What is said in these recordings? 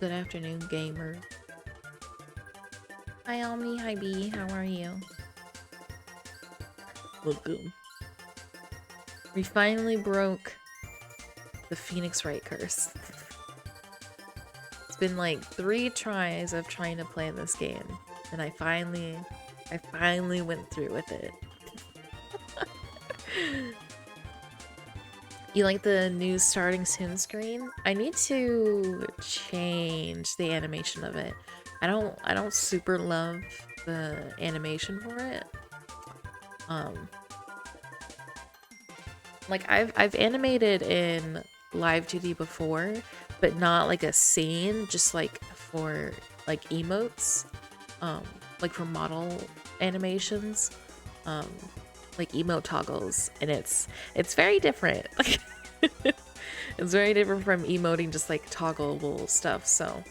Good afternoon, gamer. Hi, Omni. Hi, B. How are you? Welcome. We finally broke the Phoenix Wright curse. It's been like 3 tries of trying to play this game, and I finally went through with it. You like the new starting soon screen? I need to change the animation of it. I don't super love the animation for it. Like I've animated in Live 2D before, but not like a scene, just like for like emotes, like for model animations, um, like emote toggles, and it's very different. It's very different from emoting just like toggleable stuff. So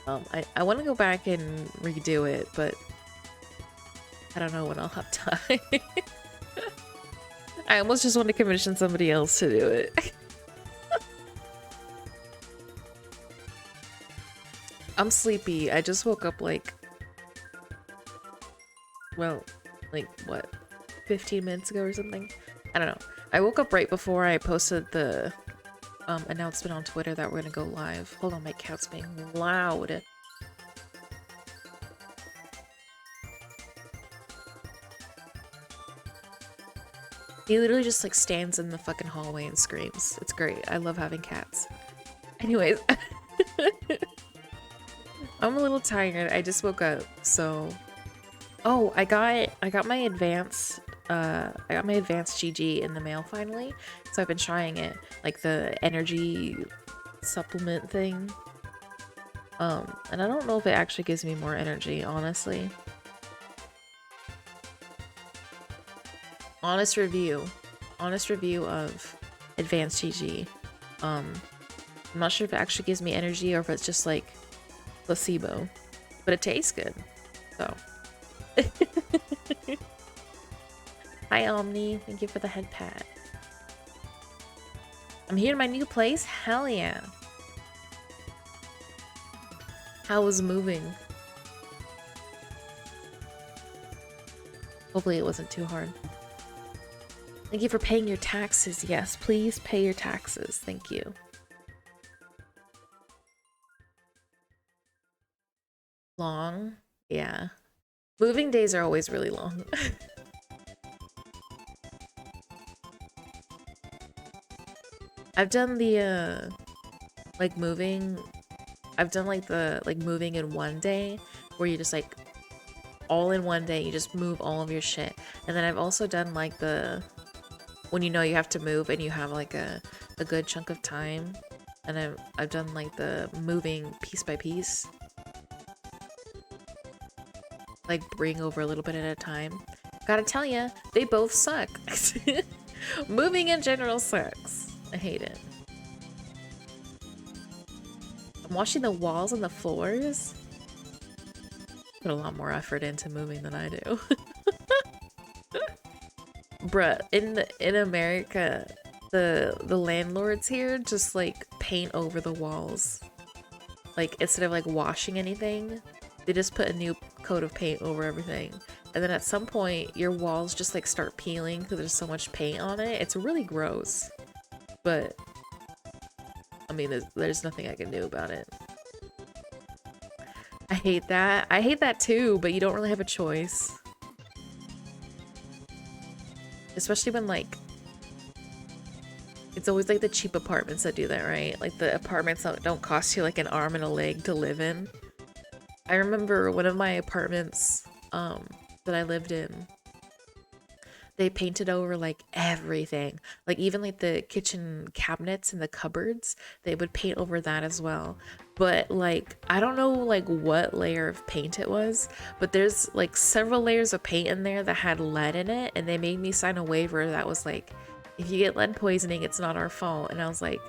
I want to go back and redo it, but I don't know when I'll have time. I almost just want to commission somebody else to do it. I'm sleepy. I just woke up like, well, like what, 15 minutes ago or something? I don't know. I woke up right before I posted the announcement on Twitter that we're gonna go live. Hold on, my cat's being loud. He literally just like stands in the fucking hallway and screams. It's great. I love having cats. Anyways, I'm a little tired. I just woke up, so oh, I got my advanced GG in the mail finally. So I've been trying it, like the energy supplement thing. And I don't know if it actually gives me more energy, honestly. Honest review of advanced GG. I'm not sure if it actually gives me energy or if it's just like placebo, but it tastes good. So hi Omni, thank you for the head pat. I'm here in my new place. Hell yeah. How was moving? Hopefully it wasn't too hard. Thank you for paying your taxes. Yes, please pay your taxes. Thank you. Long? Yeah. Moving days are always really long. I've done the like moving. I've done like the moving in one day where you just like all in one day you just move all of your shit. And then I've also done like the when you know you have to move and you have like a good chunk of time. And I've done like the moving piece by piece. Like bring over a little bit at a time. Gotta tell ya, they both suck. Moving in general sucks. I hate it. I'm washing the walls and the floors. Put a lot more effort into moving than I do. Bruh, in America, the landlords here just like paint over the walls. Like instead of like washing anything, they just put a new coat of paint over everything. And then at some point, your walls just like start peeling because there's so much paint on it. It's really gross. But I mean, there's nothing I can do about it. I hate that. I hate that too, but you don't really have a choice. Especially when like it's always like the cheap apartments that do that, right? Like the apartments that don't cost you like an arm and a leg to live in. I remember one of my apartments that I lived in, they painted over like everything. Like even like the kitchen cabinets and the cupboards, they would paint over that as well. But like, I don't know like what layer of paint it was, but there's like several layers of paint in there that had lead in it, and they made me sign a waiver that was like, if you get lead poisoning, it's not our fault. And I was like,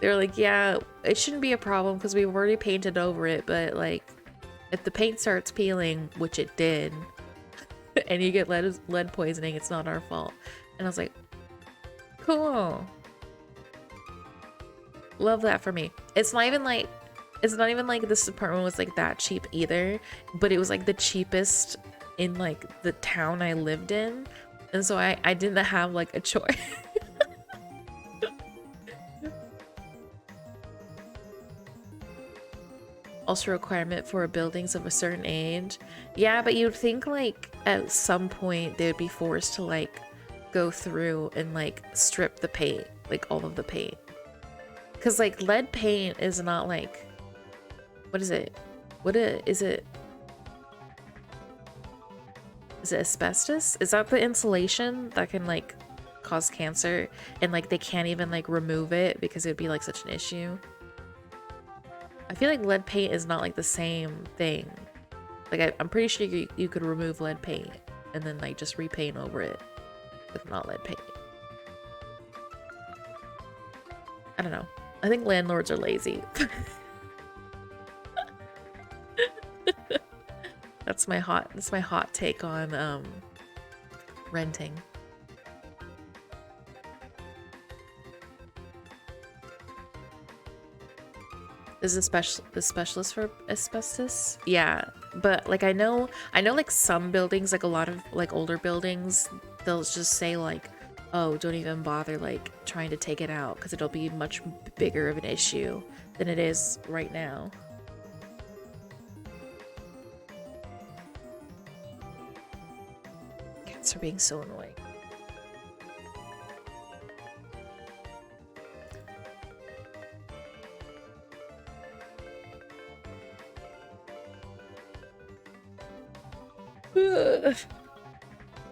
they were like, yeah, it shouldn't be a problem because we've already painted over it, but like, if the paint starts peeling, which it did, and you get lead poisoning, it's not our fault. And I was like, cool. Love that for me. It's not even like this apartment was like that cheap either, but it was like the cheapest in like the town I lived in. And so I didn't have like a choice. Also requirement for buildings of a certain age. Yeah, but you'd think like at some point they would be forced to like go through and like strip the paint, like all of the paint. Cause like lead paint is not like, what is it? Is it asbestos? Is that the insulation that can like cause cancer and like they can't even like remove it because it would be like such an issue? I feel like lead paint is not like the same thing. Like I'm pretty sure you could remove lead paint and then like just repaint over it with not lead paint. I don't know. I think landlords are lazy. That's my hot take on renting. Is a specialist for asbestos? Yeah, but like I know like some buildings, like a lot of like older buildings, they'll just say like, oh, don't even bother like trying to take it out because it'll be much bigger of an issue than it is right now. Cats are being so annoying.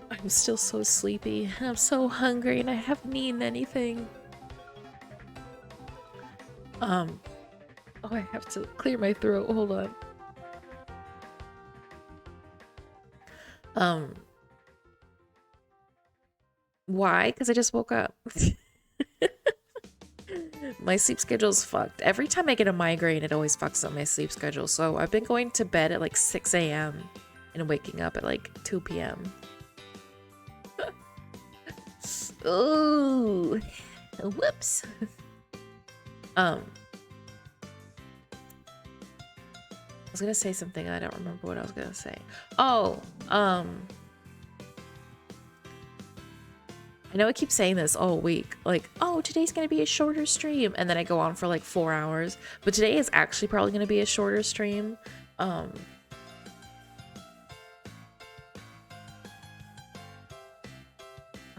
I'm still so sleepy. I'm so hungry and I haven't eaten anything. Oh, I have to clear my throat. Hold on. Why? Because I just woke up. My sleep schedule's fucked. Every time I get a migraine, it always fucks up my sleep schedule. So I've been going to bed at like 6 a.m. and waking up at like 2 p.m. Ooh. Whoops. I was gonna say something. I don't remember what I was gonna say. Oh, I know I keep saying this all week, like, oh, today's gonna be a shorter stream, and then I go on for like 4 hours, but today is actually probably gonna be a shorter stream. I'm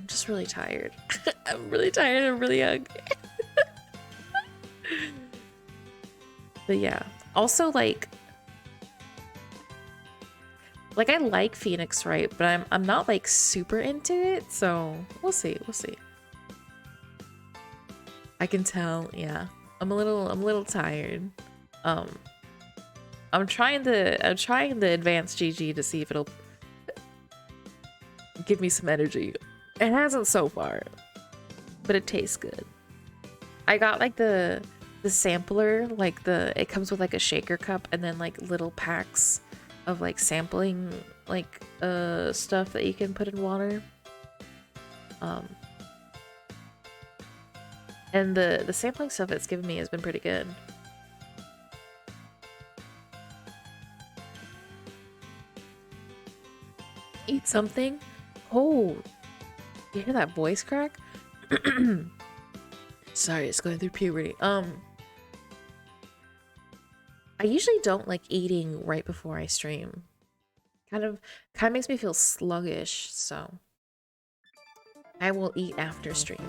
just really tired. I'm really tired. I'm really hungry. But yeah, also like I like Phoenix Wright, but I'm not like super into it, so we'll see. I can tell, yeah. I'm a little tired. I'm trying the advanced GG to see if it'll give me some energy. It hasn't so far, but it tastes good. I got like the sampler, like it comes with like a shaker cup and then like little packs of like sampling like stuff that you can put in water. And the sampling stuff it's given me has been pretty good. Eat something? Oh, you hear that voice crack? Sorry, it's going through puberty. I usually don't like eating right before I stream. Kind of makes me feel sluggish, so I will eat after stream.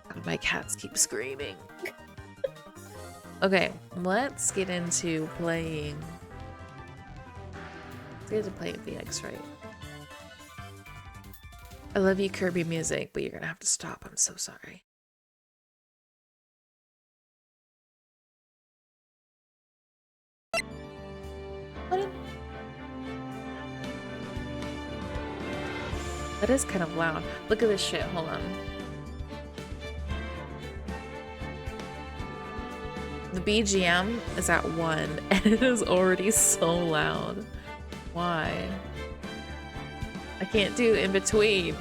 God, my cats keep screaming. Okay, let's get into playing. Let's get into playing Phoenix Wright. I love you, Kirby music, but you're gonna have to stop. I'm so sorry. That is kind of loud. Look at this shit. Hold on. The BGM is at 1 and it is already so loud. Why? I can't do in between.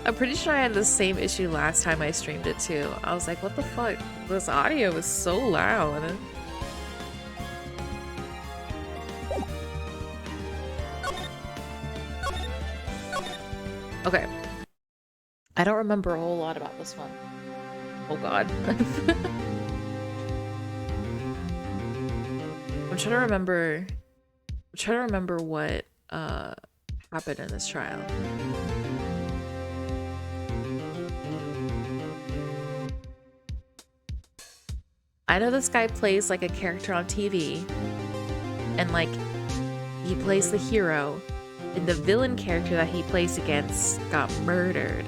I'm pretty sure I had the same issue last time I streamed it too. I was like, what the fuck? This audio is so loud. Okay. I don't remember a whole lot about this one. Oh god. I'm trying to remember what happened in this trial. I know this guy plays like a character on TV and like he plays the hero, and the villain character that he plays against got murdered.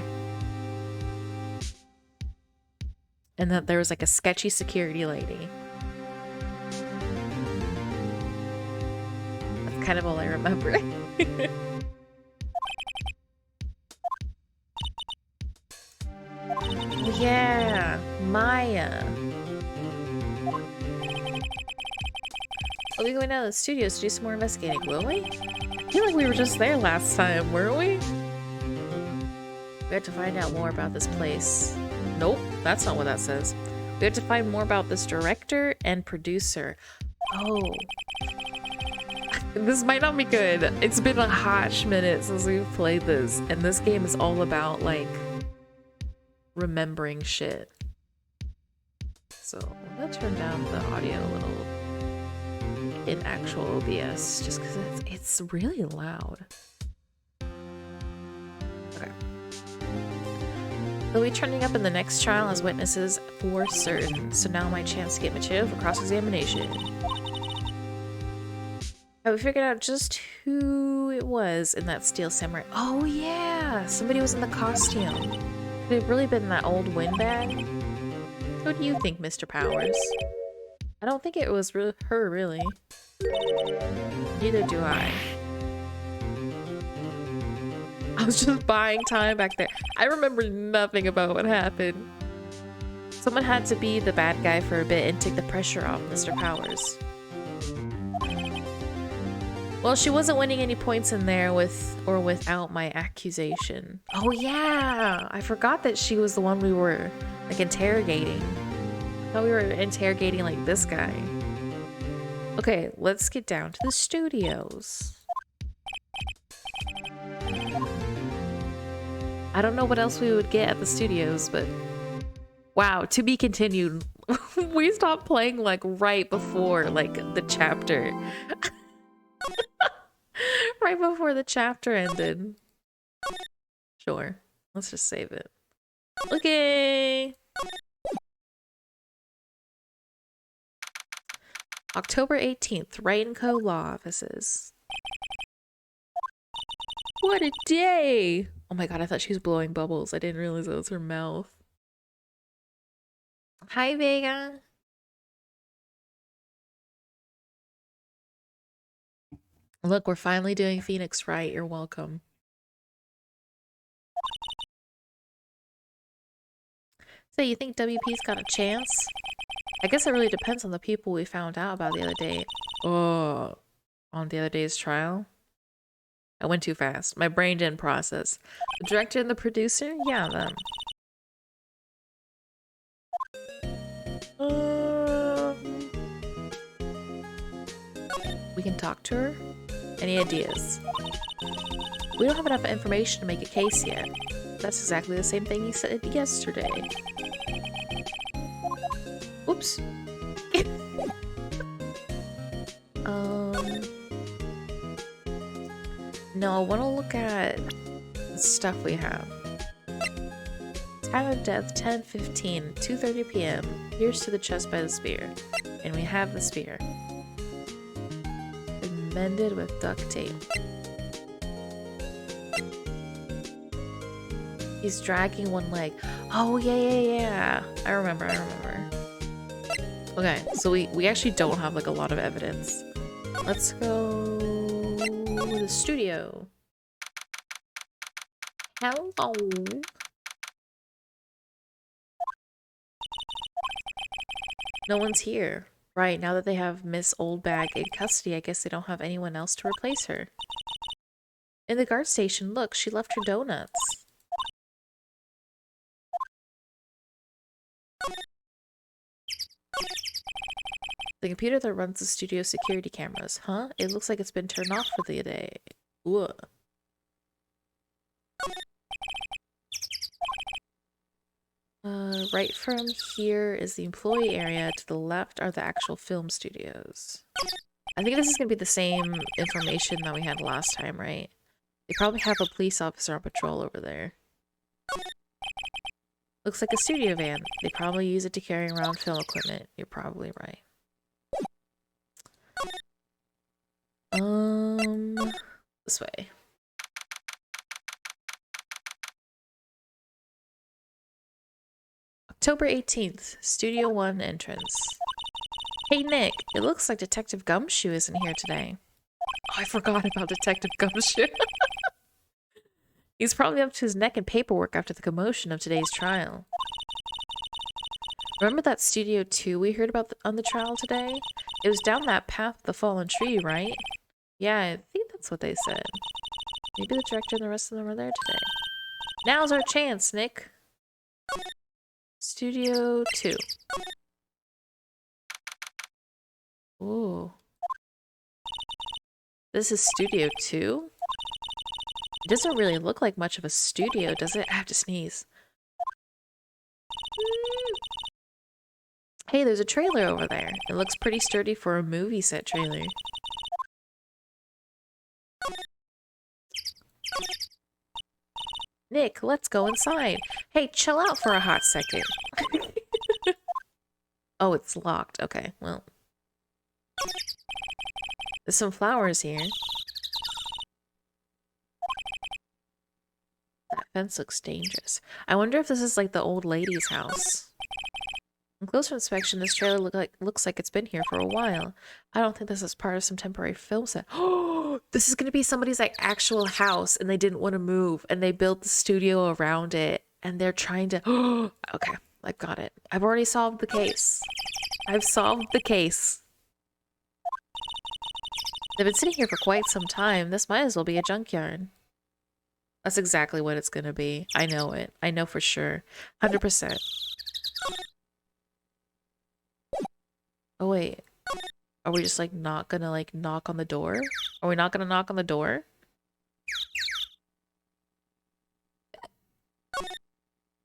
And that there was like a sketchy security lady. That's kind of all I remember. Yeah, Maya. We'll be going down to the studios to do some more investigating, will we? I feel like we were just there last time, weren't we? We have to find out more about this place. Nope, that's not what that says. We have to find more about this director and producer. Oh. This might not be good. It's been a hot minute since we've played this, and this game is all about, like, remembering shit. So, I'm gonna turn down the audio a little in actual OBS, just because it's really loud. Okay. They'll be trending up in the next trial as witnesses for certain, so now my chance to get material for cross-examination. Have we figured out just who it was in that Steel Samurai? Oh yeah! Somebody was in the costume. Could it really been that old windbag? What do you think, Mr. Powers? I don't think it was her, really. Neither do I. I was just buying time back there. I remember nothing about what happened. Someone had to be the bad guy for a bit and take the pressure off Mr. Powers. Well, she wasn't winning any points in there with or without my accusation. Oh yeah! I forgot that she was the one we were, like, interrogating. I thought we were interrogating, like, this guy. Okay, let's get down to the studios. I don't know what else we would get at the studios, but wow, to be continued. We stopped playing like right before like the chapter. Right before the chapter ended. Sure, let's just save it. Okay. October 18th, Wright & Co. Law Offices. What a day! Oh my god, I thought she was blowing bubbles. I didn't realize that was her mouth. Hi, Vega. Look, we're finally doing Phoenix right. You're welcome. So you think WP's got a chance? I guess it really depends on the people we found out about the other day. Oh, on the other day's trial? I went too fast. My brain didn't process. The director and the producer? Yeah, them. We can talk to her? Any ideas? We don't have enough information to make a case yet. That's exactly the same thing he said yesterday. Oops. No, I want to look at the stuff we have. Time of death, 10:15, 2:30 p.m. Pierced to the chest by the spear. And we have the spear. Been mended with duct tape. He's dragging one leg. Oh, yeah. I remember. Okay, so we actually don't have like a lot of evidence. Let's go to the studio. Hello. No one's here. Right, now that they have Miss Oldbag in custody, I guess they don't have anyone else to replace her. In the guard station, look, she left her donuts. The computer that runs the studio security cameras, huh? It looks like it's been turned off for the day. Ooh. Right from here is the employee area. To the left are the actual film studios. I think this is gonna be the same information that we had last time, right? They probably have a police officer on patrol over there. Looks like a studio van. They probably use it to carry around film equipment. You're probably right. This way. October 18th, Studio 1 entrance. Hey Nick, it looks like Detective Gumshoe isn't here today. Oh, I forgot about Detective Gumshoe. He's probably up to his neck in paperwork after the commotion of today's trial. Remember that Studio 2 we heard about on the trial today? It was down that path of the fallen tree, right? Yeah, I think that's what they said. Maybe the director and the rest of them are there today. Now's our chance, Nick! Studio 2. Ooh. This is Studio 2? It doesn't really look like much of a studio, does it? I have to sneeze. Hey, there's a trailer over there. It looks pretty sturdy for a movie set trailer. Nick, let's go inside. Hey, chill out for a hot second. Oh, it's locked. Okay, well. There's some flowers here. That fence looks dangerous. I wonder if this is like the old lady's house. On closer inspection, this trailer looks like it's been here for a while. I don't think this is part of some temporary film set. Oh, this is gonna be somebody's like actual house and they didn't want to move and they built the studio around it and they're trying to okay, I've got it. I've already solved the case. I've solved the case. They've been sitting here for quite some time. This might as well be a junkyard. That's exactly what it's gonna be. I know it. I know for sure. 100%. Oh wait, are we just like not gonna like knock on the door? Are we not gonna knock on the door?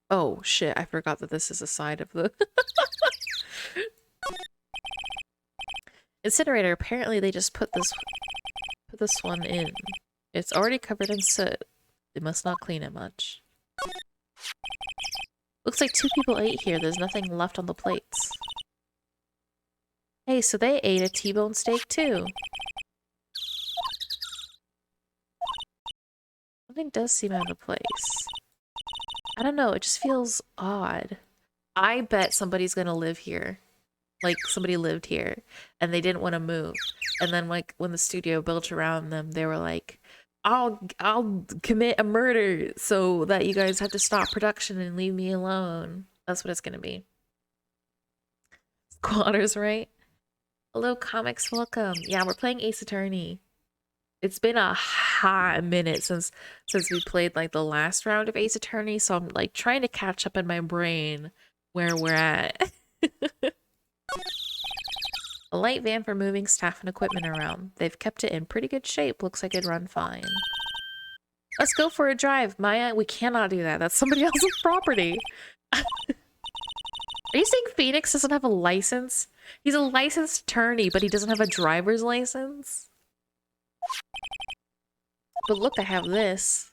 Oh shit, I forgot that this is a side of the incinerator. Apparently they just put this one in. It's already covered in soot. They must not clean it much. Looks like 2 people ate here. There's nothing left on the plates. Hey, so they ate a T-bone steak too. Something does seem out of place. I don't know, it just feels odd. I bet somebody's gonna live here. Like, somebody lived here, and they didn't want to move. And then, like, when the studio built around them, they were like, I'll commit a murder so that you guys have to stop production and leave me alone. That's what it's gonna be. Squatters, right? Hello, comics, welcome. Yeah, we're playing Ace Attorney. It's been a hot minute since we played like the last round of Ace Attorney, so I'm like trying to catch up in my brain where we're at. A light van for moving staff and equipment around. They've kept it in pretty good shape. Looks like it'd run fine. Let's go for a drive, Maya. We cannot do that. That's somebody else's property. Are you saying Phoenix doesn't have a license? He's a licensed attorney, but he doesn't have a driver's license? But look, I have this.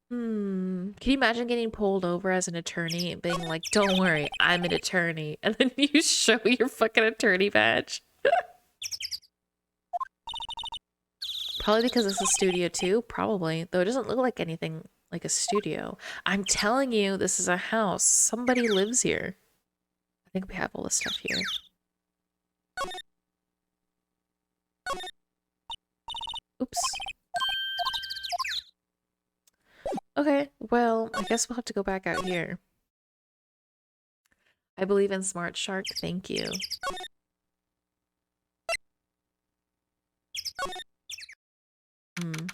Can you imagine getting pulled over as an attorney and being like, don't worry, I'm an attorney. And then you show your fucking attorney badge. Probably because it's a studio too? Probably. Though it doesn't look like anything like a studio. I'm telling you, this is a house. Somebody lives here. I think we have all this stuff here. Oops. Okay, well, I guess we'll have to go back out here. I believe in Smart Shark, thank you. Hmm.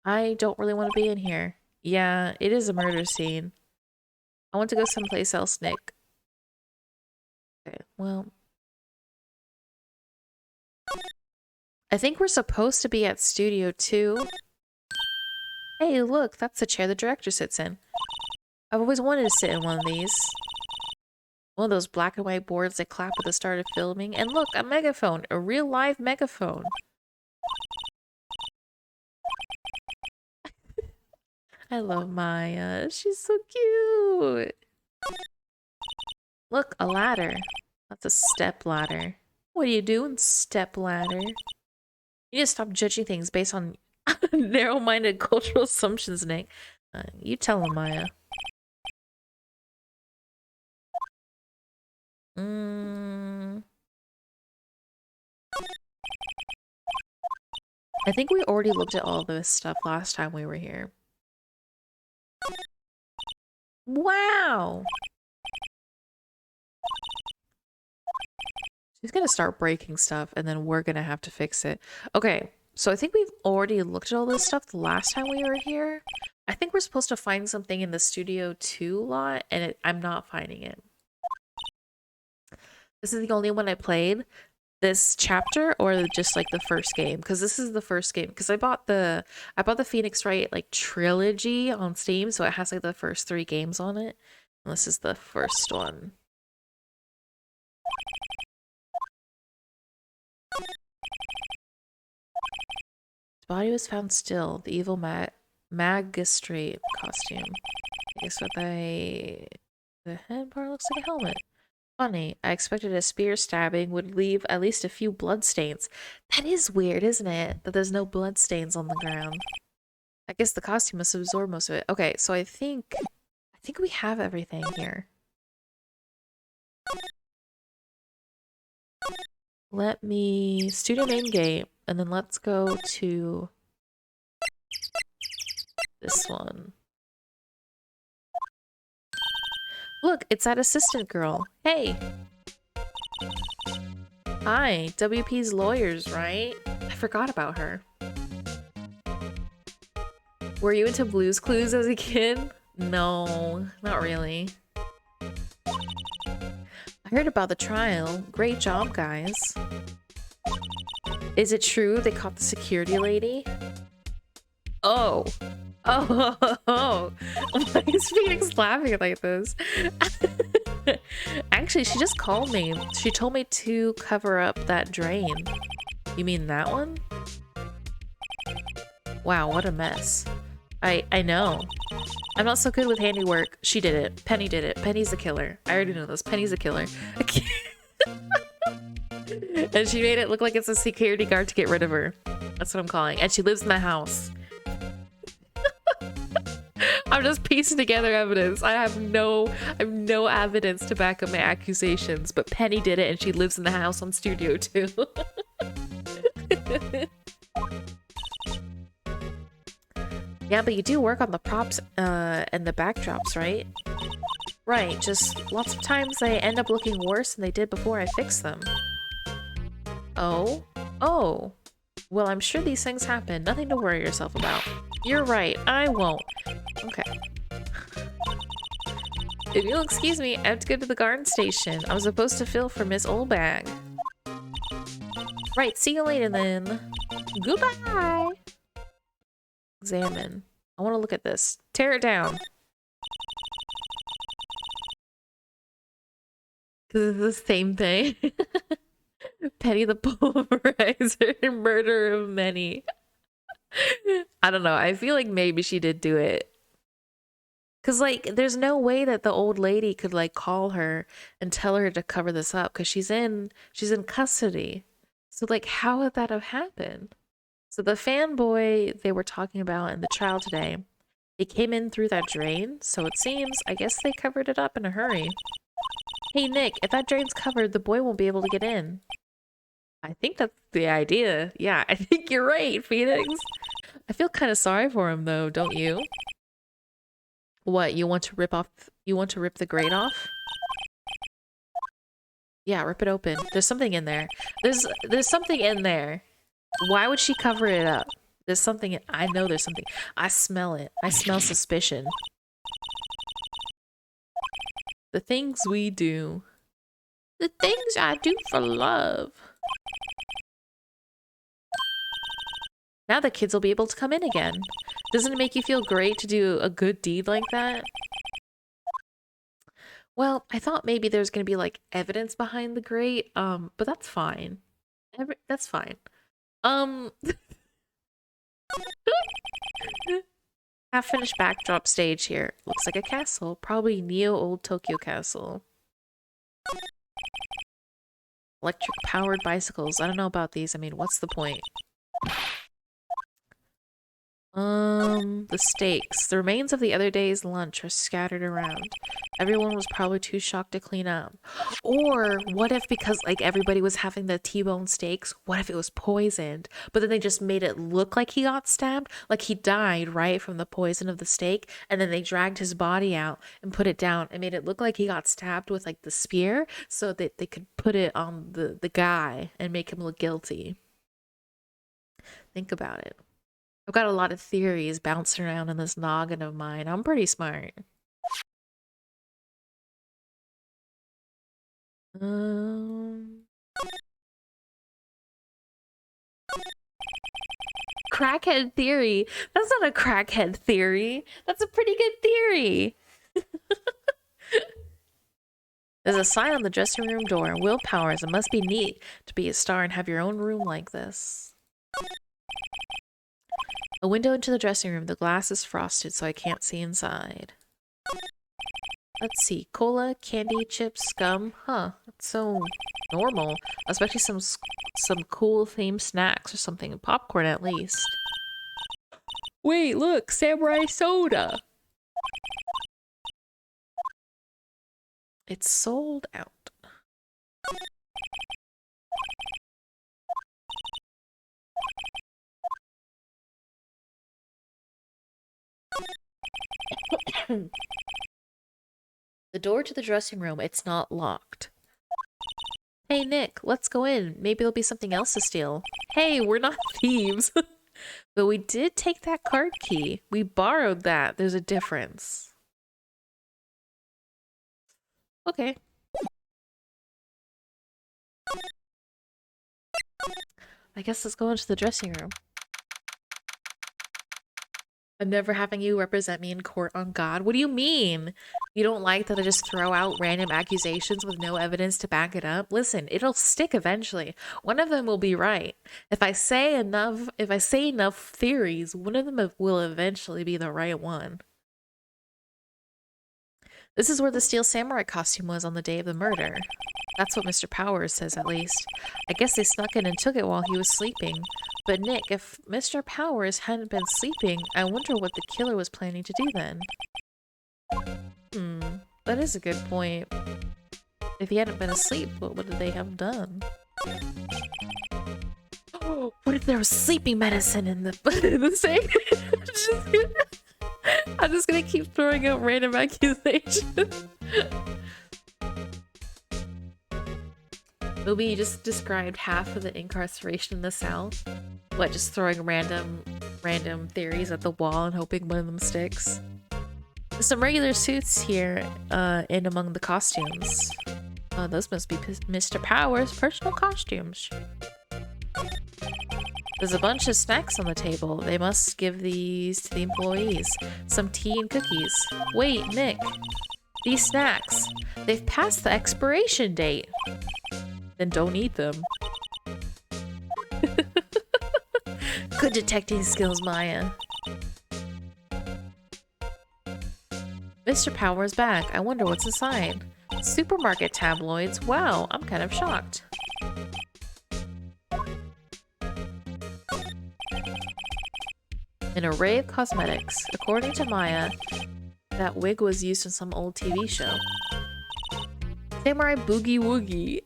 I don't really want to be in here. Yeah, it is a murder scene. I want to go someplace else, Nick. Okay, well. I think we're supposed to be at Studio 2. Hey, look, that's the chair the director sits in. I've always wanted to sit in one of these. One of those black and white boards that clap at the start of filming. And look, a megaphone. A real live megaphone. I love Maya. She's so cute. Look, a ladder. That's a step ladder. What are you doing, step ladder? You need to stop judging things based on narrow-minded cultural assumptions, Nick. You tell him, Maya. I think we already looked at all this stuff last time we were here. Wow! She's gonna start breaking stuff and then we're gonna have to fix it. Okay, so I think we've already looked at all this stuff the last time we were here. I think we're supposed to find something in the Studio 2 lot and I'm not finding it. This is the only one I played. This chapter or just like the first game, because this is the first game, because I bought the Phoenix Wright like trilogy on Steam, so it has like the first 3 games on it, and this is the first one. His body was found still. The evil magistrate costume. I guess what the head part looks like a helmet. Funny, I expected a spear stabbing would leave at least a few bloodstains. That is weird, isn't it? That there's no bloodstains on the ground. I guess the costume must absorb most of it. Okay, so I think we have everything here. Let me studio main game, and then let's go to this one. Look, it's that assistant girl. Hey! Hi, WP's lawyers, right? I forgot about her. Were you into Blue's Clues as a kid? No, not really. I heard about the trial. Great job, guys. Is it true they caught the security lady? Oh. Oh. Why is Phoenix laughing like this? Actually, she just called me. She told me to cover up that drain. You mean that one? Wow, what a mess. I know. I'm not so good with handiwork. She did it. Penny did it. Penny's the killer. I already know this. Penny's the killer. And she made it look like it's a security guard to get rid of her. That's what I'm calling. And she lives in the house. I'm just piecing together evidence. I have no evidence to back up my accusations, but Penny did it and she lives in the house on Studio 2. Yeah, but you do work on the props and the backdrops, right? Right, just lots of times they end up looking worse than they did before I fixed them. Oh? Oh. Well, I'm sure these things happen. Nothing to worry yourself about. You're right, I won't. Okay. If you'll excuse me, I have to go to the garden station. I was supposed to fill for Miss Oldbag. Right, see you later then. Goodbye! Examine. I want to look at this. Tear it down. Because it's the same thing. Penny the Pulverizer, murder of many. I don't know. I feel like maybe she did do it. Because, like, there's no way that the old lady could, like, call her and tell her to cover this up because she's in custody. So, like, how would that have happened? So the fanboy they were talking about in the trial today, he came in through that drain, so it seems, I guess they covered it up in a hurry. Hey Nick, if that drain's covered, the boy won't be able to get in. I think that's the idea. Yeah, I think you're right, Phoenix. I feel kind of sorry for him though, don't you? What, you want to rip the grate off? Yeah, rip it open. There's something in there. There's something in there. Why would she cover it up? There's something, I know there's something. I smell it. I smell suspicion. The things we do. The things I do for love. Now the kids will be able to come in again. Doesn't it make you feel great to do a good deed like that? Well, I thought maybe there's gonna be like evidence behind the grate, but that's fine. That's fine. Half-finished backdrop stage here. Looks like a castle. Probably Neo Old Tokyo Castle. Electric-powered bicycles. I don't know about these. I mean, what's the point? The steaks. The remains of the other day's lunch are scattered around. Everyone was probably too shocked to clean up. Or what if, because like everybody was having the T-bone steaks, what if it was poisoned? But then they just made it look like he got stabbed? Like he died, right, from the poison of the steak, and then they dragged his body out and put it down and made it look like he got stabbed with like the spear so that they could put it on the guy and make him look guilty. Think about it. I've got a lot of theories bouncing around in this noggin of mine. I'm pretty smart. Crackhead theory. That's not a crackhead theory. That's a pretty good theory. There's a sign on the dressing room door. Willpowers. It must be neat to be a star and have your own room like this. A window into the dressing room. The glass is frosted, so I can't see inside. Let's see. Cola, candy, chips, gum. Huh. That's so normal. Especially some cool themed snacks or something. Popcorn at least. Wait, look! Samurai soda! It's sold out. The door to the dressing room, it's not locked. Hey Nick, let's go in. Maybe there'll be something else to steal. Hey, we're not thieves. But we did take that card key. We borrowed that. There's a difference. Okay. I guess let's go into the dressing room. I'm never having you represent me in court on God. What do you mean? You don't like that I just throw out random accusations with no evidence to back it up? Listen, it'll stick eventually. One of them will be right. If I say enough theories, one of them will eventually be the right one. This is where the steel samurai costume was on the day of the murder. That's what Mr. Powers says, at least. I guess they snuck in and took it while he was sleeping. But Nick, if Mr. Powers hadn't been sleeping, I wonder what the killer was planning to do then. That is a good point. If he hadn't been asleep, what would they have done? Oh, what if there was sleeping medicine in the safe? I'm just gonna keep throwing out random accusations. Maybe you just described half of the incarceration in the South. What, just throwing random theories at the wall and hoping one of them sticks? There's some regular suits here, in among the costumes. Those must be Mr. Powers' personal costumes. There's a bunch of snacks on the table. They must give these to the employees. Some tea and cookies. Wait, Nick. These snacks. They've passed the expiration date. Then don't eat them. Good detecting skills, Maya. Mr. Power's back. I wonder what's inside. Supermarket tabloids. Wow, I'm kind of shocked. An array of cosmetics. According to Maya, that wig was used in some old TV show. Samurai Boogie Woogie.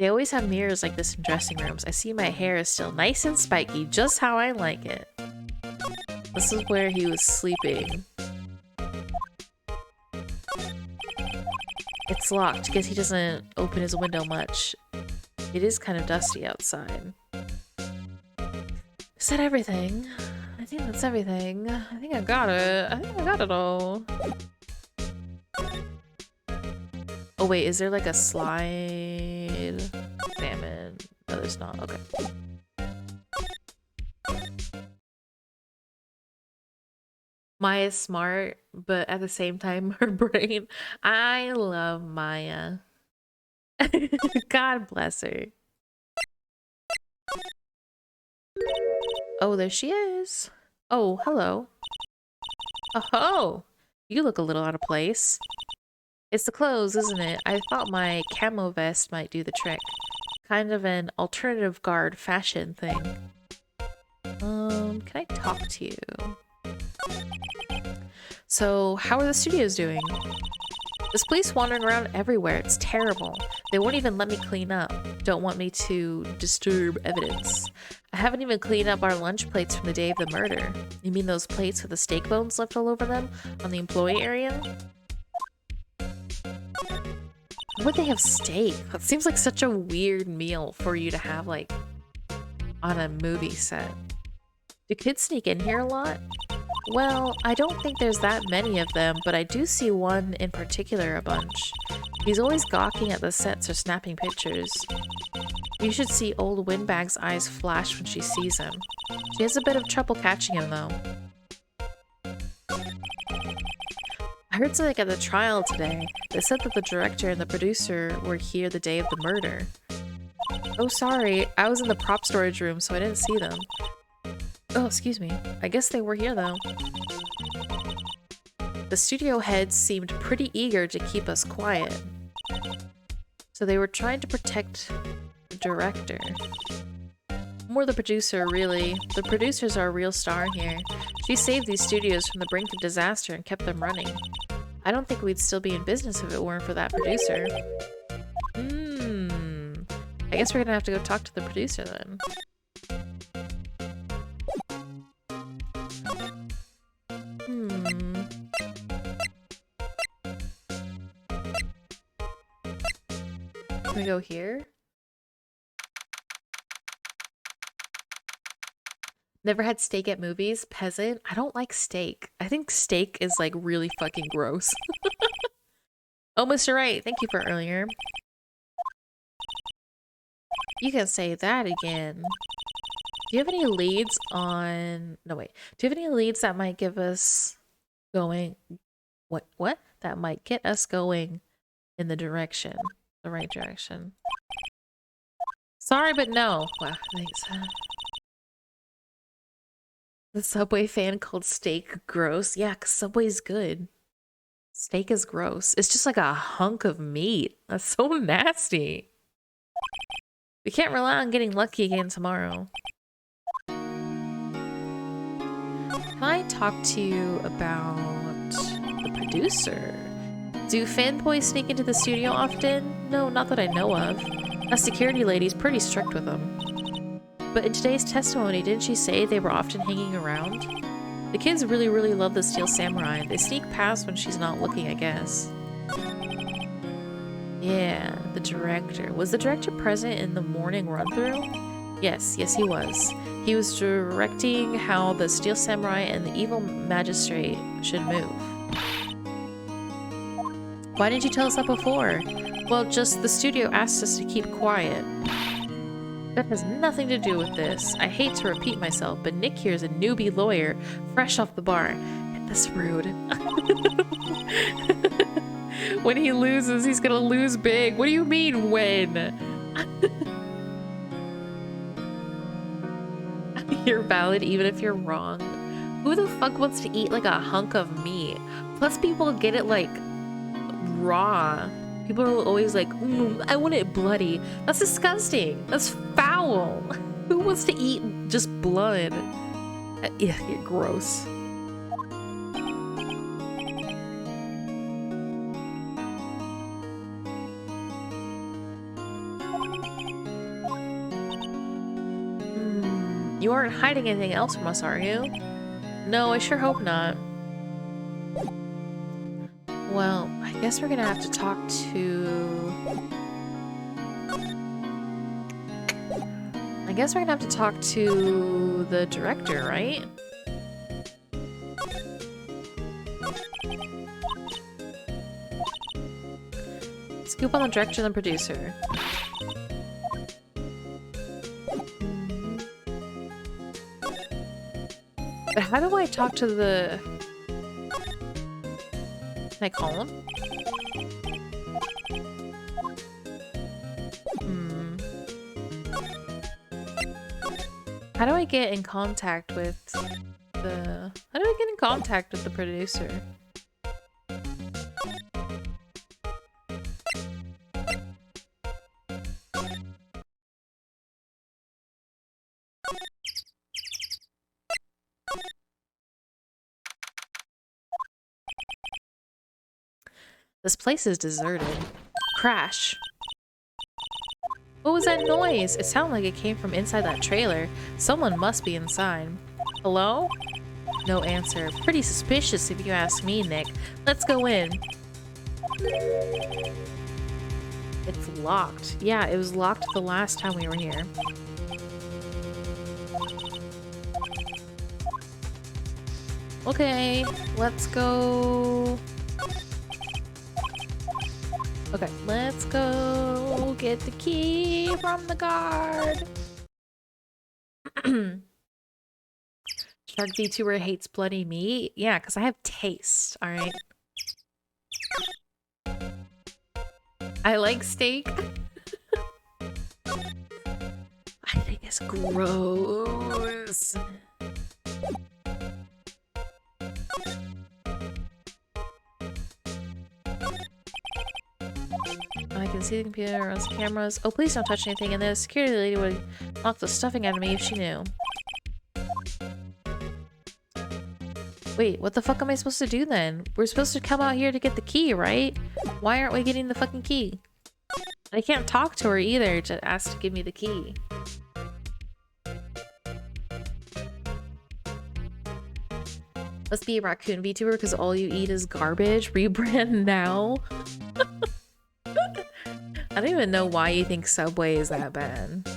They always have mirrors like this in dressing rooms. I see my hair is still nice and spiky, just how I like it. This is where he was sleeping. It's locked because he doesn't open his window much. It is kind of dusty outside. Is that everything? I think that's everything. I think I got it. I think I got it all. Oh wait, is there like a slide? Salmon. No, there's not. Okay. Maya's smart, but at the same time, her brain. I love Maya. God bless her. Oh, there she is. Oh, hello. Oh, you look a little out of place. It's the clothes, isn't it? I thought my camo vest might do the trick. Kind of an alternative guard fashion thing. Can I talk to you? So, how are the studios doing? There's police wandering around everywhere. It's terrible. They won't even let me clean up. Don't want me to disturb evidence. I haven't even cleaned up our lunch plates from the day of the murder. You mean those plates with the steak bones left all over them on the employee area? Why would they have steak? That seems like such a weird meal for you to have, like, on a movie set. Do kids sneak in here a lot? Well, I don't think there's that many of them, but I do see one in particular a bunch. He's always gawking at the sets or snapping pictures. You should see old Windbag's eyes flash when she sees him. She has a bit of trouble catching him, though. I heard something at the trial today. They said that the director and the producer were here the day of the murder. Oh, sorry. I was in the prop storage room, so I didn't see them. Oh, excuse me. I guess they were here, though. The studio heads seemed pretty eager to keep us quiet. So they were trying to protect the director. More the producer, really. The producer's our real star here. She saved these studios from the brink of disaster and kept them running. I don't think we'd still be in business if it weren't for that producer. I guess we're gonna have to go talk to the producer then. Can we go here? Never had steak at movies? Peasant? I don't like steak. I think steak is like really fucking gross. Oh, Mr. Wright, thank you for earlier. You can say that again. Do you have any leads on... No, wait. Do you have any leads that might give us going... What? That might get us going in the direction. The right direction. Sorry, but no. Wow, thanks. The Subway fan called steak gross. Yeah, 'cause Subway's good. Steak is gross. It's just like a hunk of meat. That's so nasty. We can't rely on getting lucky again tomorrow. Can I talk to you about the producer? Do fanboys sneak into the studio often? No, not that I know of. A security lady's pretty strict with them. But in today's testimony, didn't she say they were often hanging around? The kids really, really love the Steel Samurai. They sneak past when she's not looking, I guess. Yeah, the director. Was the director present in the morning run-through? Yes, he was. He was directing how the Steel Samurai and the evil magistrate should move. Why didn't you tell us that before? Well, just the studio asked us to keep quiet. That has nothing to do with this. I hate to repeat myself, but Nick here is a newbie lawyer, fresh off the bar. That's rude. When he loses, he's gonna lose big. What do you mean, when? You're valid even if you're wrong. Who the fuck wants to eat like a hunk of meat? Plus people get it like raw. People are always like, I want it bloody. That's disgusting. That's foul. Who wants to eat just blood? Yeah, you're gross. You aren't hiding anything else from us, are you? No, I sure hope not. Well, I guess we're gonna have to talk to... I guess we're gonna have to talk to the director, right? Scoop on the director and the producer. But how do I talk to the... Can I call him? How do I get in contact with the... How do I get in contact with the producer? This place is deserted. Crash. What was that noise? It sounded like it came from inside that trailer. Someone must be inside. Hello? No answer. Pretty suspicious if you ask me, Nick. Let's go in. It's locked. Yeah, it was locked the last time we were here. Okay, let's go... Okay, let's go get the key from the guard. Shark VTuber hates bloody meat? Yeah, because I have taste, alright? I like steak. I think it's gross. I can see the computer, runs the cameras. Oh, please don't touch anything in this. Security lady would knock the stuffing out of me if she knew. Wait, what the fuck am I supposed to do then? We're supposed to come out here to get the key, right? Why aren't we getting the fucking key? I can't talk to her either to ask to give me the key. Must be a raccoon VTuber because all you eat is garbage. Rebrand now. I don't even know why you think Subway is that bad.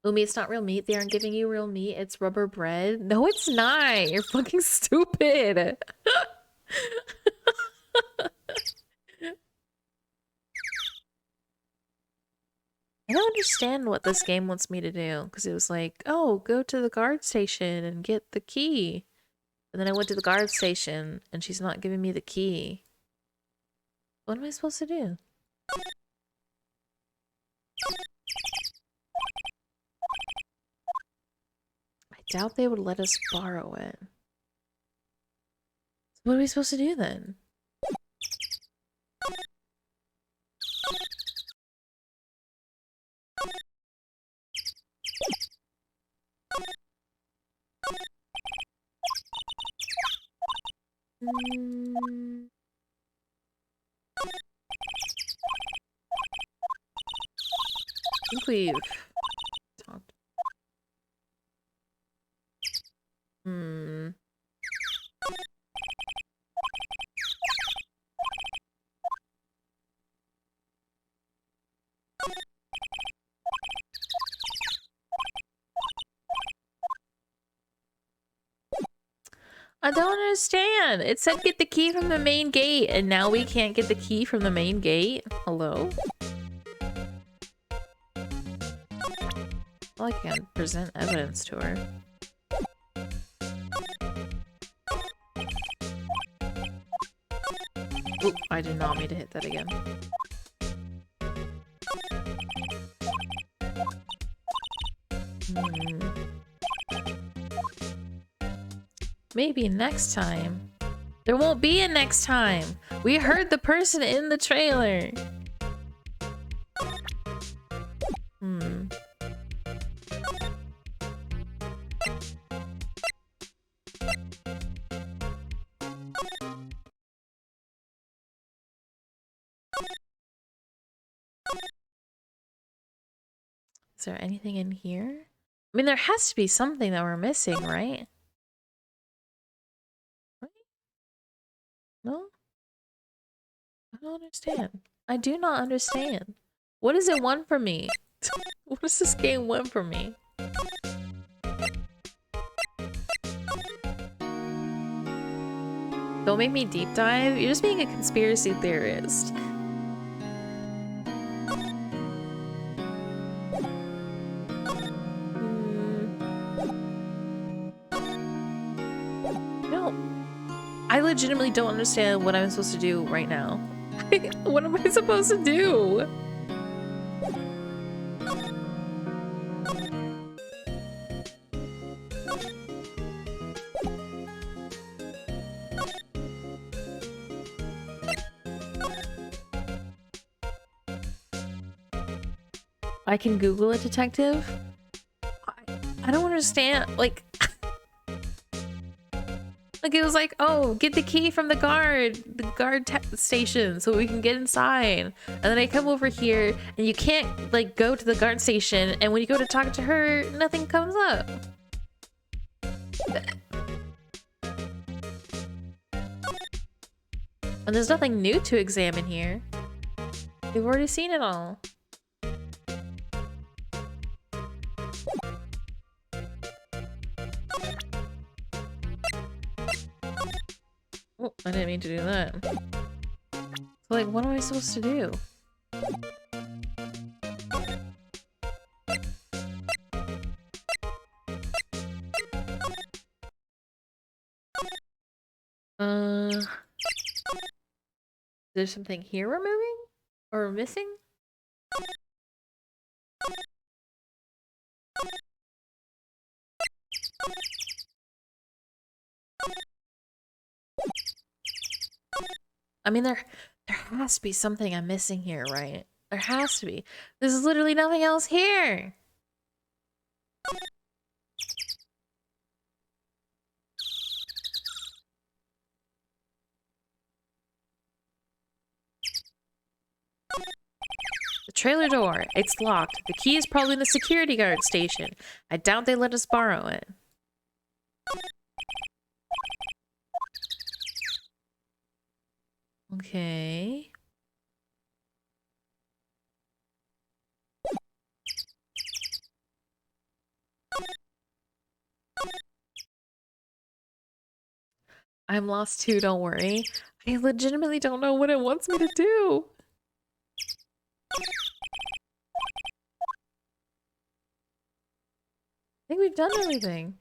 Umi, it's not real meat. They aren't giving you real meat. It's rubber bread. No, it's not. You're fucking stupid. I don't understand what this game wants me to do. Because it was like, oh, go to the guard station and get the key. And then I went to the guard station and she's not giving me the key. What am I supposed to do? Doubt they would let us borrow it. So what are we supposed to do then? I think we've talked. I don't understand. It said get the key from the main gate, and now we can't get the key from the main gate? Hello? Well, I can present evidence to her. Oop, I did not mean to hit that again. Maybe next time. There won't be a next time. We heard the person in the trailer. Hmm. Is there anything in here? I mean, there has to be something that we're missing, right? Right? No? I don't understand. I do not understand. What does it want from me? What does this game want from me? Don't make me deep dive. You're just being a conspiracy theorist. No. I legitimately don't understand what I'm supposed to do right now. What am I supposed to do? I can Google it, detective? I don't understand. Like it was like, oh, get the key from the guard station so we can get inside. And then I come over here and you can't like go to the guard station. And when you go to talk to her, nothing comes up. And there's nothing new to examine here. We've already seen it all. Oh, I didn't mean to do that. So, like, what am I supposed to do? There's something here we're moving? Or missing? I mean, there has to be something I'm missing here, right? There has to be. There's literally nothing else here. The trailer door. It's locked. The key is probably in the security guard station. I doubt they let us borrow it. Okay. I'm lost too, don't worry. I legitimately don't know what it wants me to do. I think we've done everything.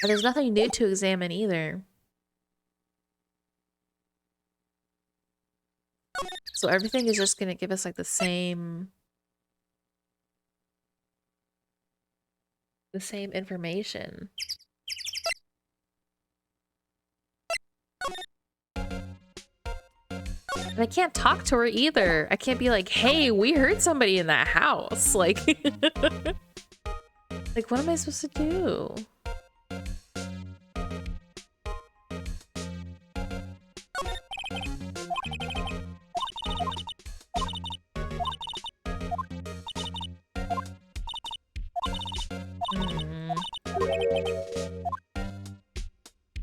And there's nothing new to examine either. So everything is just gonna give us like the same information. And I can't talk to her either. I can't be like, hey, we heard somebody in that house. Like, like, what am I supposed to do?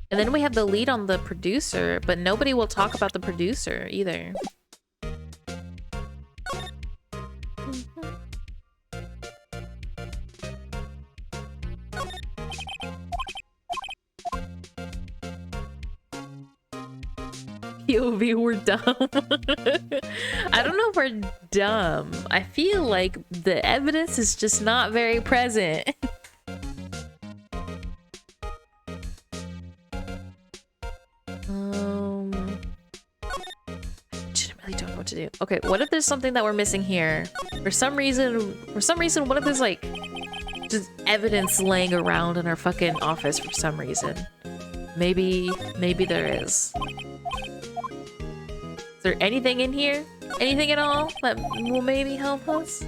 And then we have the lead on the producer, but nobody will talk about the producer either. POV, we're dumb. I don't know if we're dumb. I feel like the evidence is just not very present. really don't know what to do. Okay, what if there's something that we're missing here? For some reason, what if there's like just evidence laying around in our fucking office for some reason? Maybe there is. Is there anything in here? Anything at all that will maybe help us?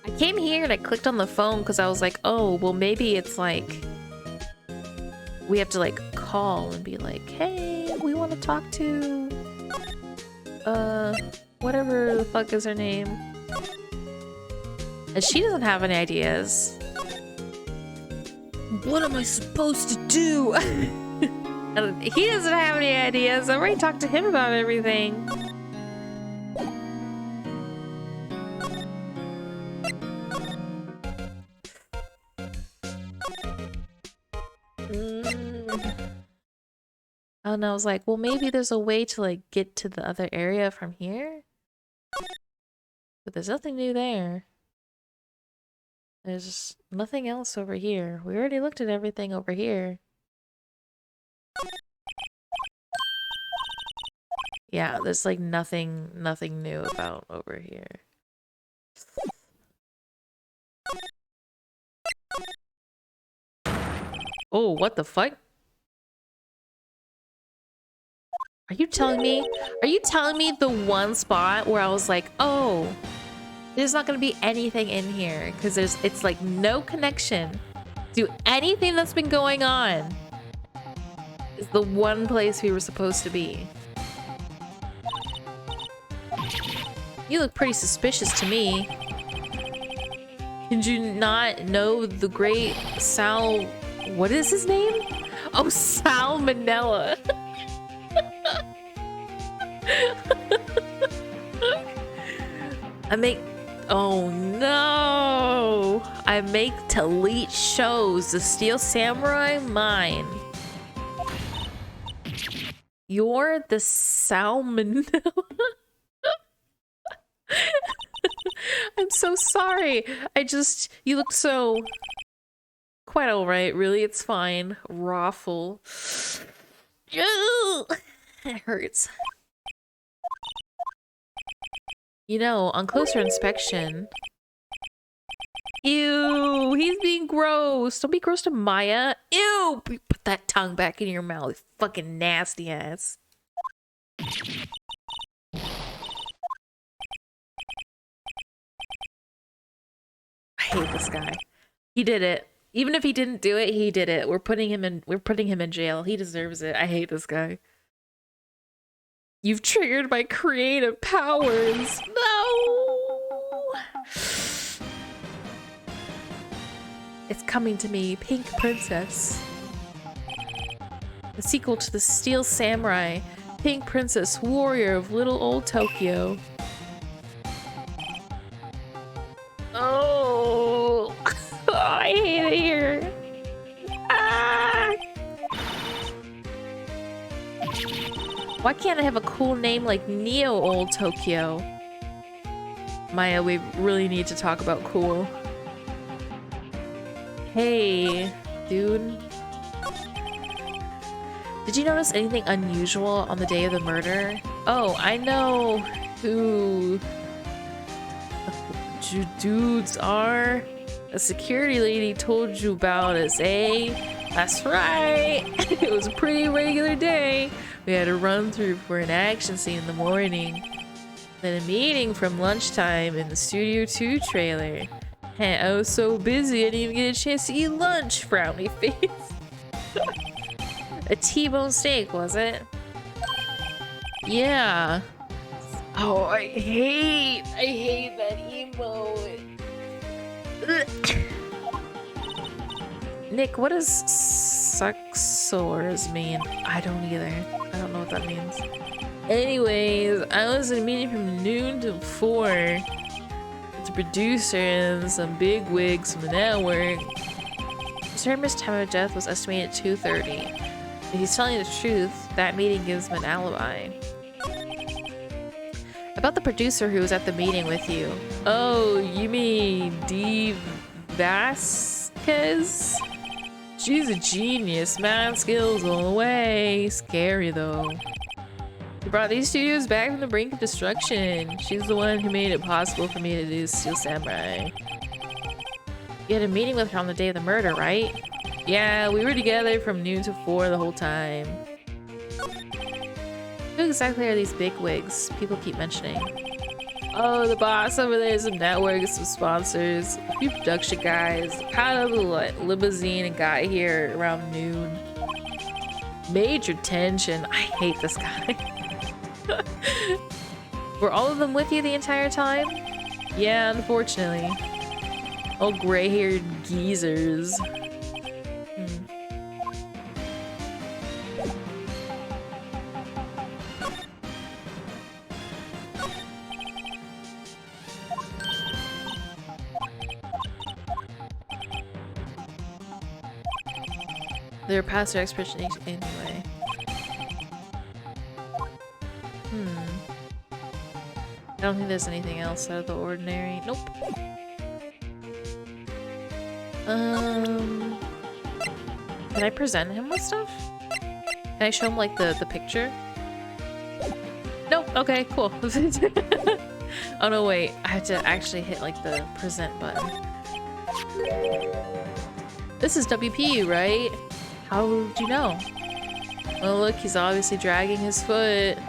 I came here and I clicked on the phone because I was like, oh, well maybe it's like we have to like call and be like, hey, we want to talk to whatever the fuck is her name. And she doesn't have any ideas. What am I supposed to do? And he doesn't have any ideas. I already talked to him about everything. And I was like, well, maybe there's a way to like get to the other area from here. But there's nothing new there. There's nothing else over here. We already looked at everything over here. Yeah, there's like nothing new about over here. Oh, what the fuck? Are you telling me the one spot where I was like, oh, there's not gonna be anything in here because it's like no connection to anything that's been going on is the one place we were supposed to be. You look pretty suspicious to me. Did you not know the great Sal... What is his name? Oh, Salmonella. Oh no! I make Talit shows the Steel Samurai mine. You're the Salmonella. I'm so sorry. You look so quite alright, really. It's fine. Raffle. It hurts. You know, on closer inspection... Ew! He's being gross! Don't be gross to Maya! Ew! Put that tongue back in your mouth, fucking nasty ass. I hate this guy. He did it. Even if he didn't do it, he did it. We're putting him in jail. He deserves it. I hate this guy. You've triggered my creative powers. No! It's coming to me, Pink Princess. The sequel to the Steel Samurai, Pink Princess, Warrior of Little Old Tokyo. Oh, I hate it here. Ah! Why can't I have a cool name like Neo Old Tokyo? Maya, we really need to talk about cool. Hey, dude. Did you notice anything unusual on the day of the murder? Oh, I know who you dudes are. A security lady told you about us, eh? That's right. It was a pretty regular day. We had a run through for an action scene in the morning. Then a meeting from lunchtime in the Studio 2 trailer. I was so busy I didn't even get a chance to eat lunch, frowny face. A T-bone steak, was it? Yeah. Oh, I hate that emote. Nick, what does suxors mean? I don't either. I don't know what that means. Anyways, I was in a meeting from noon to 4. The producer and some big wigs from the network. Mr. time of death was estimated at 2:30. If he's telling the truth, that meeting gives him an alibi. About the producer who was at the meeting with you. Oh, you mean Dee Vasquez? She's a genius. Math skills all the way. Scary though. She brought these studios back from the brink of destruction. She's the one who made it possible for me to do Steel Samurai. You had a meeting with her on the day of the murder, right? Yeah, we were together from noon to 4 the whole time. Who exactly are these bigwigs people keep mentioning? Oh, the boss over there is a network, some sponsors, a few production guys, pilot of the limousine and got here around noon. Major tension. I hate this guy. Were all of them with you the entire time? Yeah, unfortunately. All gray-haired geezers. They're past their expression anyway. I don't think there's anything else out of the ordinary. Nope. Can I present him with stuff? Can I show him like the picture? Nope. Okay, cool. Oh no, wait. I have to actually hit like the present button. This is WP, right? How would you know? Oh look, he's obviously dragging his foot.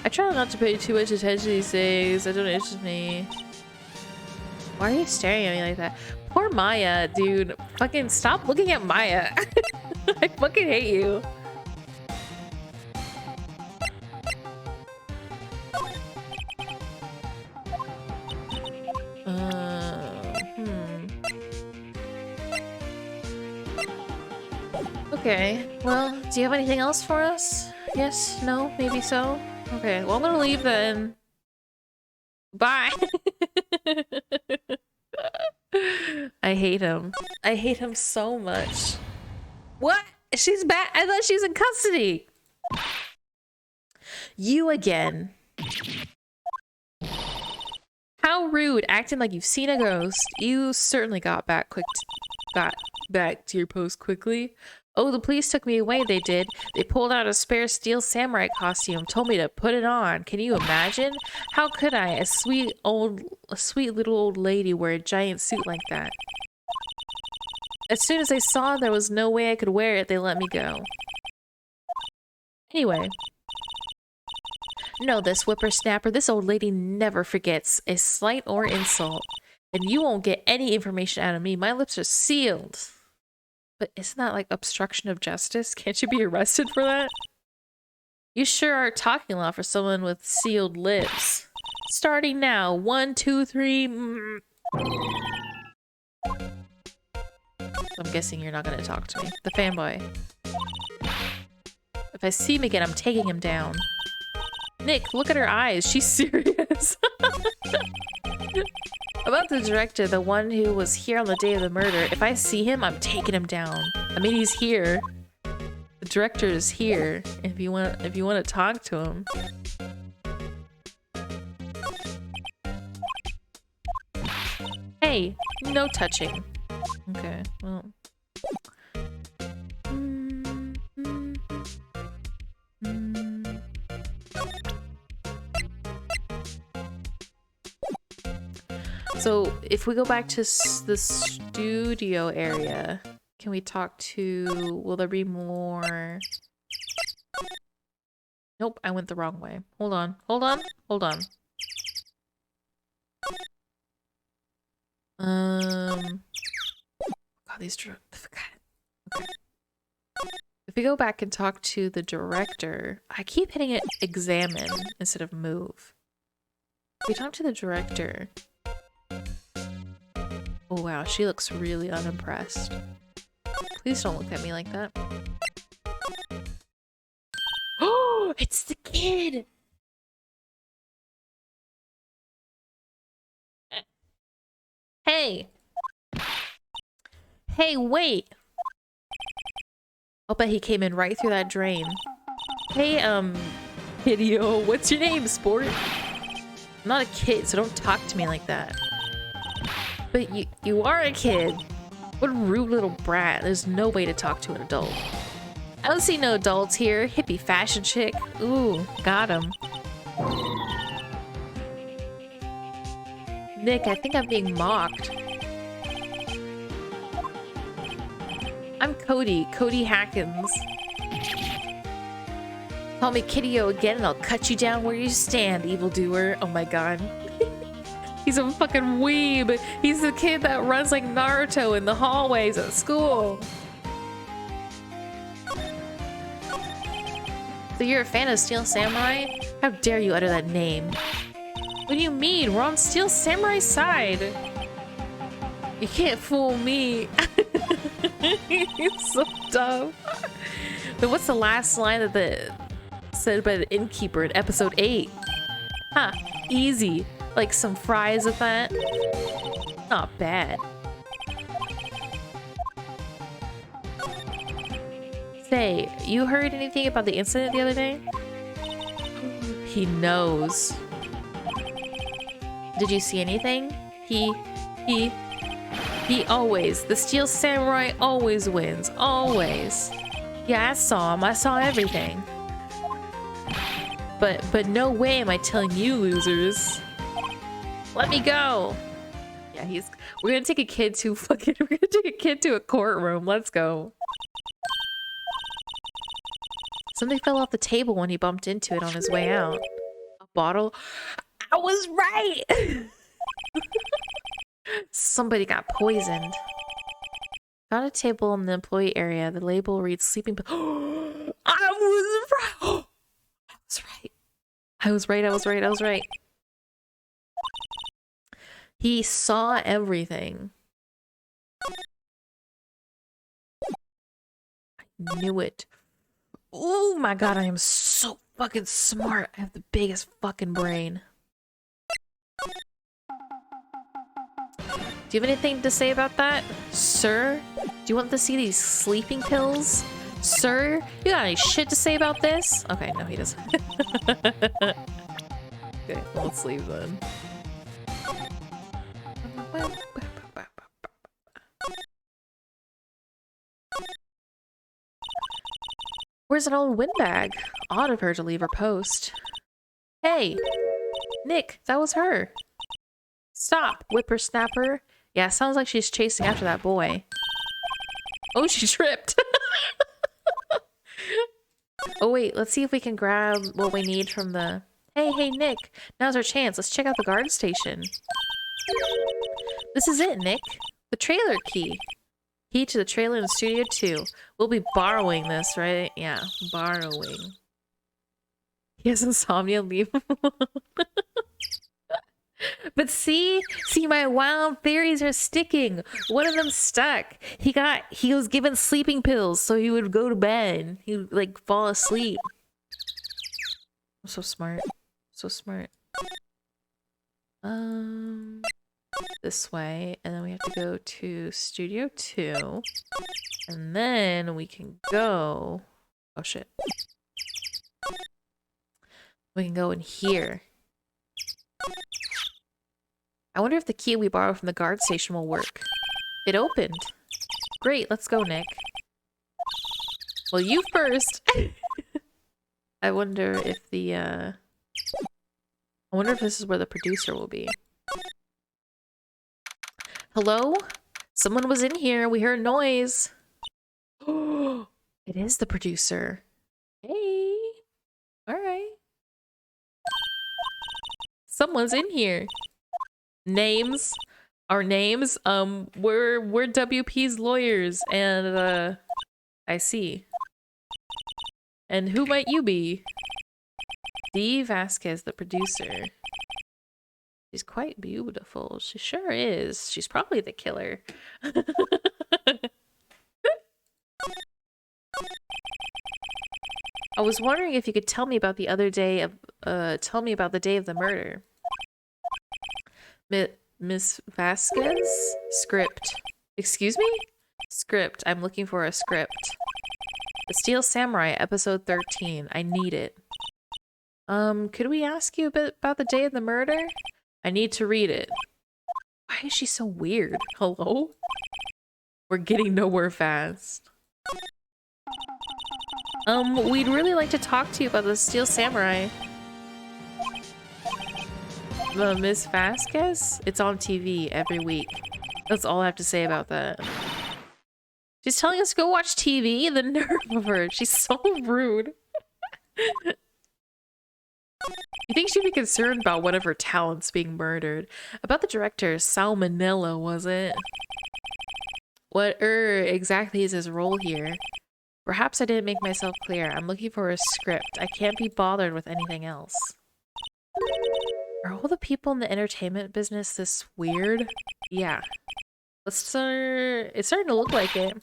I try not to pay too much attention to these things. That don't interest me. Why are you staring at me like that? Poor Maya, dude. Fucking stop looking at Maya. I fucking hate you. Okay, well, do you have anything else for us? Yes? No? Maybe so? Okay, well I'm gonna leave then. Bye! I hate him. I hate him so much. What? She's back? I thought she was in custody! You again. How rude, acting like you've seen a ghost. You certainly got back to your post quickly. Oh, the police took me away, they did. They pulled out a spare steel samurai costume, told me to put it on. Can you imagine? How could I, a sweet little old lady, wear a giant suit like that? As soon as they saw there was no way I could wear it, they let me go. Anyway. Know this, whippersnapper, this old lady never forgets a slight or insult. And you won't get any information out of me. My lips are sealed. But isn't that like obstruction of justice? Can't you be arrested for that? You sure are talking a lot for someone with sealed lips. Starting now. 1, 2, 3. I'm guessing you're not gonna talk to me. The fanboy. If I see him again, I'm taking him down. Nick, look at her eyes. She's serious. About the director, the one who was here on the day of the murder, if I see him, I'm taking him down. I mean, he's here. The director is here. If you want to talk to him. Hey, no touching. Okay, well. So if we go back to the studio area, can we talk to, will there be more? Nope, I went the wrong way. Hold on, hold on, hold on. God, these drugs. Okay. If we go back and talk to the director, I keep hitting it examine instead of move. If we talk to the director. Oh wow, she looks really unimpressed. Please don't look at me like that. Oh, it's the kid! Hey! Hey, wait! I'll bet he came in right through that drain. Hey, Hideo, what's your name, sport? I'm not a kid, so don't talk to me like that. But you are a kid. What a rude little brat. There's no way to talk to an adult. I don't see no adults here. Hippie fashion chick. Ooh, got him. Nick, I think I'm being mocked. I'm Cody. Cody Hackins. Call me Kiddyo again and I'll cut you down where you stand, evildoer. Oh my god. He's a fucking weeb. He's the kid that runs like Naruto in the hallways at school. So you're a fan of Steel Samurai? How dare you utter that name? What do you mean? We're on Steel Samurai's side. You can't fool me. He's so dumb. But what's the last line that said by the innkeeper in episode 8? Huh, easy. Like some fries with that. Not bad. Say, you heard anything about the incident the other day? He knows. Did you see anything? He always, the Steel Samurai always wins. Always. Yeah, I saw him. I saw everything. But no way am I telling you losers. Let me go. Yeah, we're gonna take a kid to a courtroom. Let's go. Something fell off the table when he bumped into it on his way out. A bottle? I was right! Somebody got poisoned. Found a table in the employee area. The label reads sleeping pill. I was right! I was right. He saw everything. I knew it. Oh my god, I am so fucking smart. I have the biggest fucking brain. Do you have anything to say about that? Sir? Do you want to see these sleeping pills? Sir? You got any shit to say about this? Okay, no, he doesn't. Okay, well, let's leave then. Where's an old windbag? Odd of her to leave her post. Hey! Nick, that was her. Stop, whippersnapper. Yeah, sounds like she's chasing after that boy. Oh, she tripped. Oh wait, let's see if we can grab what we need from the... Hey, Nick. Now's our chance. Let's check out the guard station. This is it, Nick. The trailer key. Key to the trailer in Studio 2. We'll be borrowing this, right? Yeah, borrowing. He has insomnia, leave him alone. But see, my wild theories are sticking. One of them stuck. He was given sleeping pills so he would go to bed. He would like fall asleep. I'm so smart. So smart. This way, and then we have to go to Studio 2. And then we can go... Oh shit. We can go in here. I wonder if the key we borrowed from the guard station will work. It opened. Great, let's go, Nick. Well, you first. I wonder if the, I wonder if this is where the producer will be. Hello? Someone was in here. We heard noise. It is the producer. Hey. All right. Someone's in here. Names. Our names. We're WP's lawyers, and I see. And who might you be? Dee Vasquez, the producer. She's quite beautiful. She sure is. She's probably the killer. I was wondering if you could tell me about the other day of, tell me about the day of the murder. Miss Vasquez? Script. Excuse me? Script. I'm looking for a script. The Steel Samurai, episode 13. I need it. Could we ask you a bit about the day of the murder? I need to read it. Why is she so weird? Hello? We're getting nowhere fast. We'd really like to talk to you about the Steel Samurai. Miss Vasquez? It's on TV every week. That's all I have to say about that. She's telling us to go watch TV? The nerve of her. She's so rude. You think she'd be concerned about one of her talents being murdered? About the director, Salmonella, was it? What exactly is his role here? Perhaps I didn't make myself clear. I'm looking for a script. I can't be bothered with anything else. Are all the people in the entertainment business this weird? Yeah. It's starting to look like it.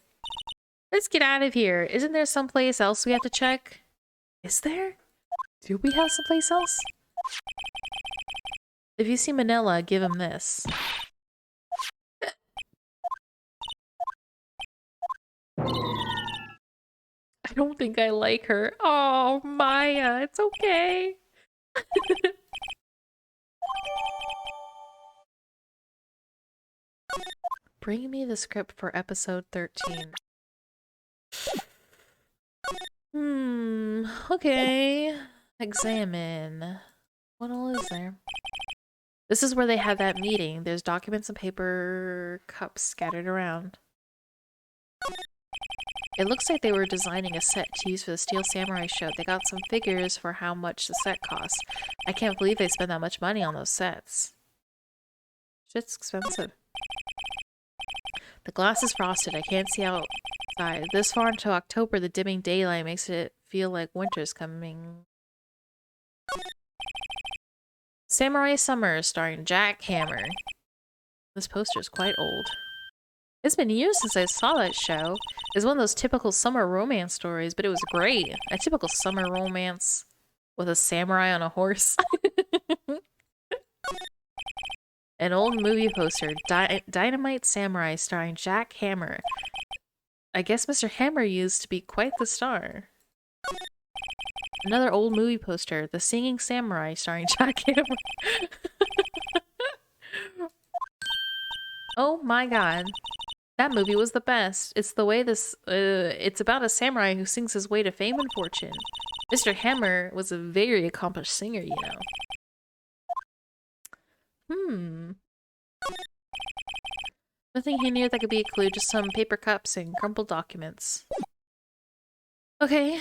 Let's get out of here. Isn't there someplace else we have to check? Is there? Do we have someplace else? If you see Manila, give him this. I don't think I like her. Oh, Maya, it's okay. Bring me the script for episode 13. Okay. Examine. What all is there? This is where they had that meeting. There's documents and paper cups scattered around. It looks like they were designing a set to use for the Steel Samurai show. They got some figures for how much the set costs. I can't believe they spent that much money on those sets. Shit's expensive. The glass is frosted. I can't see outside. This far into October, the dimming daylight makes it feel like winter's coming. Samurai Summer, starring Jack Hammer. This poster is quite old. It's been years since I saw that show. It's one of those typical summer romance stories, but it was great. A typical summer romance with a samurai on a horse. An old movie poster, Dynamite Samurai, starring Jack Hammer. I guess Mr. Hammer used to be quite the star. Another old movie poster, The Singing Samurai, starring Jack Hammer. Oh my god. That movie was the best. It's the way it's about a samurai who sings his way to fame and fortune. Mr. Hammer was a very accomplished singer, you know. Nothing here near that could be a clue, just some paper cups and crumpled documents. Okay.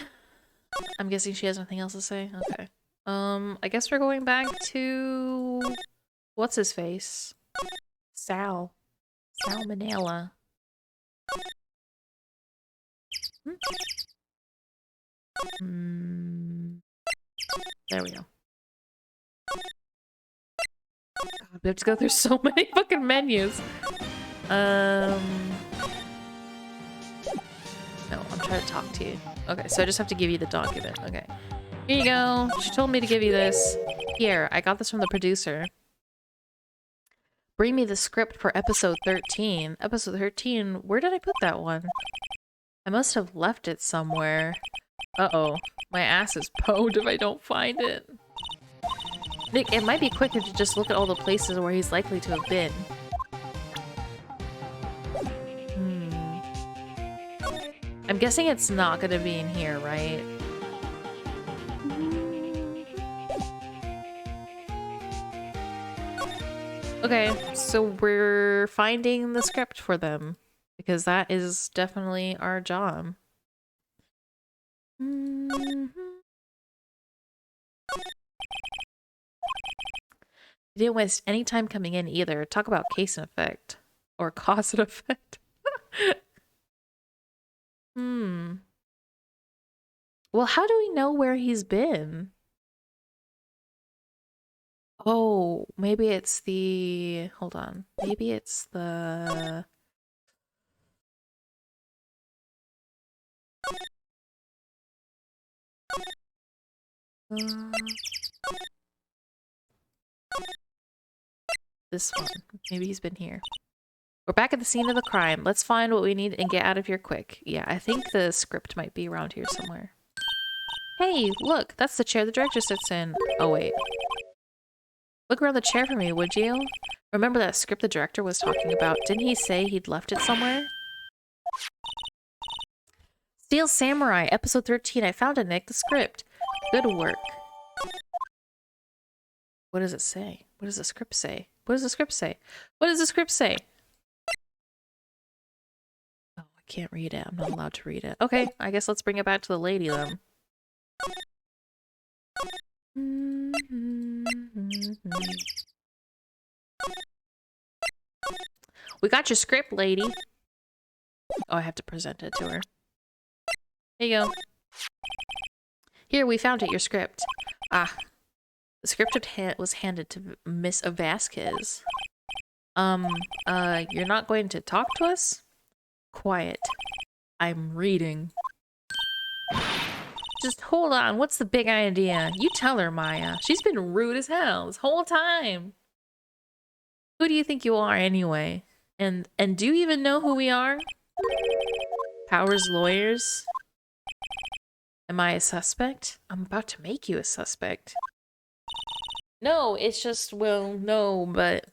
I'm guessing she has nothing else to say? Okay. I guess we're going back to... What's his face? Sal. Salmonella. There we go. God, we have to go through so many fucking menus. No, I'm trying to talk to you. Okay, so I just have to give you the document. Okay. Here you go. She told me to give you this. Here, I got this from the producer. Bring me the script for episode 13. Episode 13? Where did I put that one? I must have left it somewhere. Uh-oh. My ass is pwned if I don't find it. Nick, it might be quicker to just look at all the places where he's likely to have been. I'm guessing it's not gonna be in here, right? Okay, so we're finding the script for them, because that is definitely our job. You didn't waste any time coming in either. Talk about case and effect. Or cause and effect. Well, how do we know where he's been? Oh, maybe it's the... Hold on. Maybe it's the... This one. Maybe he's been here. We're back at the scene of the crime. Let's find what we need and get out of here quick. Yeah, I think the script might be around here somewhere. Hey, look, that's the chair the director sits in. Oh, wait. Look around the chair for me, would you? Remember that script the director was talking about? Didn't he say he'd left it somewhere? Steel Samurai, episode 13. I found it, Nick. The script. Good work. What does it say? What does the script say? What does the script say? What does the script say? Oh, I can't read it. I'm not allowed to read it. Okay, I guess let's bring it back to the lady then. We got your script, lady. Oh, I have to present it to her. Here you go. Here, we found it, your script. Ah. The script was handed to Miss Vasquez. You're not going to talk to us? Quiet. I'm reading. Just hold on, what's the big idea? You tell her, Maya. She's been rude as hell this whole time. Who do you think you are, anyway? And do you even know who we are? Powers lawyers? Am I a suspect? I'm about to make you a suspect. No, it's just, well, no, but...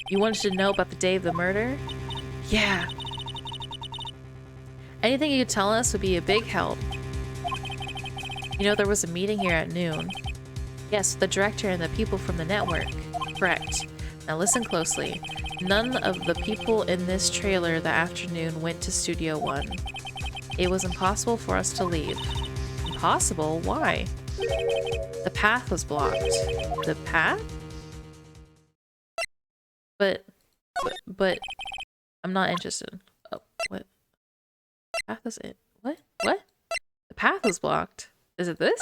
You wanted to know about the day of the murder? Yeah. Anything you could tell us would be a big help. You know, there was a meeting here at noon. Yes, the director and the people from the network. Correct. Now listen closely. None of the people in this trailer that afternoon went to Studio One. It was impossible for us to leave. Impossible? Why? The path was blocked. The path? But I'm not interested. Oh, what? Path is it? What? What? The path was blocked. Is it this?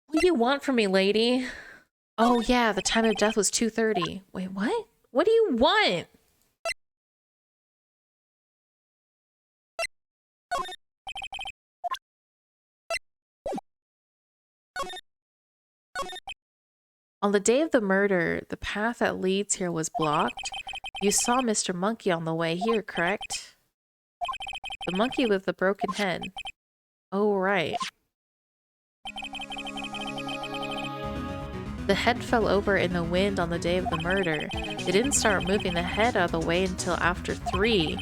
What do you want from me, lady? Oh yeah, the time of death was 2:30. Wait, what? What do you want? On the day of the murder, the path that leads here was blocked. You saw Mr. Monkey on the way here, correct? The monkey with the broken head. Oh, right. The head fell over in the wind on the day of the murder. They didn't start moving the head out of the way until after 3.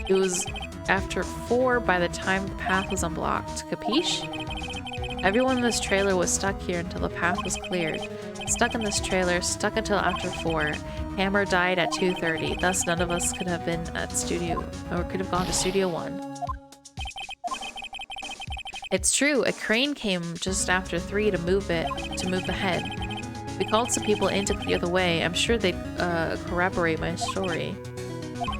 It was after 4 by the time the path was unblocked. Capiche? Everyone in this trailer was stuck here until the path was cleared. Stuck in this trailer, stuck until after 4. Hammer died at 2:30, thus none of us could have been at Studio, or could have gone to Studio One. It's true, a crane came just after 3 to move the head. We called some people in to clear the way. I'm sure they'd corroborate my story.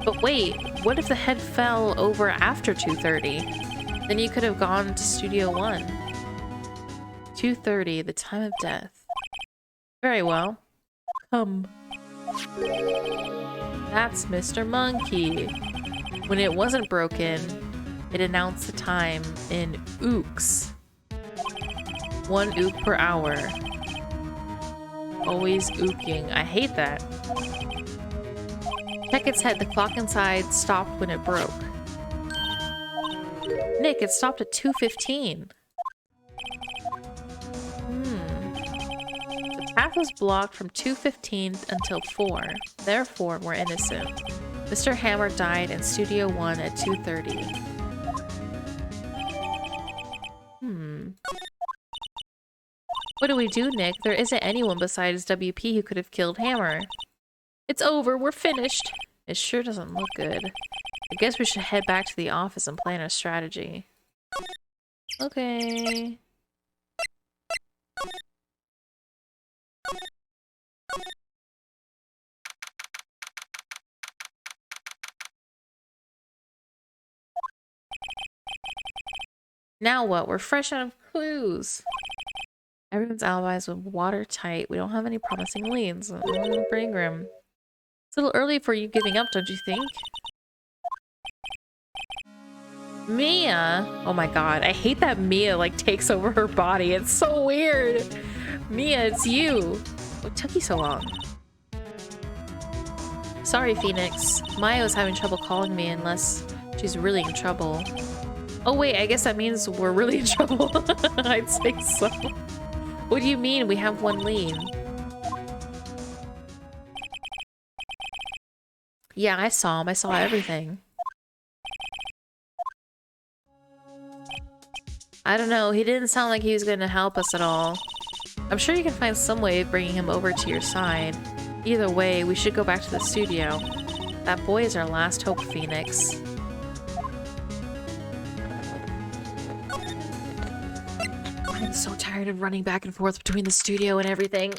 But wait, what if the head fell over after 2:30? Then you could have gone to Studio One. 2:30, the time of death. Very well. Come. That's Mr. Monkey. When it wasn't broken, it announced the time in ooks. 1 ook per hour. Always ooking. I hate that. Check its head. The clock inside stopped when it broke. Nick, it stopped at 2:15. The path was blocked from 2:15 until 4. Therefore, we're innocent. Mr. Hammer died in Studio One at 2:30. What do we do, Nick? There isn't anyone besides WP who could have killed Hammer. It's over. We're finished. It sure doesn't look good. I guess we should head back to the office and plan our strategy. Okay. Now what? We're fresh out of clues. Everyone's alibis were watertight. We don't have any promising leads. Pretty grim. It's a little early for you giving up, don't you think? Mia! Oh my god, I hate that Mia, like, takes over her body. It's so weird! Mia, it's you! What took you so long? Sorry, Phoenix. Maya was having trouble calling me unless She's really in trouble. Oh wait, I guess that means we're really in trouble. I'd say so. What do you mean we have one lead? Yeah, I saw him. I saw everything. I don't know. He didn't sound like he was going to help us at all. I'm sure you can find some way of bringing him over to your side. Either way, we should go back to the studio. That boy is our last hope, Phoenix. I'm so tired of running back and forth between the studio and everything.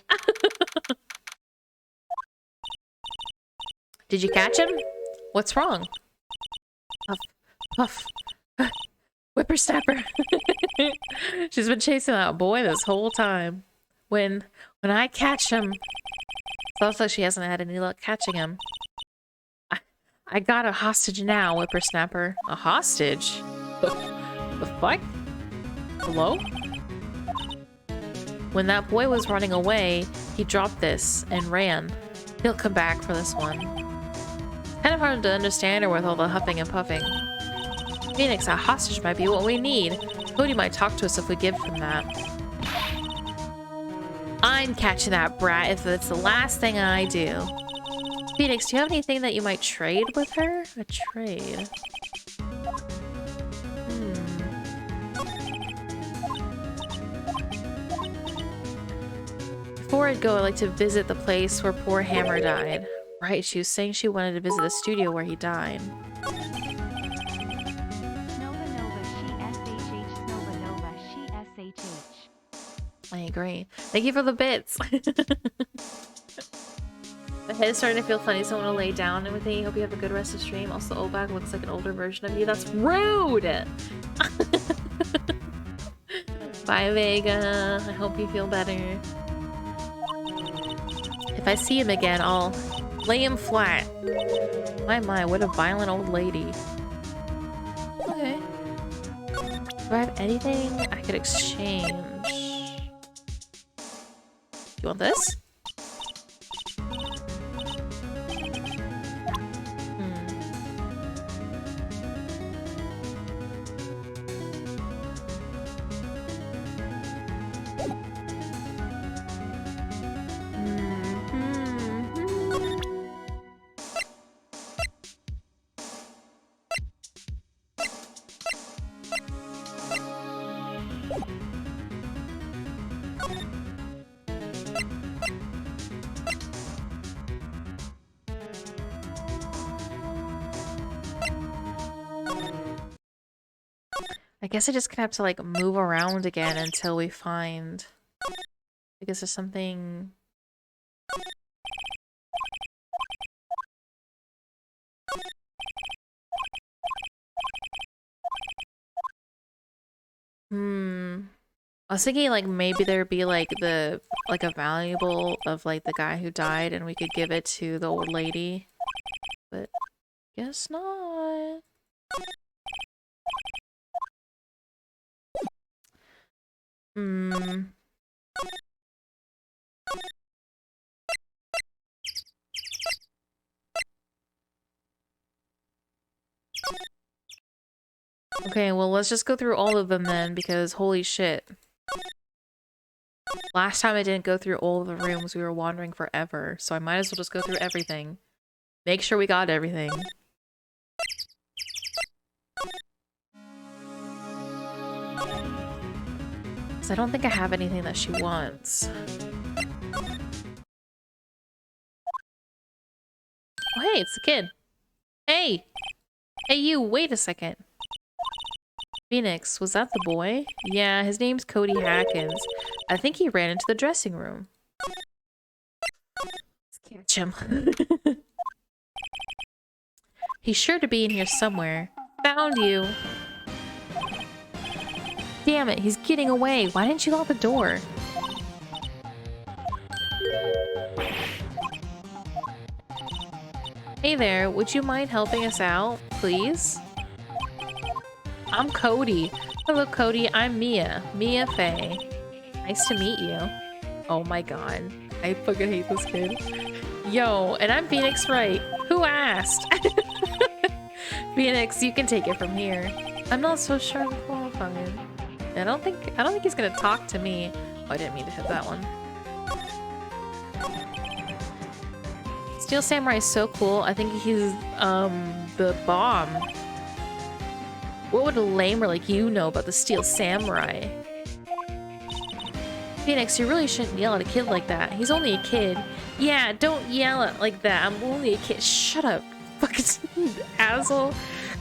Did you catch him? What's wrong? Puff, puff. Whippersnapper. She's been chasing that boy this whole time. When I catch him, sounds like she hasn't had any luck catching him. I got a hostage now, Whippersnapper. A hostage? The fuck? Hello? When that boy was running away, he dropped this and ran. He'll come back for this one. Kind of hard to understand her with all the huffing and puffing. Phoenix, a hostage might be what we need. Cody might talk to us if we give him that. I'm catching that brat if it's the last thing I do. Phoenix, do you have anything that you might trade with her? A trade. Before I'd go, I'd like to visit the place where poor Hammer died. Right, she was saying she wanted to visit the studio where he died. I agree. Thank you for the bits. The head is starting to feel funny, so I want to lay down and everything. Hope you have a good rest of stream. Also, Obag looks like an older version of you. That's rude! Bye, Vega. I hope you feel better. If I see him again, I'll lay him flat. My, what a violent old lady. Okay. Do I have anything I could exchange? You want this? I guess I just gonna have to like move around again until we find. I guess there's something. I was thinking like maybe there'd be like a valuable of like the guy who died and we could give it to the old lady. But guess not. Okay, well, let's just go through all of them then, because holy shit. Last time I didn't go through all of the rooms, we were wandering forever, so I might as well just go through everything. Make sure we got everything. I don't think I have anything that she wants. Oh, hey, it's the kid. Hey! Hey, you, wait a second. Phoenix, was that the boy? Yeah, his name's Cody Hackins. I think he ran into the dressing room. Let's catch him. He's sure to be in here somewhere. Found you. Damn it, he's getting away. Why didn't you lock the door? Hey there, would you mind helping us out, please? I'm Cody. Hello, Cody. I'm Mia. Mia Faye. Nice to meet you. Oh my god. I fucking hate this kid. Yo, and I'm Phoenix Wright. Who asked? Phoenix, you can take it from here. I'm not so sure I'm qualified. I don't think he's gonna talk to me. Oh, I didn't mean to hit that one. Steel Samurai is so cool. I think he's the bomb. What would a lamer like you know about the Steel Samurai? Phoenix, you really shouldn't yell at a kid like that. He's only a kid. Yeah, don't yell at like that. I'm only a kid. Shut up, fucking asshole.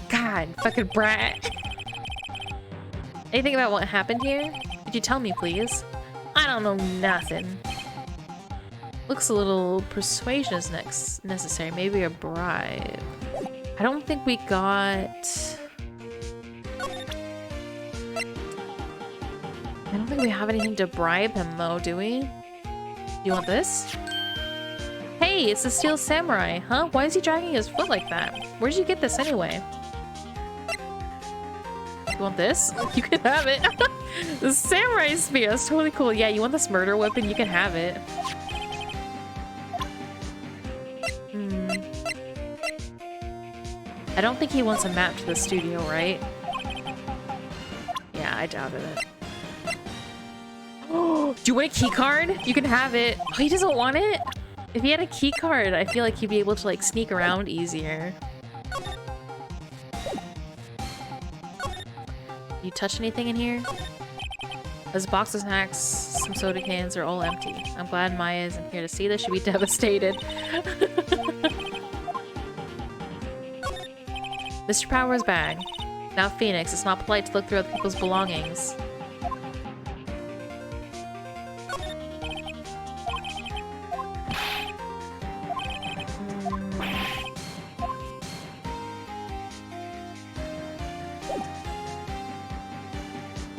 God, fucking brat. Anything about what happened here? Could you tell me, please? I don't know nothing. Looks a little persuasion is necessary. Maybe a bribe. I don't think we got... I don't think we have anything to bribe him, though, do we? You want this? Hey, it's the Steel Samurai, huh? Why is he dragging his foot like that? Where'd you get this anyway? You want this? You can have it. The Samurai Spear is totally cool. Yeah, you want this murder weapon? You can have it. I don't think he wants a map to the studio, right? Yeah, I doubted it. Oh, do you want a key card? You can have it. Oh, he doesn't want it? If he had a key card, I feel like he'd be able to like sneak around easier. You touch anything in here? This box of snacks, some soda cans are all empty. I'm glad Maya isn't here to see this. She'd be devastated. Mr. Power's bag. Now Phoenix, it's not polite to look through other people's belongings.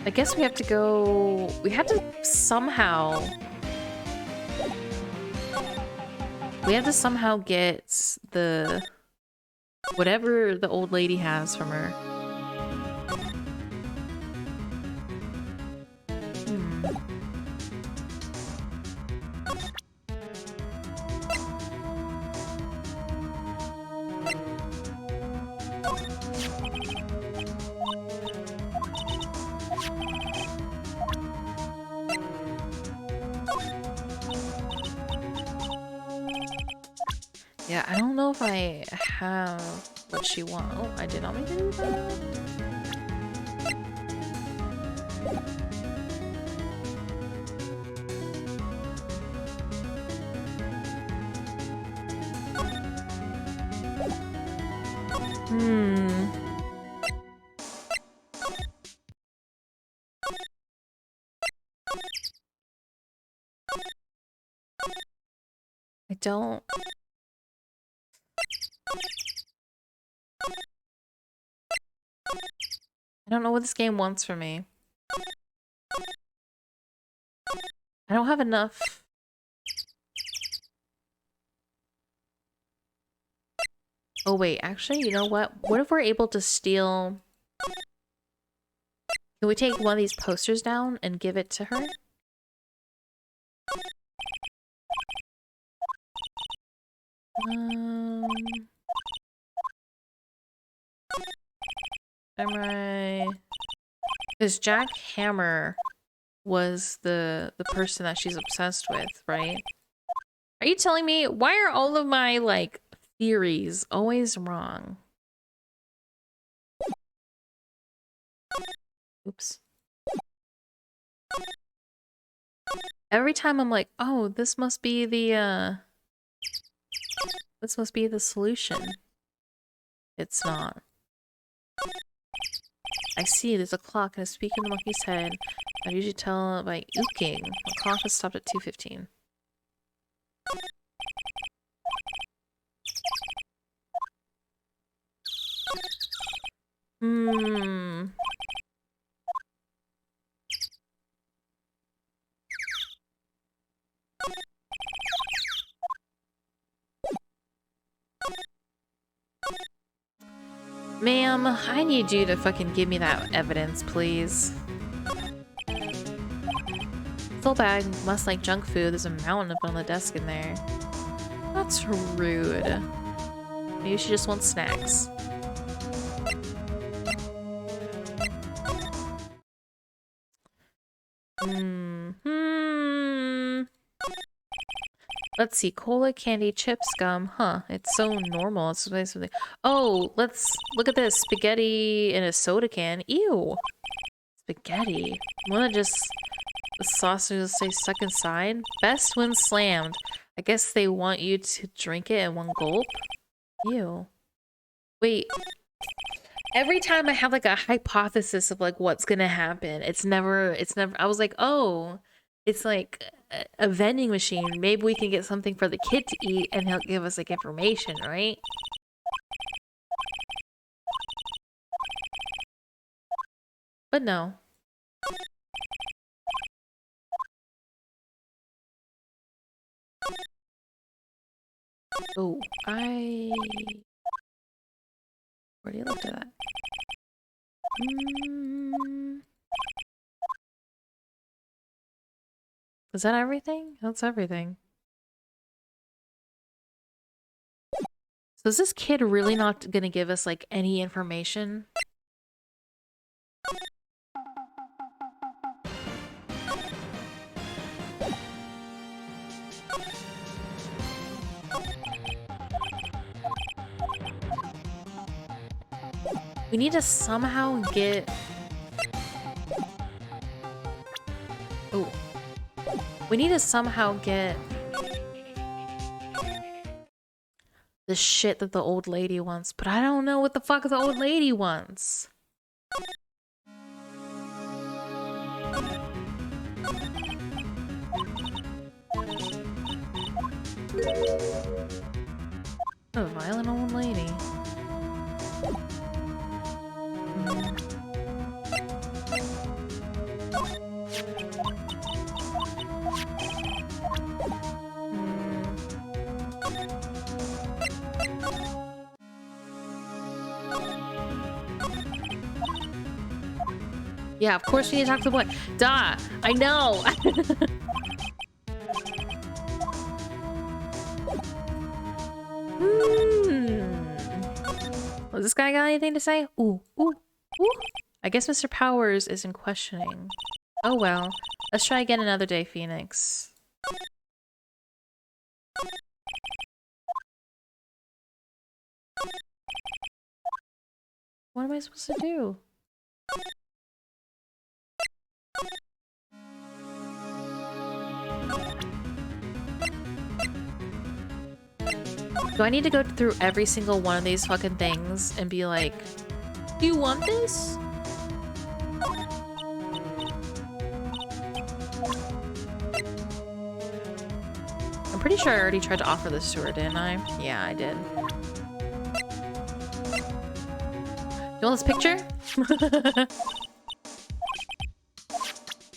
I guess we have to go... We have to somehow... We have to somehow get the... whatever the old lady has from her. Yeah, I don't know if I have what she wants. Oh, I did not mean to do that. I don't... I don't know what this game wants from me. I don't have enough. Oh wait, actually, you know what? What if we're able to steal... Can we take one of these posters down and give it to her? Samurai... Because Jack Hammer was the person that she's obsessed with, right? Are you telling me, why are all of my, like, theories always wrong? Oops. Every time I'm like, oh, this must be the solution. It's not. I see, there's a clock and a speaker in the monkey's head. I usually tell by ooking. The clock has stopped at 2:15. Ma'am, I need you to fucking give me that evidence, please. Full bag, must like junk food. There's a mountain up on the desk in there. That's rude. Maybe she just wants snacks. Let's see. Cola, candy, chips, gum. Huh. It's so normal. It's basically... Oh, let's look at this. Spaghetti in a soda can. Ew. Spaghetti. Wanna just... The sausages stay stuck inside? Best when slammed. I guess they want you to drink it in one gulp? Ew. Wait. Every time I have like a hypothesis of like what's gonna happen, it's never, I was like, oh, it's like a vending machine. Maybe we can get something for the kid to eat and he'll give us like information, right? But no. Oh, I already looked at that. Is that everything? That's everything. So is this kid really not gonna give us like any information? We need to somehow get... Oh. We need to somehow get... the shit that the old lady wants, but I don't know what the fuck the old lady wants. A violent old lady. Yeah, of course we need to talk to the boy. Duh! I know! Well, this guy got anything to say? Ooh, ooh, ooh. I guess Mr. Powers isn't questioning. Oh well. Let's try again another day, Phoenix. What am I supposed to do? Do I need to go through every single one of these fucking things and be like, do you want this? I'm pretty sure I already tried to offer this to her, didn't I? Yeah, I did. You want this picture?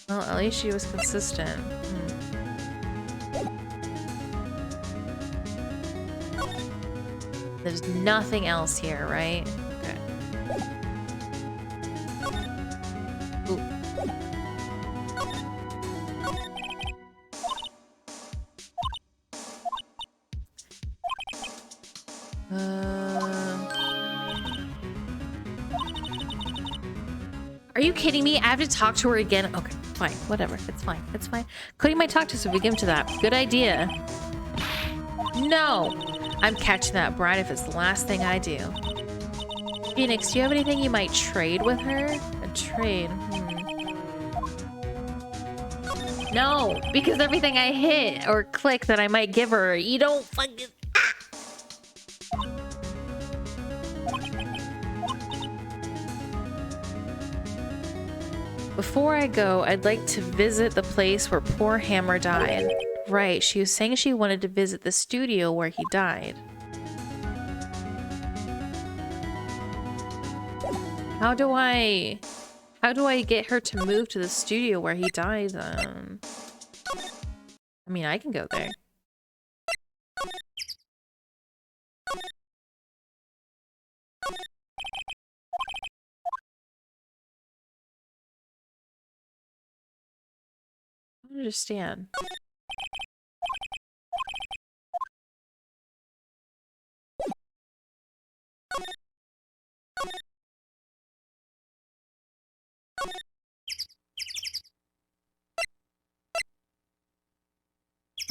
Well, at least she was consistent. There's nothing else here, right? Okay. Ooh. Are you kidding me? I have to talk to her again? Okay, fine. Whatever. It's fine. It's fine. Cody might talk to us if we give him to that. Good idea. No! I'm catching that bride if it's the last thing I do. Phoenix, do you have anything you might trade with her? A trade? No! Because everything I hit or click that I might give her, you don't fucking... Before I go, I'd like to visit the place where poor Hammer died. Right, she was saying she wanted to visit the studio where he died. How do I get her to move to the studio where he died then? I mean, I can go there. I don't understand.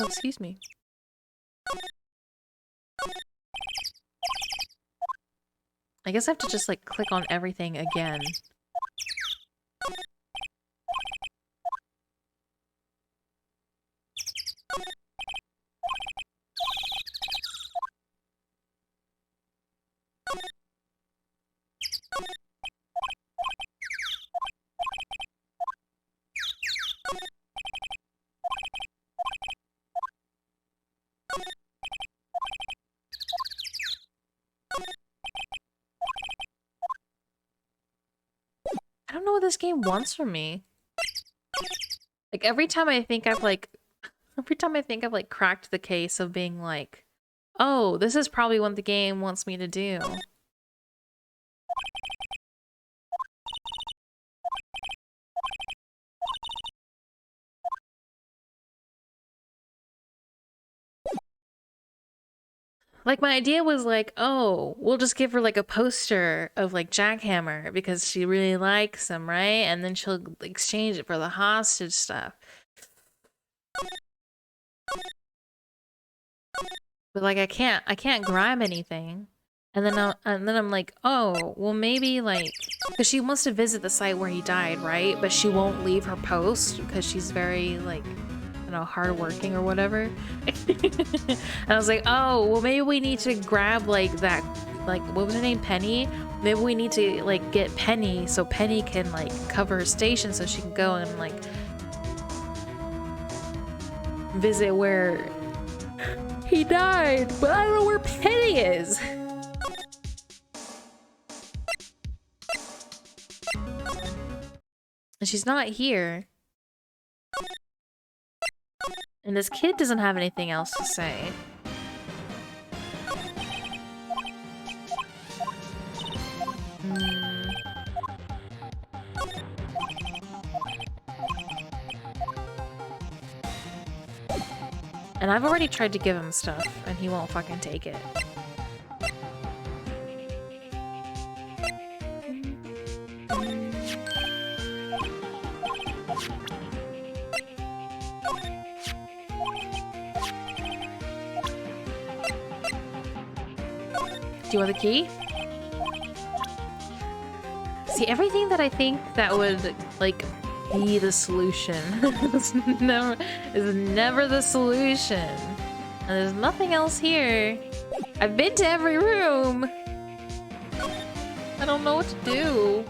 Oh, excuse me. I guess I have to just like click on everything again. I don't know what this game wants from me. Like every time I think I've like cracked the case of being like, oh, this is probably what the game wants me to do. Like my idea was like, oh, we'll just give her like a poster of like Jackhammer because she really likes him, right? And then she'll exchange it for the hostage stuff. But like I can't grab anything. And then I'm like, oh, well maybe like, because she wants to visit the site where he died, right? But she won't leave her post because she's very like, I don't know, hardworking or whatever. And I was like, oh, well maybe we need to grab like that, like what was her name, Penny? Maybe we need to like get Penny so Penny can like cover her station so she can go and like visit where he died, but I don't know where Penny is. And she's not here. And this kid doesn't have anything else to say. And I've already tried to give him stuff, and he won't fucking take it. Do you want the key? See, everything that I think that would, like, be the solution is never the solution. And there's nothing else here. I've been to every room. I don't know what to do.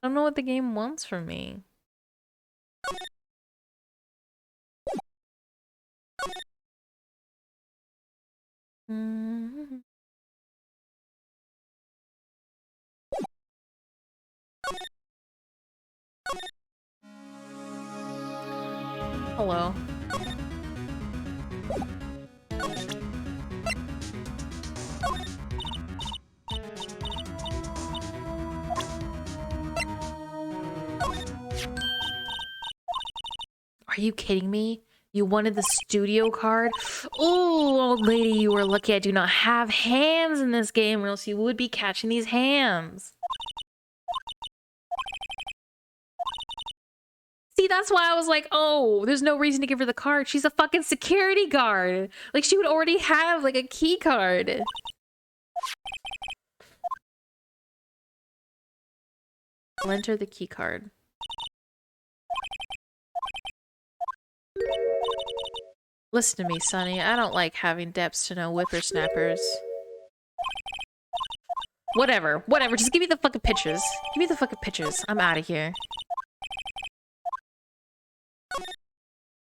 I don't know what the game wants from me. Hello. Are you kidding me? You wanted the studio card? Oh, old lady, you were lucky I do not have hams in this game, or else you would be catching these hams. See, that's why I was like, oh, there's no reason to give her the card. She's a fucking security guard. Like, she would already have, like, a key card. Lend her the key card. Listen to me, Sonny. I don't like having depths to know whippersnappers. Whatever. Just give me the fucking pictures. Give me the fucking pictures. I'm out of here.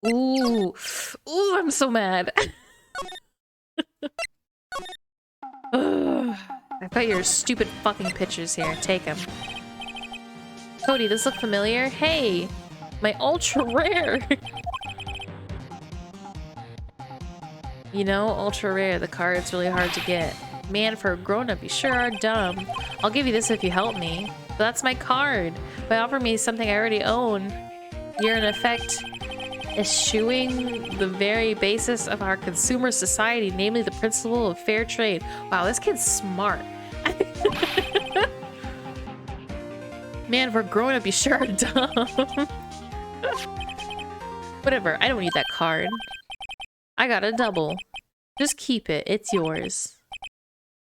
Ooh. Ooh, I'm so mad. I've got your stupid fucking pictures here. Take them. Cody, this look familiar? Hey! My ultra rare! You know, ultra rare, the card's really hard to get. Man, for a grown-up, you sure are dumb. I'll give you this if you help me. But that's my card. By offering me something I already own, you're in effect eschewing the very basis of our consumer society, namely the principle of fair trade. Wow, this kid's smart. Man, for a grown-up, you sure are dumb. Whatever, I don't need that card. I got a double. Just keep it, it's yours.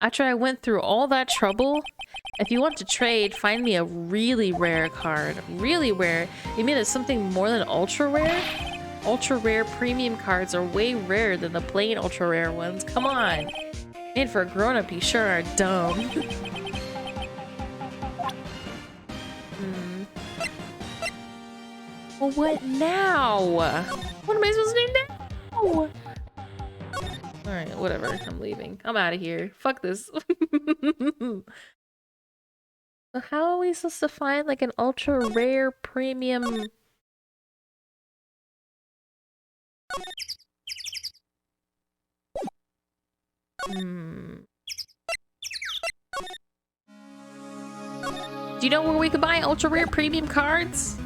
After I went through all that trouble, if you want to trade, find me a really rare card. Really rare? You mean it's something more than ultra rare? Ultra rare premium cards are way rarer than the plain ultra rare ones. Come on. Made for a grown-up, you sure are dumb. Well, what now? What am I supposed to do now? Alright, whatever. I'm leaving. I'm out of here. Fuck this. So how are we supposed to find like an ultra rare premium? Do you know where we could buy ultra rare premium cards?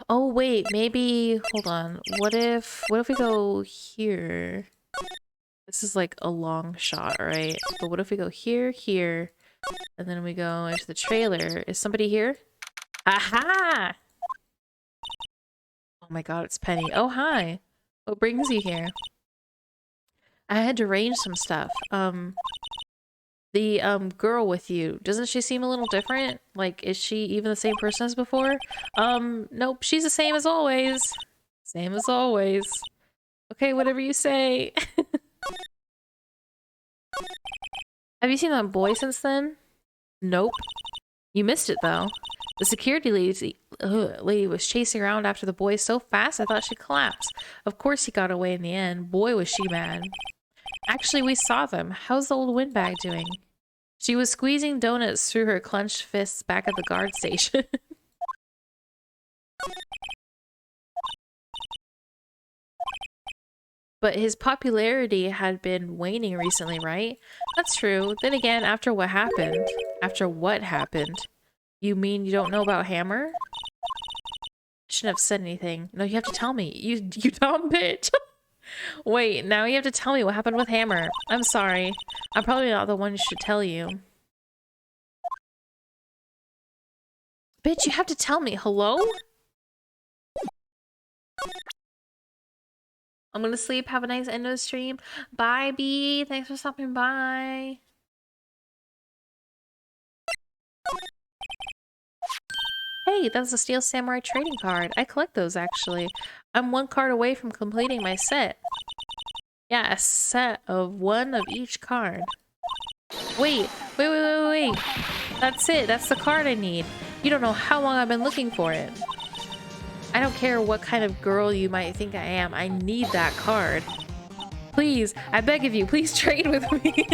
Oh wait, maybe hold on. What if we go here? This is like a long shot, right? But what if we go here, here, and then we go into the trailer? Is somebody here? Aha! Oh my god, it's Penny. Oh hi. What brings you here? I had to arrange some stuff. The girl with you, doesn't she seem a little different? Like, is she even the same person as before? Nope, she's the same as always. Same as always. Okay, whatever you say. Have you seen that boy since then? Nope. You missed it though. The security lady was chasing around after the boy so fast I thought she'd collapse. Of course he got away in the end. Boy was she mad. Actually, we saw them. How's the old windbag doing? She was squeezing donuts through her clenched fists back at the guard station. But his popularity had been waning recently, right? That's true. Then again, after what happened? After what happened? You mean you don't know about Hammer? Shouldn't have said anything. No, you have to tell me. You dumb bitch. Wait, now you have to tell me what happened with Hammer. I'm sorry. I'm probably not the one who should tell you. Bitch, you have to tell me. Hello? I'm gonna sleep. Have a nice end of the stream. Bye, B. Thanks for stopping by. Hey, that's a Steel Samurai trading card. I collect those, actually. I'm one card away from completing my set. Yeah, a set of one of each card. Wait. That's it. That's the card I need. You don't know how long I've been looking for it. I don't care what kind of girl you might think I am. I need that card. Please, I beg of you, please trade with me.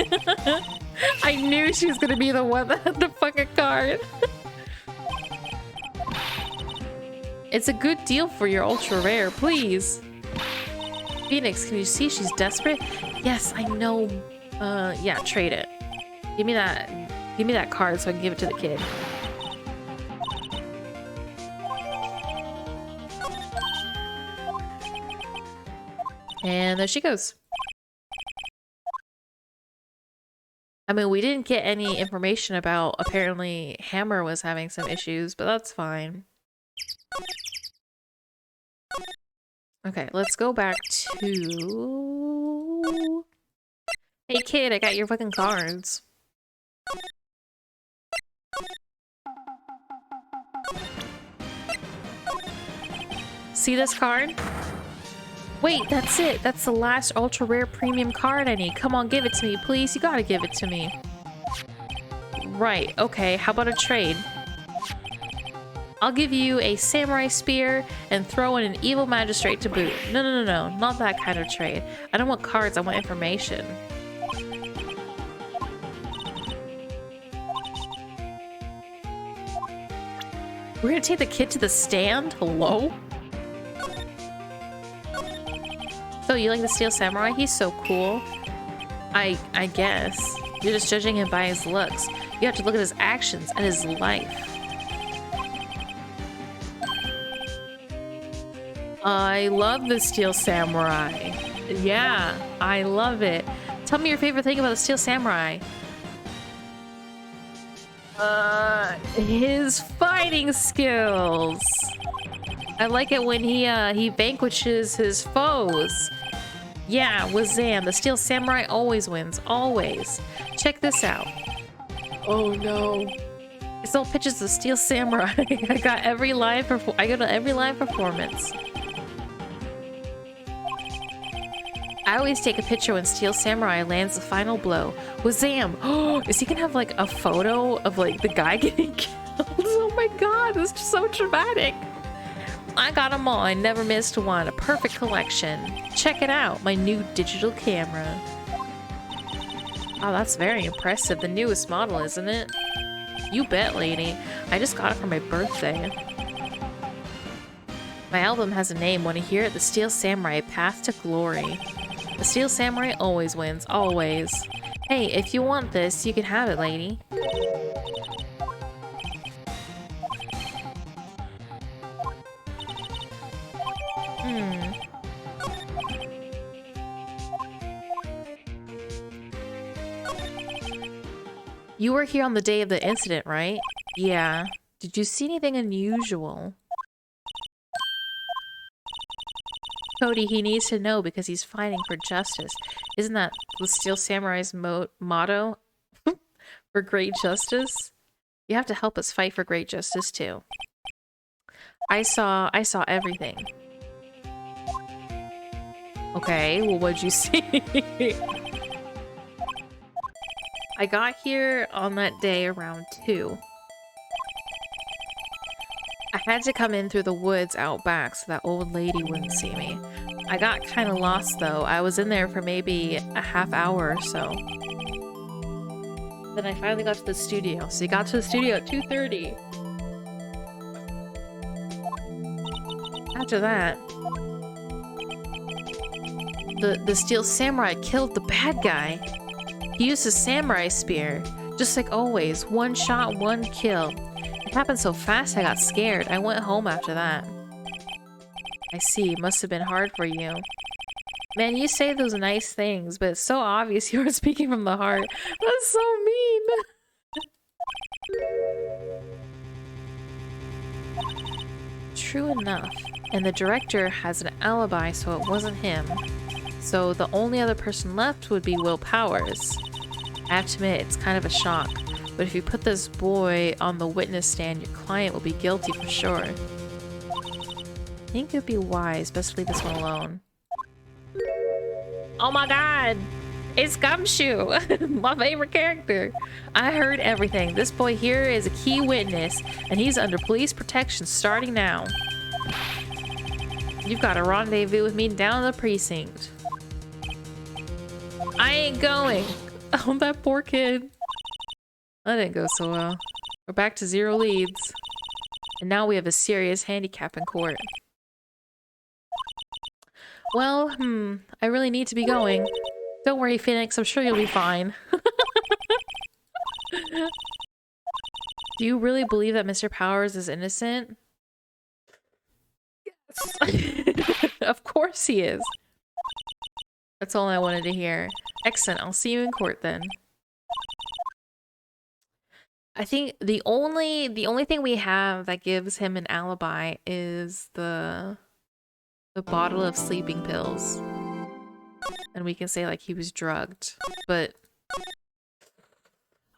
I knew she was gonna be the one that had the fucking card. It's a good deal for your ultra rare, please. Phoenix, can you see she's desperate? Yes, I know. Yeah, trade it. Give me that card so I can give it to the kid. And there she goes. I mean, we didn't get any information about apparently Hammer was having some issues, but that's fine. Okay, let's go back to... Hey kid, I got your fucking cards. See this card? Wait, that's it. That's the last ultra rare premium card I need. Come on, give it to me, please. You gotta give it to me. Right, okay. How about a trade? I'll give you a samurai spear and throw in an evil magistrate to boot. No. Not that kind of trade. I don't want cards, I want information. We're gonna take the kid to the stand? Hello? So you like the Steel Samurai? He's so cool. I guess. You're just judging him by his looks. You have to look at his actions and his life. I love the Steel Samurai. Yeah, I love it. Tell me your favorite thing about the Steel Samurai. His fighting skills. I like it when he vanquishes his foes. Yeah, Wazam, the Steel Samurai always wins, always. Check this out. Oh no. It's all pictures of the Steel Samurai. I got to every live performance. I always take a picture when Steel Samurai lands the final blow. Wazam! Oh, is he gonna have like a photo of like the guy getting killed? Oh my god, this is so dramatic. I got them all. I never missed one. A perfect collection. Check it out. My new digital camera. Oh, that's very impressive. The newest model, isn't it? You bet, lady. I just got it for my birthday. My album has a name. Want to hear it? The Steel Samurai Path to Glory. The Steel Samurai always wins. Always. Hey, if you want this, you can have it, lady. You were here on the day of the incident, right? Yeah. Did you see anything unusual? Cody, he needs to know because he's fighting for justice. Isn't that the Steel Samurai's motto? For great justice? You have to help us fight for great justice too. I saw everything. Okay, well, what'd you see? I got here on that day around 2. I had to come in through the woods out back so that old lady wouldn't see me. I got kind of lost though. I was in there for maybe a half hour or so. Then I finally got to the studio. So you got to the studio at 2:30. After that, the Steel Samurai killed the bad guy. He used his samurai spear. Just like always, one shot, one kill. It happened so fast I got scared. I went home after that. I see, must have been hard for you. Man, you say those nice things, but it's so obvious you are speaking from the heart. That's so mean! True enough. And the director has an alibi, so it wasn't him. So the only other person left would be Will Powers. I have to admit, it's kind of a shock. But if you put this boy on the witness stand, your client will be guilty for sure. I think it would be wise best to leave this one alone. Oh my god! It's Gumshoe! My favorite character! I heard everything. This boy here is a key witness, and he's under police protection starting now. You've got a rendezvous with me down in the precinct. I ain't going! Oh, that poor kid. That didn't go so well. We're back to 0 leads. And now we have a serious handicap in court. Well, I really need to be going. Don't worry, Phoenix, I'm sure you'll be fine. Do you really believe that Mr. Powers is innocent? Yes. Of course he is. That's all I wanted to hear. Excellent, I'll see you in court then. I think the only thing we have that gives him an alibi is the bottle of sleeping pills. And we can say like he was drugged, but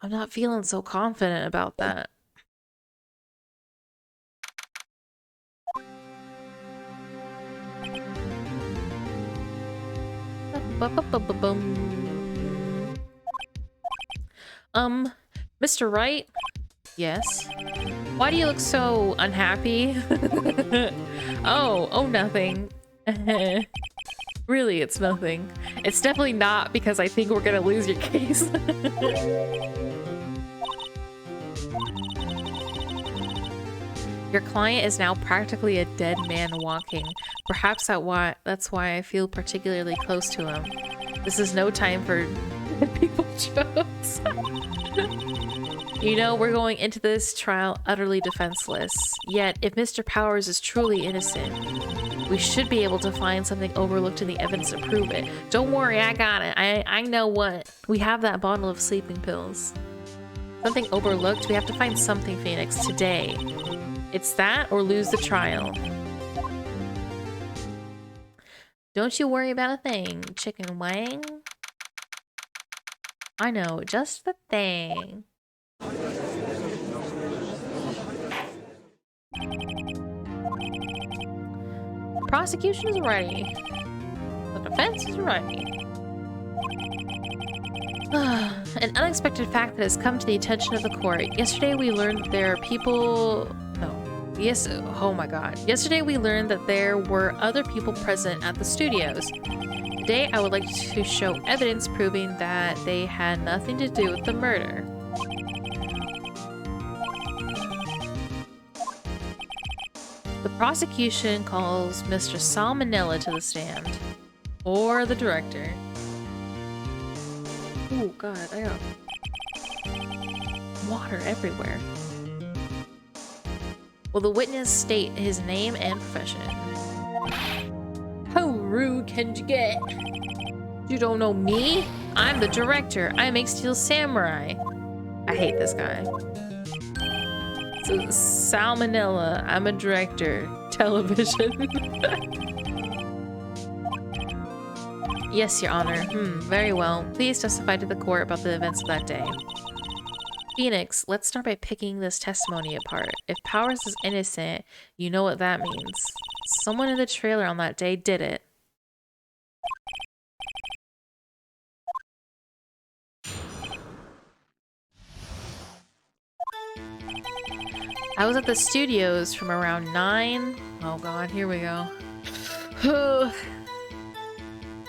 I'm not feeling so confident about that. Mr. Wright? Yes? Why do you look so unhappy? Oh, nothing. Really, it's nothing. It's definitely not because I think we're gonna lose your case. Your client is now practically a dead man walking. Perhaps that's why I feel particularly close to him. This is no time for dead people jokes. You know, we're going into this trial utterly defenseless. Yet, if Mr. Powers is truly innocent, we should be able to find something overlooked in the evidence to prove it. Don't worry, I got it. I know what. We have that bottle of sleeping pills. Something overlooked? We have to find something, Phoenix, today. It's that or lose the trial. Don't you worry about a thing, chicken wing. I know, just the thing. The prosecution is ready. The defense is ready. An unexpected fact that has come to the attention of the court. Yesterday we learned there are people... No. Yes. Oh my god. Yesterday we learned that there were other people present at the studios. Today I would like to show evidence proving that they had nothing to do with the murder. The prosecution calls Mr. Salmonella to the stand. Or the director. Oh god, I got water everywhere. Will the witness state his name and profession? How rude can you get? You don't know me? I'm the director. I make Steel Samurai. I hate this guy. So, Salmonella. I'm a director. Television. Yes, Your Honor. Very well. Please testify to the court about the events of that day. Phoenix, let's start by picking this testimony apart. If Powers is innocent, you know what that means. Someone in the trailer on that day did it. I was at the studios from around 9. Oh god, here we go.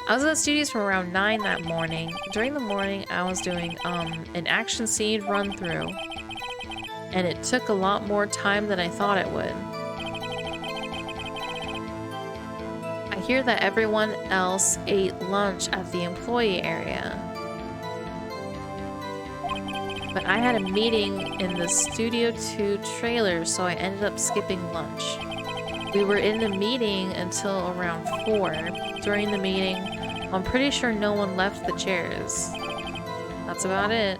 I was at the studios from around 9 that morning. During the morning, I was doing an action scene run through, and it took a lot more time than I thought it would. I hear that everyone else ate lunch at the employee area, but I had a meeting in the Studio 2 trailer, so I ended up skipping lunch. We were in the meeting until around 4. During the meeting, I'm pretty sure no one left the chairs. That's about it.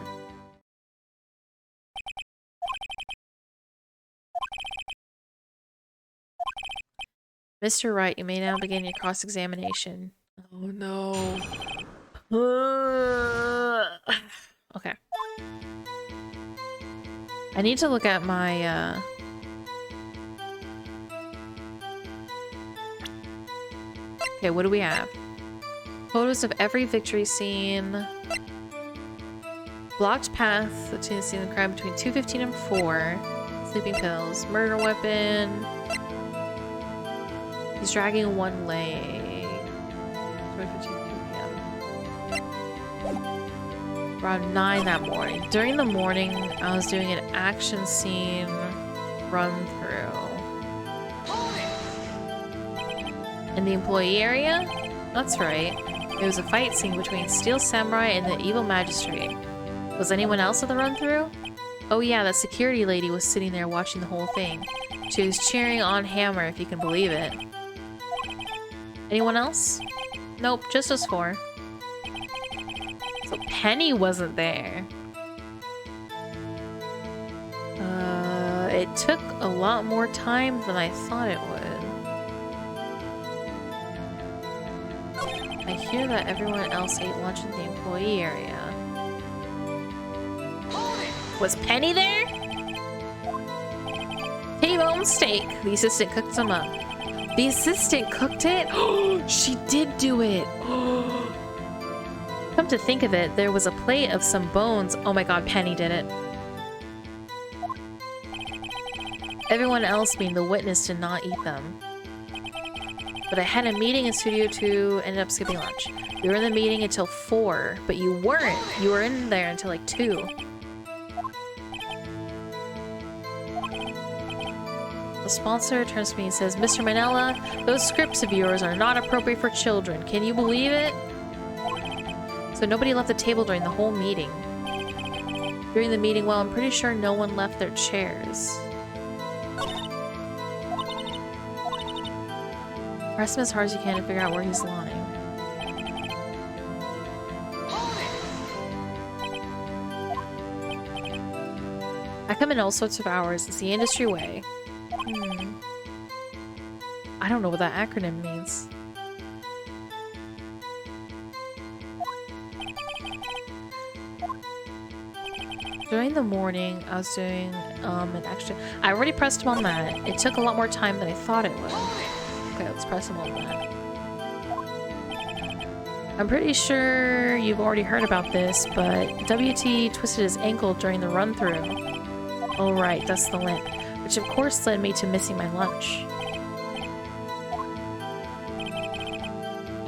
Mr. Wright, you may now begin your cross-examination. Oh no. Okay. I need to look at my, Okay, what do we have? Photos of every victory scene. Blocked path between the scene of the crime between 2:15 and 4. Sleeping pills. Murder weapon. He's dragging one leg. 2:15 p.m. Around 9 that morning. During the morning, I was doing an action scene run through. In the employee area? That's right. There was a fight scene between Steel Samurai and the evil magistrate. Was anyone else at the run-through? Oh yeah, that security lady was sitting there watching the whole thing. She was cheering on Hammer, if you can believe it. Anyone else? Nope, just us 4. So Penny wasn't there. It took a lot more time than I thought it would. I hear that everyone else ate lunch in the employee area. Was Penny there? T-bone steak. The assistant cooked some up. The assistant cooked it? She did do it. Come to think of it, there was a plate of some bones. Oh my god, Penny did it. Everyone else, being the witness, did not eat them. But I had a meeting in Studio 2, ended up skipping lunch. We were in the meeting until 4, but you weren't. You were in there until like 2. The sponsor turns to me and says, Mr. Manella, those scripts of yours are not appropriate for children. Can you believe it? So nobody left the table during the whole meeting. During the meeting, well, I'm pretty sure no one left their chairs. Press him as hard as you can to figure out where he's lying. I come in all sorts of hours. It's the industry way. I don't know what that acronym means. During the morning, I was doing an extra... I already pressed him on that. It took a lot more time than I thought it would. Okay, let's press him on that. I'm pretty sure you've already heard about this, but WT twisted his ankle during the run-through. Oh right, that's the limp. Which of course led me to missing my lunch.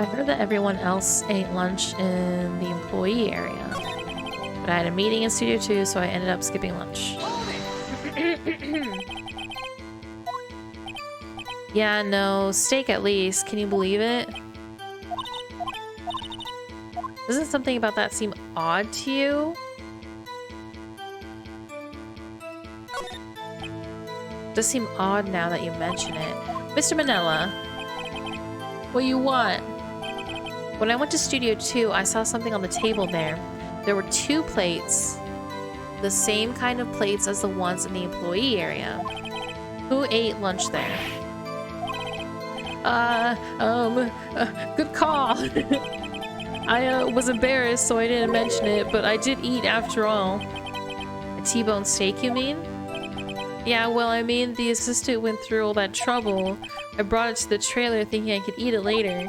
I heard that everyone else ate lunch in the employee area. But I had a meeting in Studio 2, so I ended up skipping lunch. Yeah, no, steak at least. Can you believe it? Doesn't something about that seem odd to you? Does seem odd now that you mention it. Mr. Manila, what you want? When I went to Studio 2, I saw something on the table there. There were 2 plates. The same kind of plates as the ones in the employee area. Who ate lunch there? Good call. I was embarrassed, so I didn't mention it, but I did eat after all. A T-bone steak, you mean? Yeah, well, I mean, the assistant went through all that trouble. I brought it to the trailer thinking I could eat it later.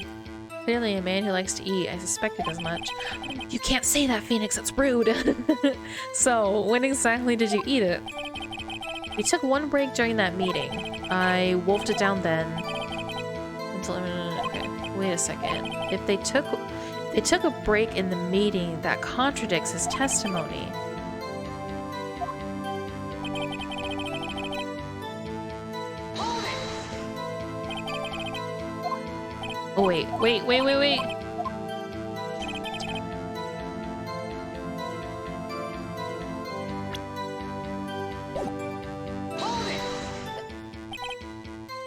Clearly a man who likes to eat. I suspected as much. You can't say that, Phoenix. That's rude. So, when exactly did you eat it? We took one break during that meeting. I wolfed it down then. Until... Okay, wait a second. If they took a break in the meeting, that contradicts his testimony. Oh, wait.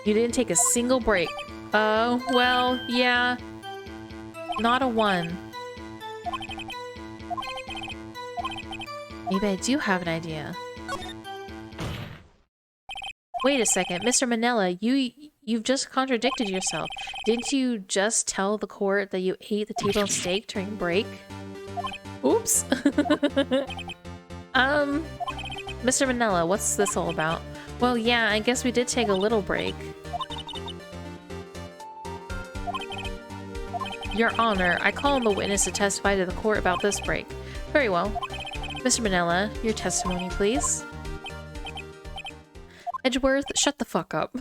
You didn't take a single break. Well, yeah. Not a 1. Maybe I do have an idea. Wait a second, Mr. Manila, you've just contradicted yourself. Didn't you just tell the court that you ate the T-bone steak during break? Oops. Mr. Manila, what's this all about? Well, yeah, I guess we did take a little break. Your Honor, I call on the witness to testify to the court about this break. Very well. Mr. Manila, your testimony, please. Edgeworth, shut the fuck up.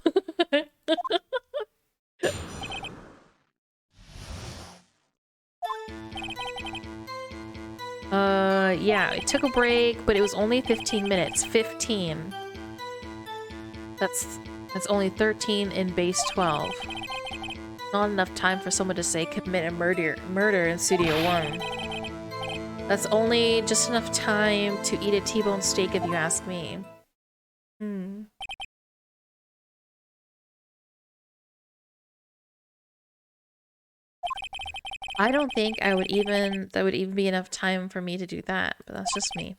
Yeah, it took a break, but it was only 15 minutes. 15. That's only 13 in base 12. Not enough time for someone to say commit a murder in Studio 1. That's only just enough time to eat a T-bone steak if you ask me. I don't think that would even be enough time for me to do that, but that's just me.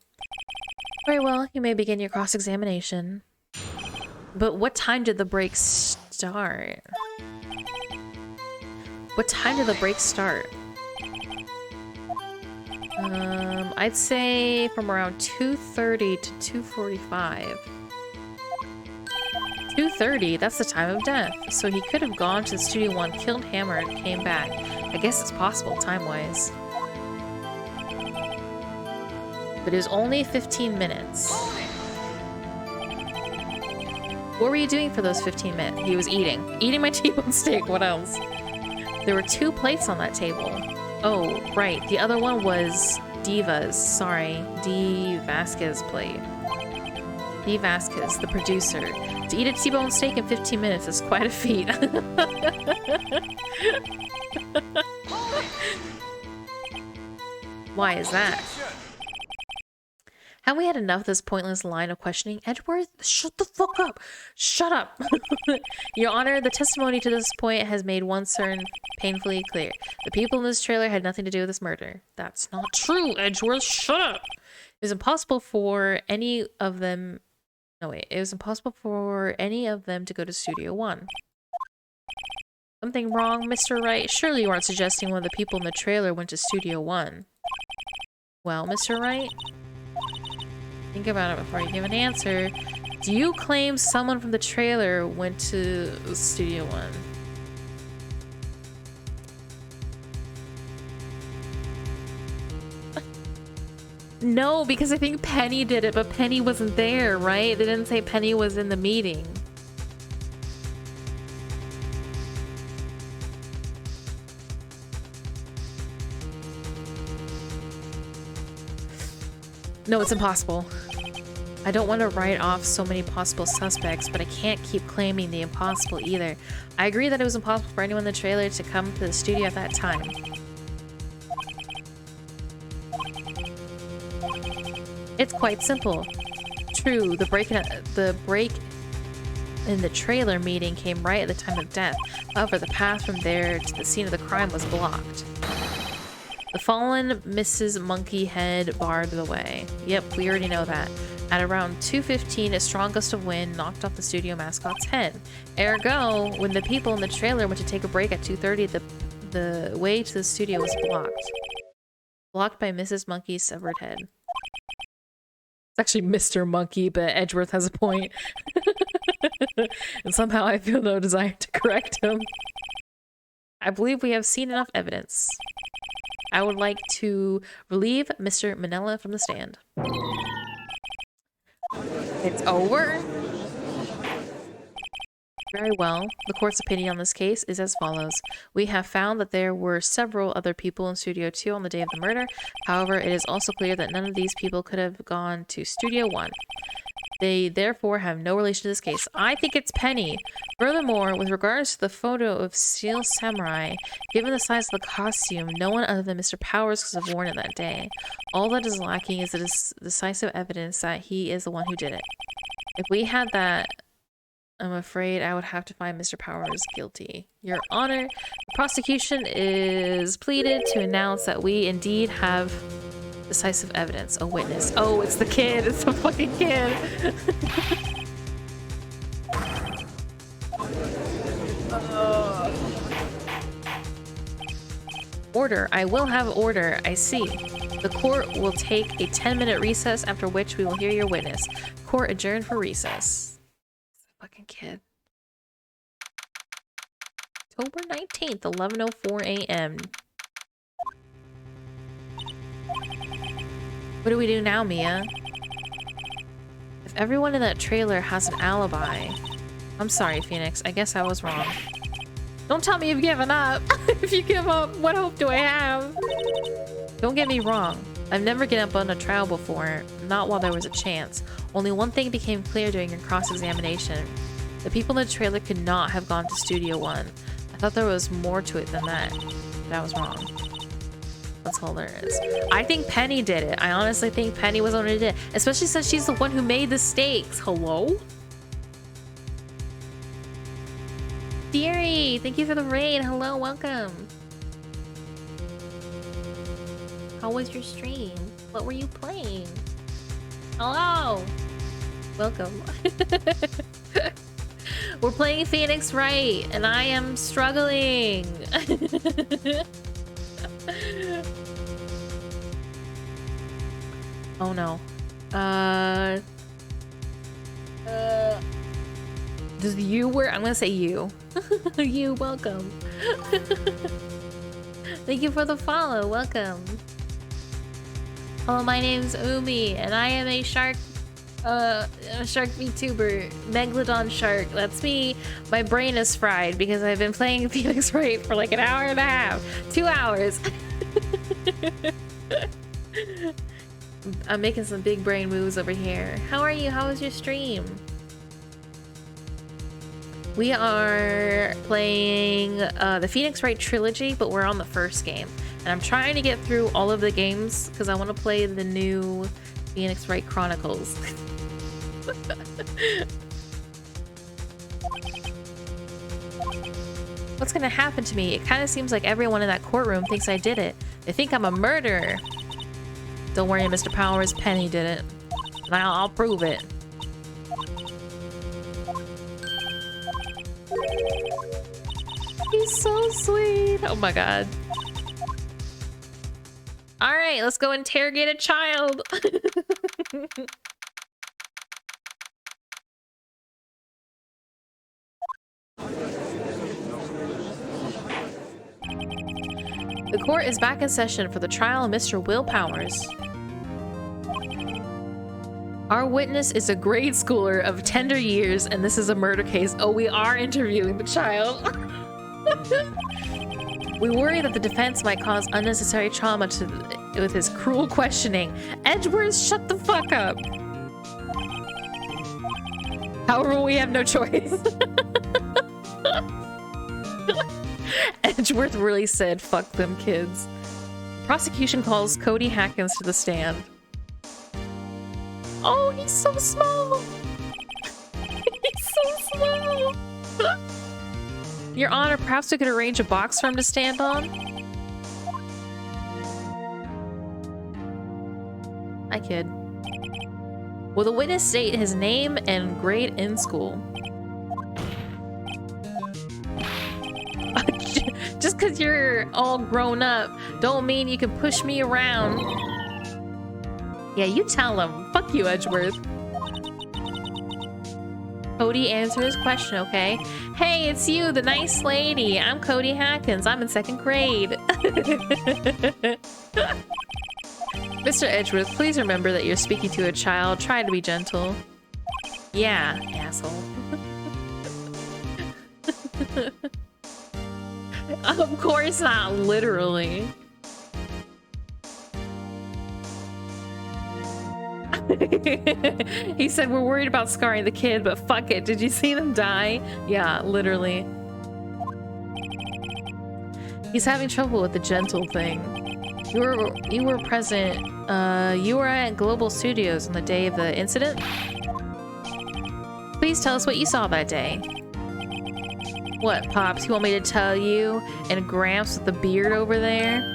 Very well, you may begin your cross-examination. But what time did the break start? What time did the break start? I'd say from around 2:30 to 2:45. 2:30, that's the time of death. So he could have gone to Studio 1, killed Hammer, and came back. I guess it's possible, time-wise. But it was only 15 minutes. What were you doing for those 15 minutes? He was eating. Eating my T-bone steak, what else? There were 2 plates on that table. Oh, right, the other one was Diva's, sorry, D. Vasquez plate. D. Vasquez, the producer. To eat a T-bone steak in 15 minutes is quite a feat. Why is that? Have we had enough of this pointless line of questioning? Edgeworth, shut the fuck up! Shut up! Your Honor, the testimony to this point has made one certain painfully clear. The people in this trailer had nothing to do with this murder. That's not true, Edgeworth, shut up! It was impossible for any of them... No, wait. It was impossible for any of them to go to Studio 1. Something wrong, Mr. Wright? Surely you aren't suggesting one of the people in the trailer went to Studio 1. Well, Mr. Wright? Think about it before you give an answer. Do you claim someone from the trailer went to Studio 1? No, because I think Penny did it, but Penny wasn't there, right? They didn't say Penny was in the meeting. No, it's impossible. I don't want to write off so many possible suspects, but I can't keep claiming the impossible either. I agree that it was impossible for anyone in the trailer to come to the studio at that time. It's quite simple. True, the break in the trailer meeting came right at the time of death. However, the path from there to the scene of the crime was blocked. The fallen Mrs. Monkeyhead barred the way. Yep, we already know that. At around 2:15, a strong gust of wind knocked off the studio mascot's head. Ergo, when the people in the trailer went to take a break at 2:30, the way to the studio was blocked. Blocked by Mrs. Monkey's severed head. It's actually Mr. Monkey, but Edgeworth has a point. And somehow I feel no desire to correct him. I believe we have seen enough evidence. I would like to relieve Mr. Manella from the stand. It's over? Very well. The court's opinion on this case is as follows. We have found that there were several other people in Studio 2 on the day of the murder. However, it is also clear that none of these people could have gone to Studio 1. They therefore have no relation to this case. I think it's Penny. Furthermore, with regards to the photo of Steel Samurai, given the size of the costume, no one other than Mr. Powers could have worn it that day. All that is lacking is the decisive evidence that he is the one who did it. If we had that, I'm afraid I would have to find Mr. Powers guilty. Your Honor, the prosecution is pleaded to announce that we indeed have decisive evidence. A witness. Oh, it's the kid. It's the fucking kid. Order. I will have order. I see. The court will take a 10-minute recess, after which we will hear your witness. Court adjourned for recess. Fucking kid. October 19th, 11:04 a.m. What do we do now, Mia? If everyone in that trailer has an alibi... I'm sorry, Phoenix. I guess I was wrong. Don't tell me you've given up. If you give up, what hope do I have? Don't get me wrong. I've never given up on a trial before. Not while there was a chance. Only one thing became clear during your cross-examination. The people in the trailer could not have gone to Studio 1. I thought there was more to it than that. But I was wrong. That's all there is. I think Penny did it. I honestly think Penny was the one who did it. Especially since she's the one who made the stakes. Hello? Deary, thank you for the raid. Hello, welcome. How was your stream? What were you playing? Hello. Welcome. We're playing Phoenix Wright, and I am struggling. Oh no. Does you work? I'm gonna say you. You, welcome. Thank you for the follow. Welcome. Hello, my name's Umi, and I am a shark VTuber. Megalodon shark. That's me. My brain is fried because I've been playing Phoenix Wright for like an hour and a half. 2 hours. I'm making some big brain moves over here. How are you? How was your stream? We are playing the Phoenix Wright trilogy, but we're on the first game. And I'm trying to get through all of the games because I want to play the new Phoenix Wright Chronicles. What's gonna happen to me? It kind of seems like everyone in that courtroom thinks I did it. They think I'm a murderer. Don't worry, Mr. Powers. Penny did it. And I'll prove it. He's so sweet. Oh my god. All right, let's go interrogate a child. The court is back in session for the trial of Mr. Will Powers. Our witness is a grade schooler of tender years, and this is a murder case. Oh, we are interviewing the child. We worry that the defense might cause unnecessary trauma with his cruel questioning. Edgeworth, shut the fuck up. However, we have no choice. Edgeworth really said, fuck them kids. Prosecution calls Cody Hackins to the stand. Oh, he's so small. He's so small. Your Honor, perhaps we could arrange a box for him to stand on? Hi, kid. Will the witness state his name and grade in school? Just because you're all grown up, don't mean you can push me around. Yeah, you tell him. Fuck you, Edgeworth. Cody, answer his question, okay? Hey, it's you, the nice lady. I'm Cody Hackins. I'm in 2nd grade. Mr. Edgeworth, please remember that you're speaking to a child. Try to be gentle. Yeah, asshole. Of course not, literally. He said we're worried about scarring the kid, but fuck it. Did you see them die? Yeah, literally. He's having trouble with the gentle thing. You were present. You were at Global Studios on the day of the incident? Please tell us what you saw that day. What, Pops? You want me to tell you? And Gramps with the beard over there?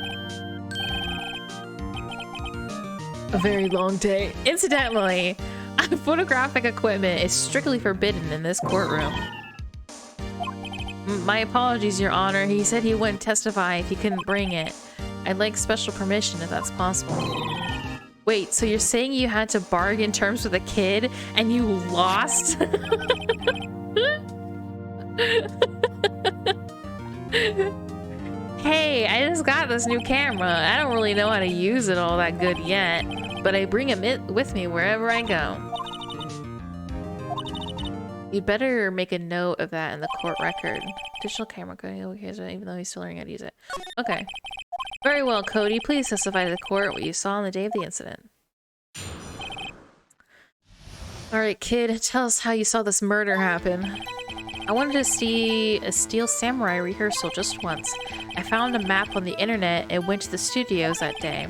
A very long day. Incidentally, photographic equipment is strictly forbidden in this courtroom. My apologies, Your Honor. He said he wouldn't testify if he couldn't bring it. I'd like special permission if that's possible. Wait, so you're saying you had to bargain terms with a kid and you lost? Hey, I just got this new camera. I don't really know how to use it all that good yet, but I bring it with me wherever I go. You'd better make a note of that in the court record. Digital camera coding, even though he's still learning how to use it. Okay. Very well, Cody. Please testify to the court what you saw on the day of the incident. Alright, kid. Tell us how you saw this murder happen. I wanted to see a Steel Samurai rehearsal just once. I found a map on the internet and went to the studios that day.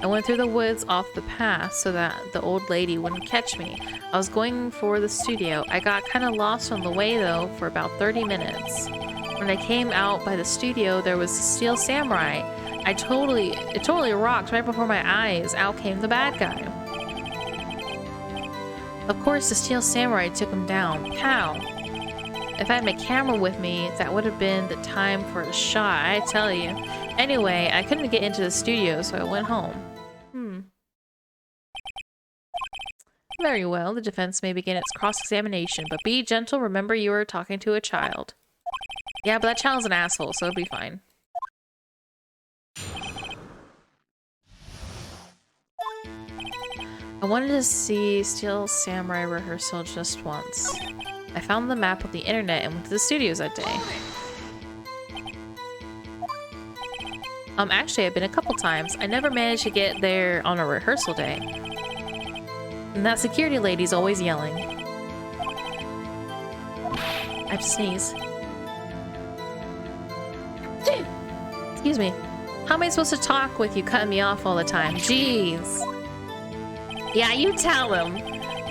I went through the woods off the path so that the old lady wouldn't catch me. I was going for the studio. I got kind of lost on the way though for about 30 minutes. When I came out by the studio, there was a Steel Samurai. It totally rocked right before my eyes. Out came the bad guy. Of course, the Steel Samurai took him down. Pow! If I had my camera with me, that would have been the time for a shot, I tell you. Anyway, I couldn't get into the studio, so I went home. Very well, the defense may begin its cross-examination, but be gentle, remember you are talking to a child. Yeah, but that child's an asshole, so it'll be fine. I wanted to see Steel Samurai rehearsal just once. I found the map on the internet and went to the studios that day. Actually, I've been a couple times. I never managed to get there on a rehearsal day. And that security lady's always yelling. I have to sneeze. Excuse me. How am I supposed to talk with you cutting me off all the time? Jeez. Yeah, you tell him.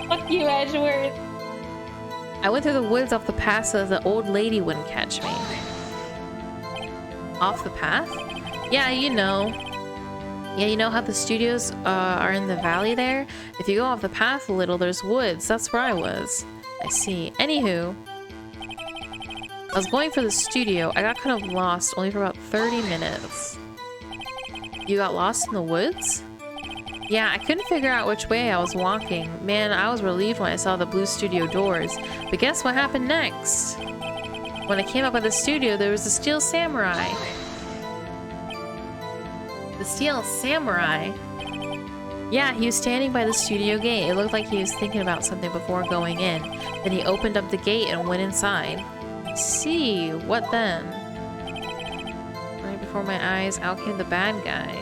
Fuck you, Edgeworth. I went through the woods off the path so the old lady wouldn't catch me. Off the path? Yeah, you know. Yeah, you know how the studios are in the valley there? If you go off the path a little, there's woods. That's where I was. I see. Anywho, I was going for the studio. I got kind of lost, only for about 30 minutes. You got lost in the woods? Yeah, I couldn't figure out which way I was walking. Man, I was relieved when I saw the blue studio doors. But guess what happened next? When I came up with the studio, there was a steel samurai. The steel samurai? Yeah, he was standing by the studio gate. It looked like he was thinking about something before going in. Then he opened up the gate and went inside. See, what then? Right before my eyes, out came the bad guy.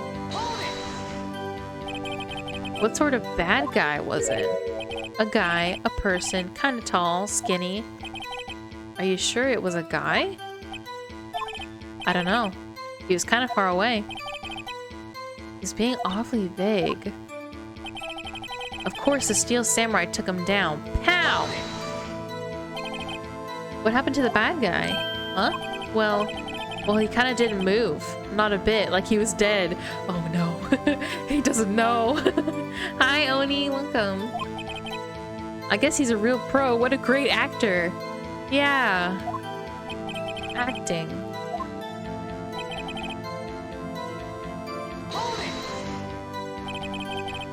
What sort of bad guy was it? A guy, a person, kind of tall, skinny. Are you sure it was a guy? I don't know. He was kind of far away. He's being awfully vague. Of course, the steel samurai took him down. Pow! What happened to the bad guy? Huh? Well, he kind of didn't move. Not a bit, like he was dead. Oh no. He doesn't know. Hi, Oni. Welcome. I guess he's a real pro. What a great actor. Yeah. Acting.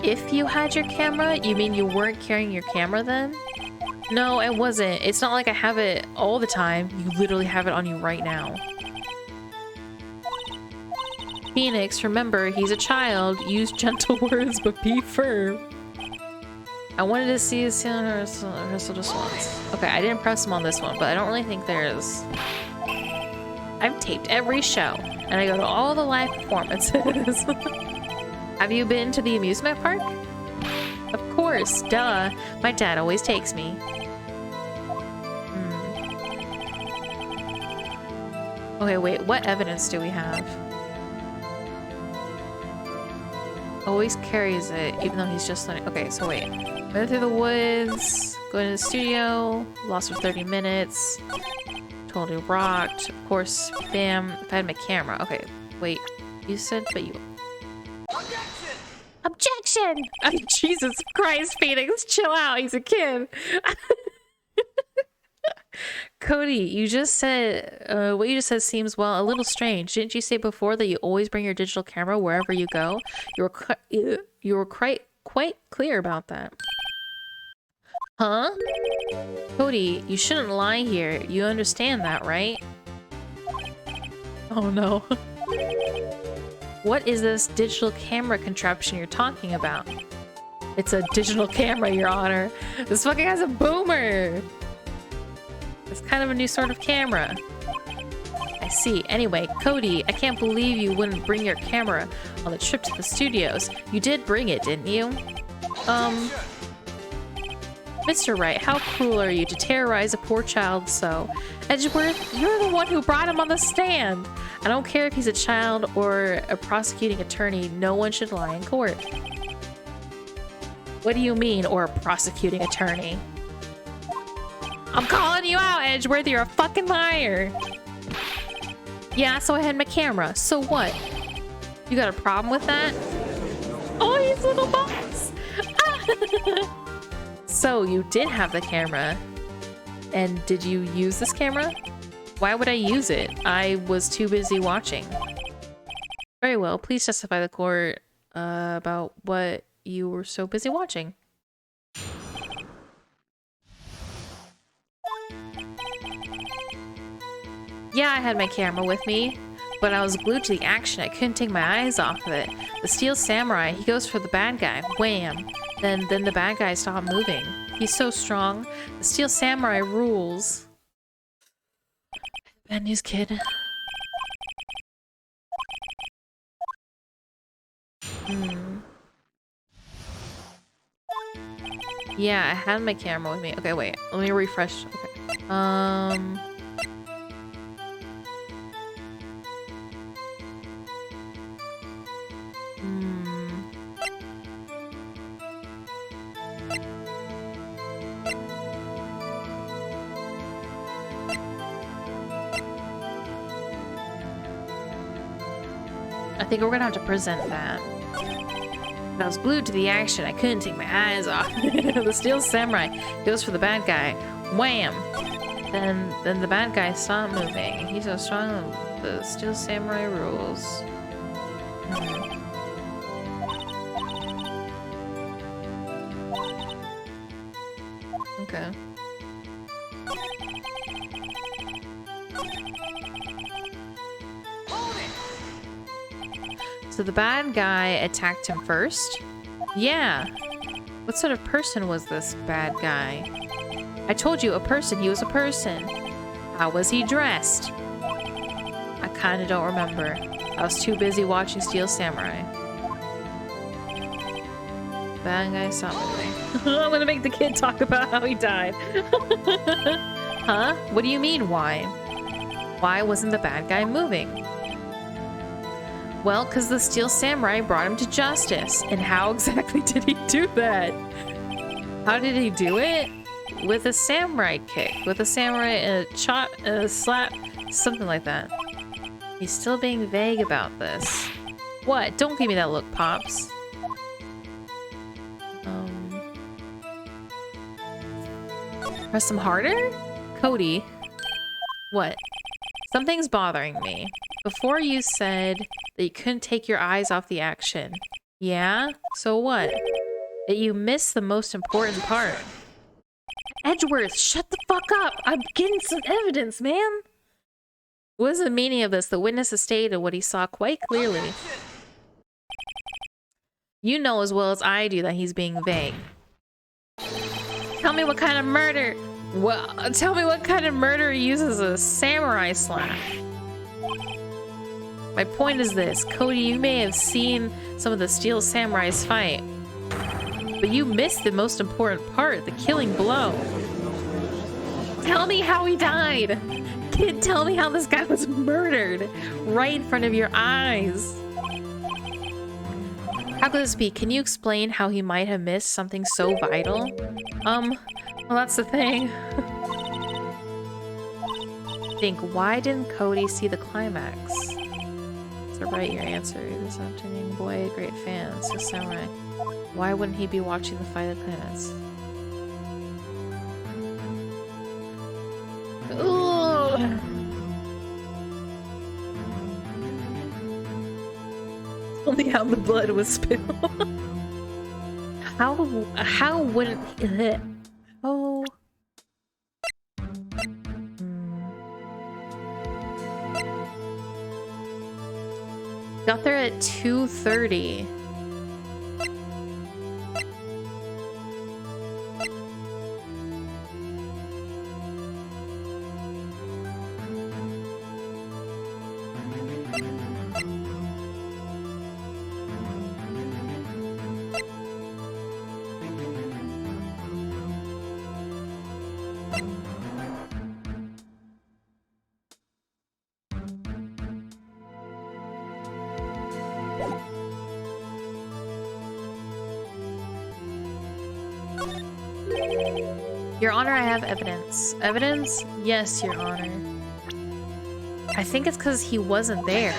If you had your camera, you mean you weren't carrying your camera then? No, it wasn't. It's not like I have it all the time. You literally have it on you right now. Phoenix, remember, he's a child. Use gentle words, but be firm. I wanted to see his rehearsal just once. Okay, I didn't press him on this one, but I don't really think there's... I've taped every show, and I go to all the live performances. Have you been to the amusement park? Of course, duh. My dad always takes me. Okay, wait, what evidence do we have? Always carries it, even though he's just learning. Okay, so wait. Went through the woods, going to the studio, lost for 30 minutes, totally rocked. Of course, bam, if I had my camera. Okay, wait. You said, but you... Objection! Oh, Jesus Christ, Phoenix, chill out. He's a kid. Cody, you just said, what you just said seems, well, a little strange. Didn't you say before that you always bring your digital camera wherever you go? You were quite clear about that. Huh? Cody, you shouldn't lie here. You understand that, right? Oh no. What is this digital camera contraption you're talking about? It's a digital camera, Your Honor. This fucking has a boomer! It's kind of a new sort of camera. I see. Anyway, Cody, I can't believe you wouldn't bring your camera on the trip to the studios. You did bring it, didn't you? Mr. Wright, how cruel are you to terrorize a poor child so? Edgeworth, you're the one who brought him on the stand! I don't care if he's a child or a prosecuting attorney, no one should lie in court. What do you mean, or a prosecuting attorney? I'm calling you out, Edgeworth, you're a fucking liar! Yeah, so I had my camera, so what? You got a problem with that? Oh, he's little box! So, you did have the camera. And did you use this camera? Why would I use it? I was too busy watching. Very well, please testify the court about what you were so busy watching. Yeah, I had my camera with me, but I was glued to the action. I couldn't take my eyes off of it. The steel samurai, he goes for the bad guy. Wham! Then the bad guy stopped moving. He's so strong. The steel samurai rules. Bad news, kid. Yeah, I had my camera with me. Okay, wait. Let me refresh. Okay. I think we're gonna have to present that. I was glued to the action. I couldn't take my eyes off. The Steel Samurai goes for the bad guy. Wham! Then the bad guy stopped moving. He's so strong. The Steel Samurai rules. Okay. So the bad guy attacked him first? Yeah. What sort of person was this bad guy? I told you, a person. He was a person. How was he dressed? I kinda don't remember. I was too busy watching Steel Samurai. Bad guy saw me. I'm gonna make the kid talk about how he died. Huh? What do you mean, why? Why wasn't the bad guy moving? Well, because the Steel Samurai brought him to justice. And how exactly did he do that? How did he do it? With a samurai kick. With a samurai and a shot and a slap. Something like that. He's still being vague about this. What? Don't give me that look, Pops. Press him harder? Cody. What? Something's bothering me. Before you said that you couldn't take your eyes off the action. Yeah? So what? That you missed the most important part. Edgeworth, shut the fuck up! I'm getting some evidence, man! What is the meaning of this? The witness has stated what he saw quite clearly. You know as well as I do that he's being vague. Tell me what kind of murder... Well, tell me what kind of murder uses a samurai slap. My point is this. Cody, you may have seen some of the Steel Samurais fight. But you missed the most important part, the killing blow. Tell me how he died! Kid, tell me how this guy was murdered! Right in front of your eyes! How could this be? Can you explain how he might have missed something so vital? Well, that's the thing. Think, why didn't Cody see the climax? So write your answer. This afternoon, boy, a great fan. So samurai. Why wouldn't he be watching the fight of the climax? Ugh. Only how the blood was spilled. How wouldn't he? Oh. Got there at 2:30. Your Honor, I have evidence. Evidence? Yes, Your Honor. I think it's because he wasn't there.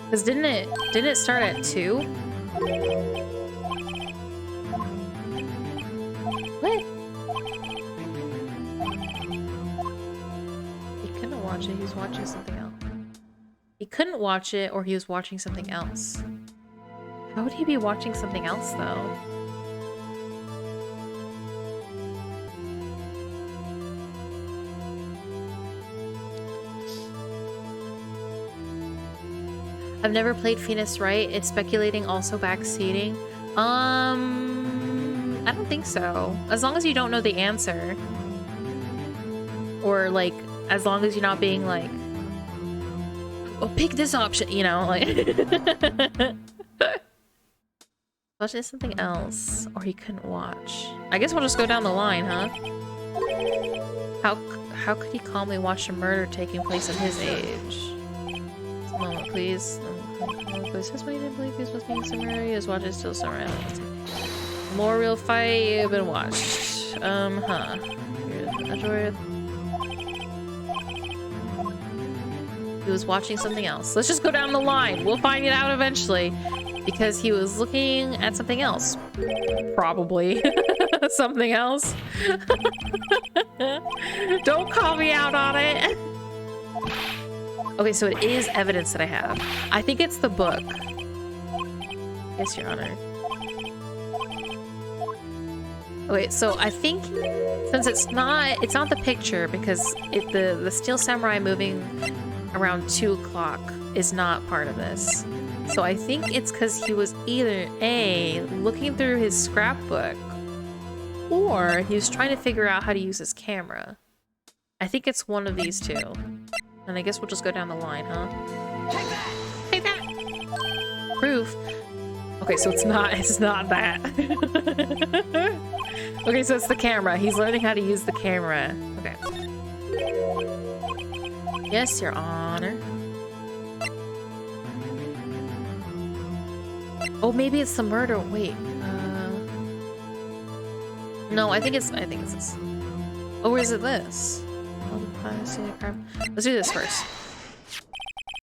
Because didn't it start at 2? What? He couldn't watch it, he was watching something else. He couldn't watch it or he was watching something else. How would he be watching something else though? I've never played Phoenix Wright. It's speculating also backseating. I don't think so. As long as you don't know the answer. Or like, as long as you're not being like, oh, pick this option, you know, like. Watch something else. Or he couldn't watch. I guess we'll just go down the line, huh? How could he calmly watch a murder taking place at his age? Just a moment, please. Says why you didn't believe he was supposed to be in Samurai. He was watching Still Samurai. More real fight you've been watched. He was watching something else. Let's just go down the line. We'll find it out eventually. Because he was looking at something else. Probably. Something else. Don't call me out on it. Okay, so it is evidence that I have. I think it's the book. Yes, Your Honor. Wait, so I think since it's not the picture because the Steel Samurai moving around 2 o'clock is not part of this. So I think it's because he was either A, looking through his scrapbook, or he was trying to figure out how to use his camera. I think it's one of these two. And I guess we'll just go down the line, huh? Take that! Proof. Okay, so it's not that. Okay, so it's the camera. He's learning how to use the camera. Okay. Yes, Your Honor. Oh, maybe it's the murder. Wait. No, I think it's this. Or is it this? Let's do this first.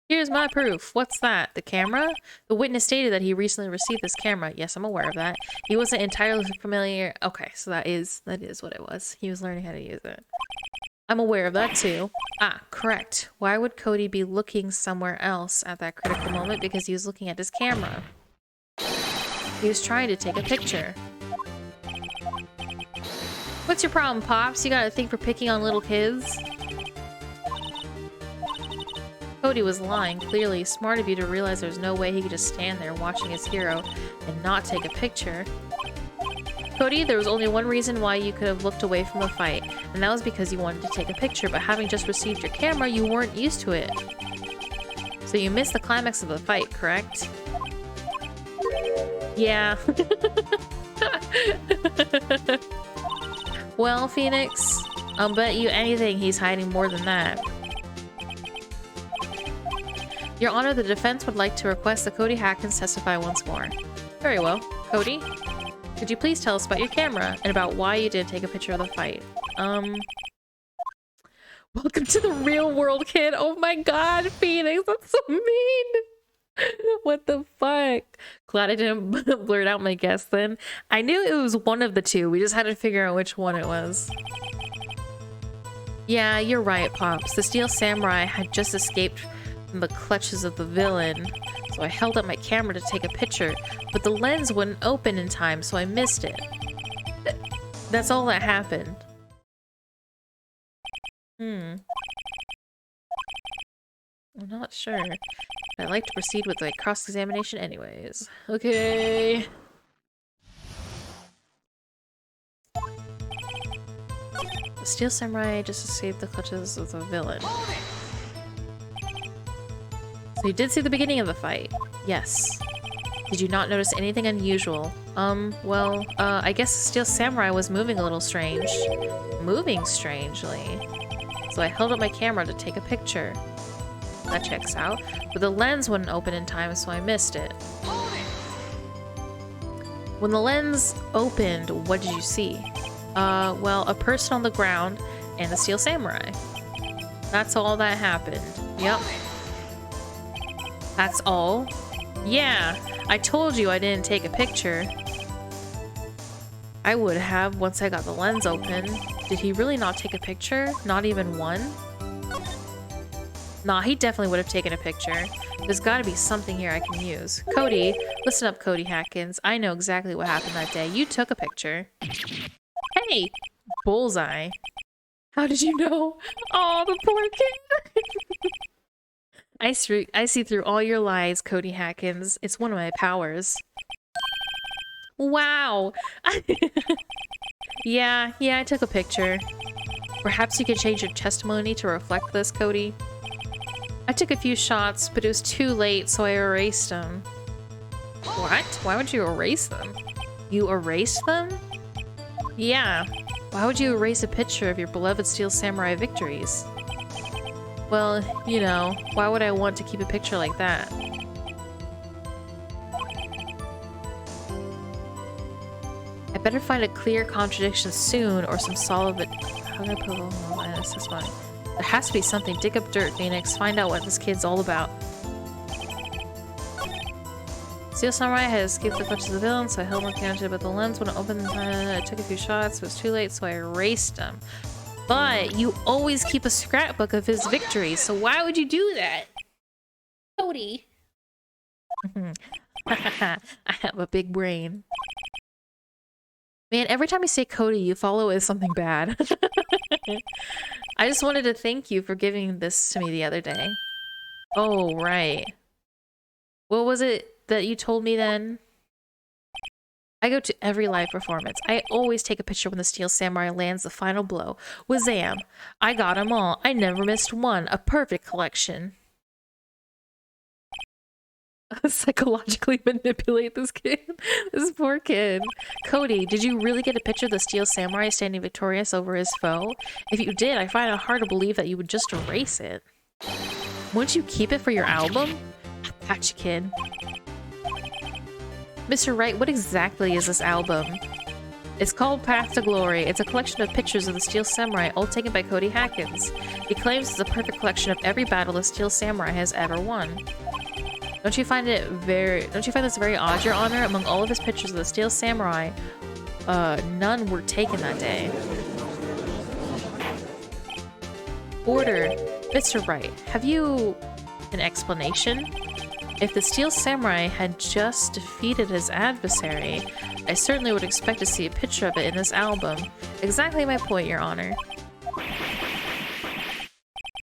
Here's my proof. What's that? The camera? The witness stated that he recently received this camera. Yes, I'm aware of that. He wasn't entirely familiar. Okay, so that is what it was. He was learning how to use it. I'm aware of that too. Ah, correct. Why would Cody be looking somewhere else at that critical moment? Because he was looking at his camera. He was trying to take a picture. What's your problem, Pops? You got a thing for picking on little kids? Cody was lying, clearly. Smart of you to realize there's no way he could just stand there watching his hero and not take a picture. Cody, there was only one reason why you could have looked away from the fight, and that was because you wanted to take a picture, but having just received your camera, you weren't used to it. So you missed the climax of the fight, correct? Yeah. Well, Phoenix, I'll bet you anything he's hiding more than that. Your Honor, the defense would like to request that Cody Hatkins testify once more. Very well. Cody, could you please tell us about your camera and about why you did take a picture of the fight? Welcome to the real world, kid. Oh my god, Phoenix, that's so mean. What the fuck? Glad I didn't blurt out my guess then. I knew it was one of the two. We just had to figure out which one it was. Yeah, you're right, Pops. The Steel Samurai had just escaped from the clutches of the villain. So I held up my camera to take a picture, but the lens wouldn't open in time, so I missed it. That's all that happened. I'm not sure. I'd like to proceed with the cross-examination anyways. Okay. The Steel Samurai just escaped the clutches of the villain. So you did see the beginning of the fight? Yes. Did you not notice anything unusual? Well, I guess the Steel Samurai was moving a little strange. Moving strangely. So I held up my camera to take a picture. That checks out. But the lens wouldn't open in time, so I missed it. When the lens opened, what did you see? Well, a person on the ground and the Steel Samurai. That's all that happened. Yep. That's all? Yeah, I told you I didn't take a picture. I would have once I got the lens open. Did he really not take a picture? Not even one? Nah, he definitely would have taken a picture. There's gotta be something here I can use. Cody, listen up, Cody Hatkins. I know exactly what happened that day. You took a picture. Hey! Bullseye. How did you know? Oh, the poor kid! I see through all your lies, Cody Hatkins. It's one of my powers. Wow! Yeah, I took a picture. Perhaps you could change your testimony to reflect this, Cody? I took a few shots, but it was too late, so I erased them. What? Why would you erase them? You erased them? Yeah. Why would you erase a picture of your beloved Steel Samurai victories? Well, you know, why would I want to keep a picture like that? I better find a clear contradiction soon, or some solid... How did I put this one? There has to be something. Dig up dirt, Phoenix. Find out what this kid's all about. Steel Samurai had escaped the clutches of the villain, so I held my camera but the lens wouldn't open. I took a few shots, it was too late, so I erased them. But you always keep a scrapbook of his victories, so why would you do that? Cody. I have a big brain. Man, every time you say Cody, you follow with something bad. I just wanted to thank you for giving this to me the other day. Oh, right. What was it that you told me then? I go to every live performance. I always take a picture when the Steel Samurai lands the final blow. Wazam! I got them all. I never missed one. A perfect collection. Psychologically manipulate this kid. This poor kid. Cody, did you really get a picture of the Steel Samurai standing victorious over his foe? If you did, I find it hard to believe that you would just erase it. Wouldn't you keep it for your album? Gotcha, kid. Mr. Wright, what exactly is this album? It's called Path to Glory. It's a collection of pictures of the Steel Samurai, all taken by Cody Hackins. He claims it's a perfect collection of every battle the Steel Samurai has ever won. Don't you find this very odd, Your Honor? Among all of his pictures of the Steel Samurai, none were taken that day. Order. Mr. Wright, have you an explanation? If the Steel Samurai had just defeated his adversary, I certainly would expect to see a picture of it in this album. Exactly my point, Your Honor.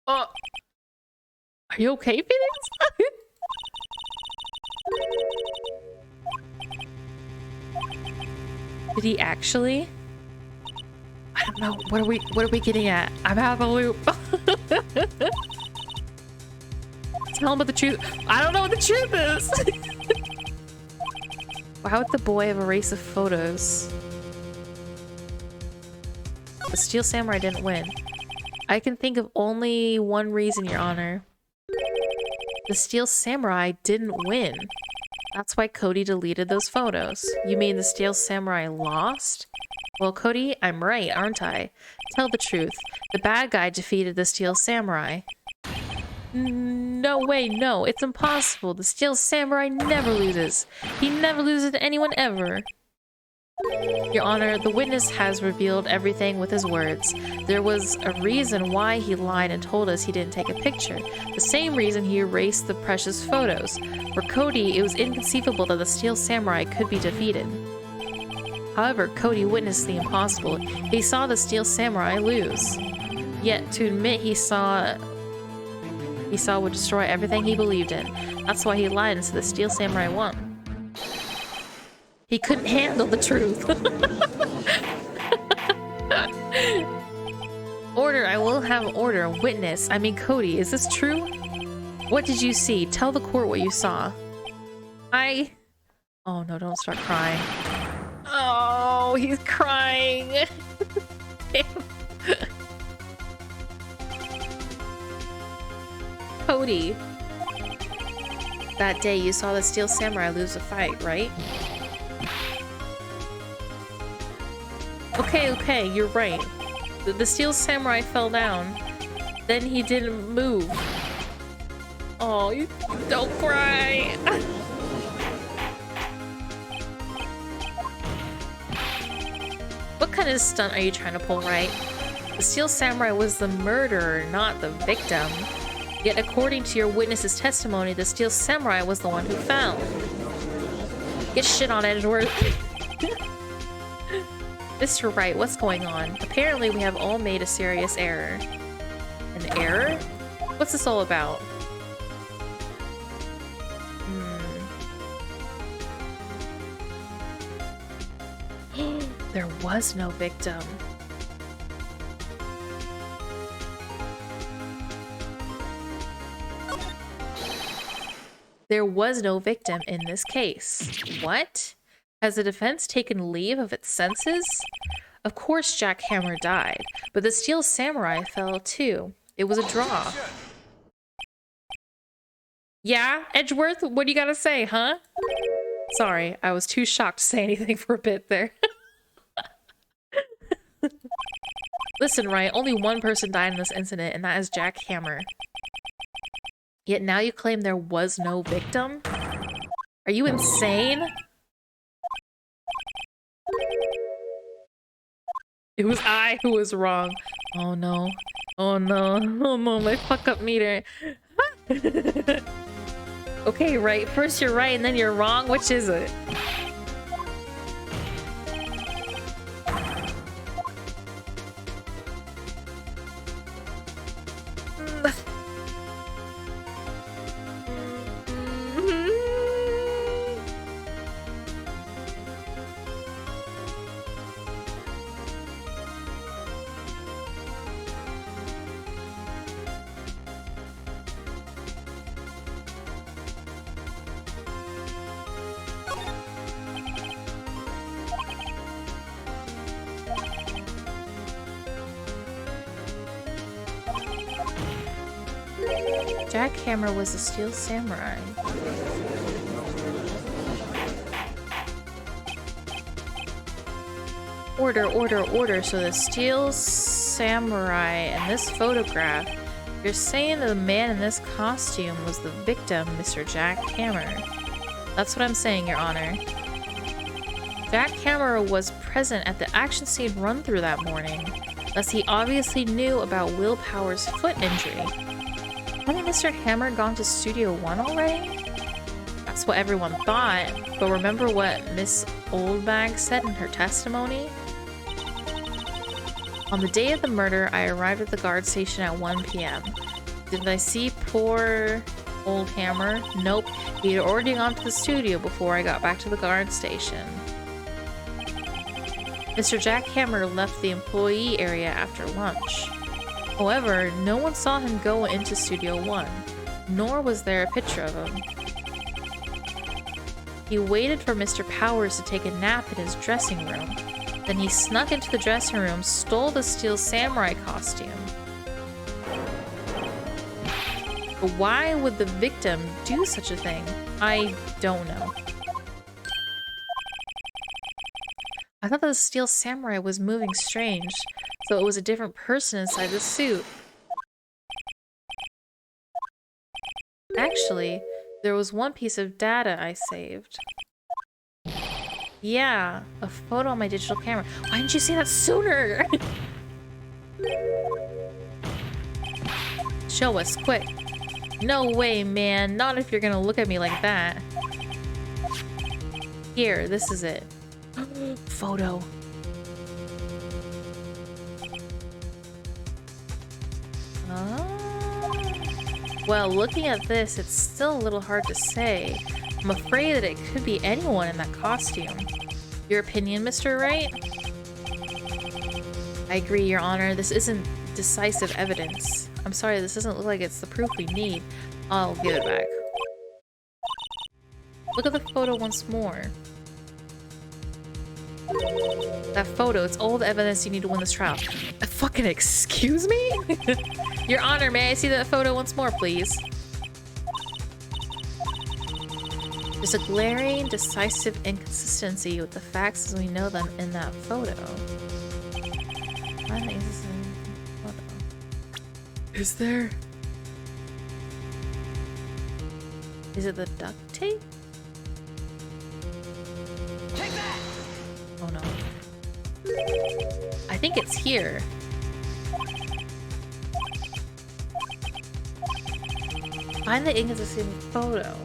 Are you okay, Phoenix? Did he actually? I don't know. What are we getting at? I'm out of the loop. Tell him about the truth. I don't know what the truth is. Why would the boy have erased the photos? The Steel Samurai didn't win. I can think of only one reason, Your Honor. The Steel Samurai didn't win. That's why Cody deleted those photos. You mean the Steel Samurai lost? Well, Cody, I'm right, aren't I? Tell the truth. The bad guy defeated the Steel Samurai. No way, no. It's impossible. The Steel Samurai never loses. He never loses to anyone ever. Your Honor, the witness has revealed everything with his words. There was a reason why he lied and told us he didn't take a picture. The same reason he erased the precious photos. For Cody, it was inconceivable that the Steel Samurai could be defeated. However, Cody witnessed the impossible. He saw the Steel Samurai lose. Yet, to admit he saw would destroy everything he believed in. That's why he lied and said the Steel Samurai won. He couldn't handle the truth. Order, I will have order. Witness, I mean Cody, is this true? What did you see? Tell the court what you saw. Oh no, don't start crying. Oh, he's crying. Cody. That day you saw the Steel Samurai lose a fight, right? Okay, you're right. The Steel Samurai fell down. Then he didn't move. Oh, you don't cry. What kind of stunt are you trying to pull, right? The Steel Samurai was the murderer, not the victim. Yet according to your witness's testimony, the Steel Samurai was the one who fell. Get shit on, Edgeworth. Mr. Wright, what's going on? Apparently we have all made a serious error. An error? What's this all about? There was no victim. There was no victim in this case. What? Has the defense taken leave of its senses? Of course Jack Hammer died, but the Steel Samurai fell too. It was a draw. Yeah, Edgeworth, what do you gotta say, huh? Sorry, I was too shocked to say anything for a bit there. Listen, Wright, only one person died in this incident, and that is Jack Hammer. Yet now you claim there was no victim? Are you insane? It was I who was wrong. Oh no. Oh no. Oh no, my fuck up meter. Okay, right. First you're right and then you're wrong. Which is it? Jackhammer was a steel samurai. Order, order, order. So the steel samurai in this photograph, you're saying that the man in this costume was the victim, Mr. Jackhammer. That's what I'm saying, Your Honor. Jackhammer was present at the action scene run-through that morning, thus he obviously knew about Willpower's foot injury. Hadn't Mr. Hammer gone to Studio 1 already? That's what everyone thought, but remember what Miss Oldbag said in her testimony? On the day of the murder, I arrived at the guard station at 1 p.m. Did I see poor old Hammer? Nope, he had already gone to the studio before I got back to the guard station. Mr. Jackhammer left the employee area after lunch. However, no one saw him go into Studio 1, nor was there a picture of him. He waited for Mr. Powers to take a nap in his dressing room. Then he snuck into the dressing room, stole the steel samurai costume. But why would the victim do such a thing? I don't know. I thought the steel samurai was moving strange, so it was a different person inside the suit. Actually, there was one piece of data I saved. Yeah, a photo on my digital camera. Why didn't you say that sooner? Show us, quick. No way, man. Not if you're gonna look at me like that. Here, this is it. Photo. Well, looking at this, it's still a little hard to say. I'm afraid that it could be anyone in that costume. Your opinion, Mr. Wright? I agree, Your Honor. This isn't decisive evidence. I'm sorry, this doesn't look like it's the proof we need. I'll give it back. Look at the photo once more. That photo, it's all the evidence you need to win this trial. Fucking excuse me? Your Honor, may I see that photo once more, please? There's a glaring, decisive inconsistency with the facts as we know them in that photo. I think this is a photo. Is there? Is it the duct tape? Take that! Oh no. I think it's here. Find the inconsistent photo.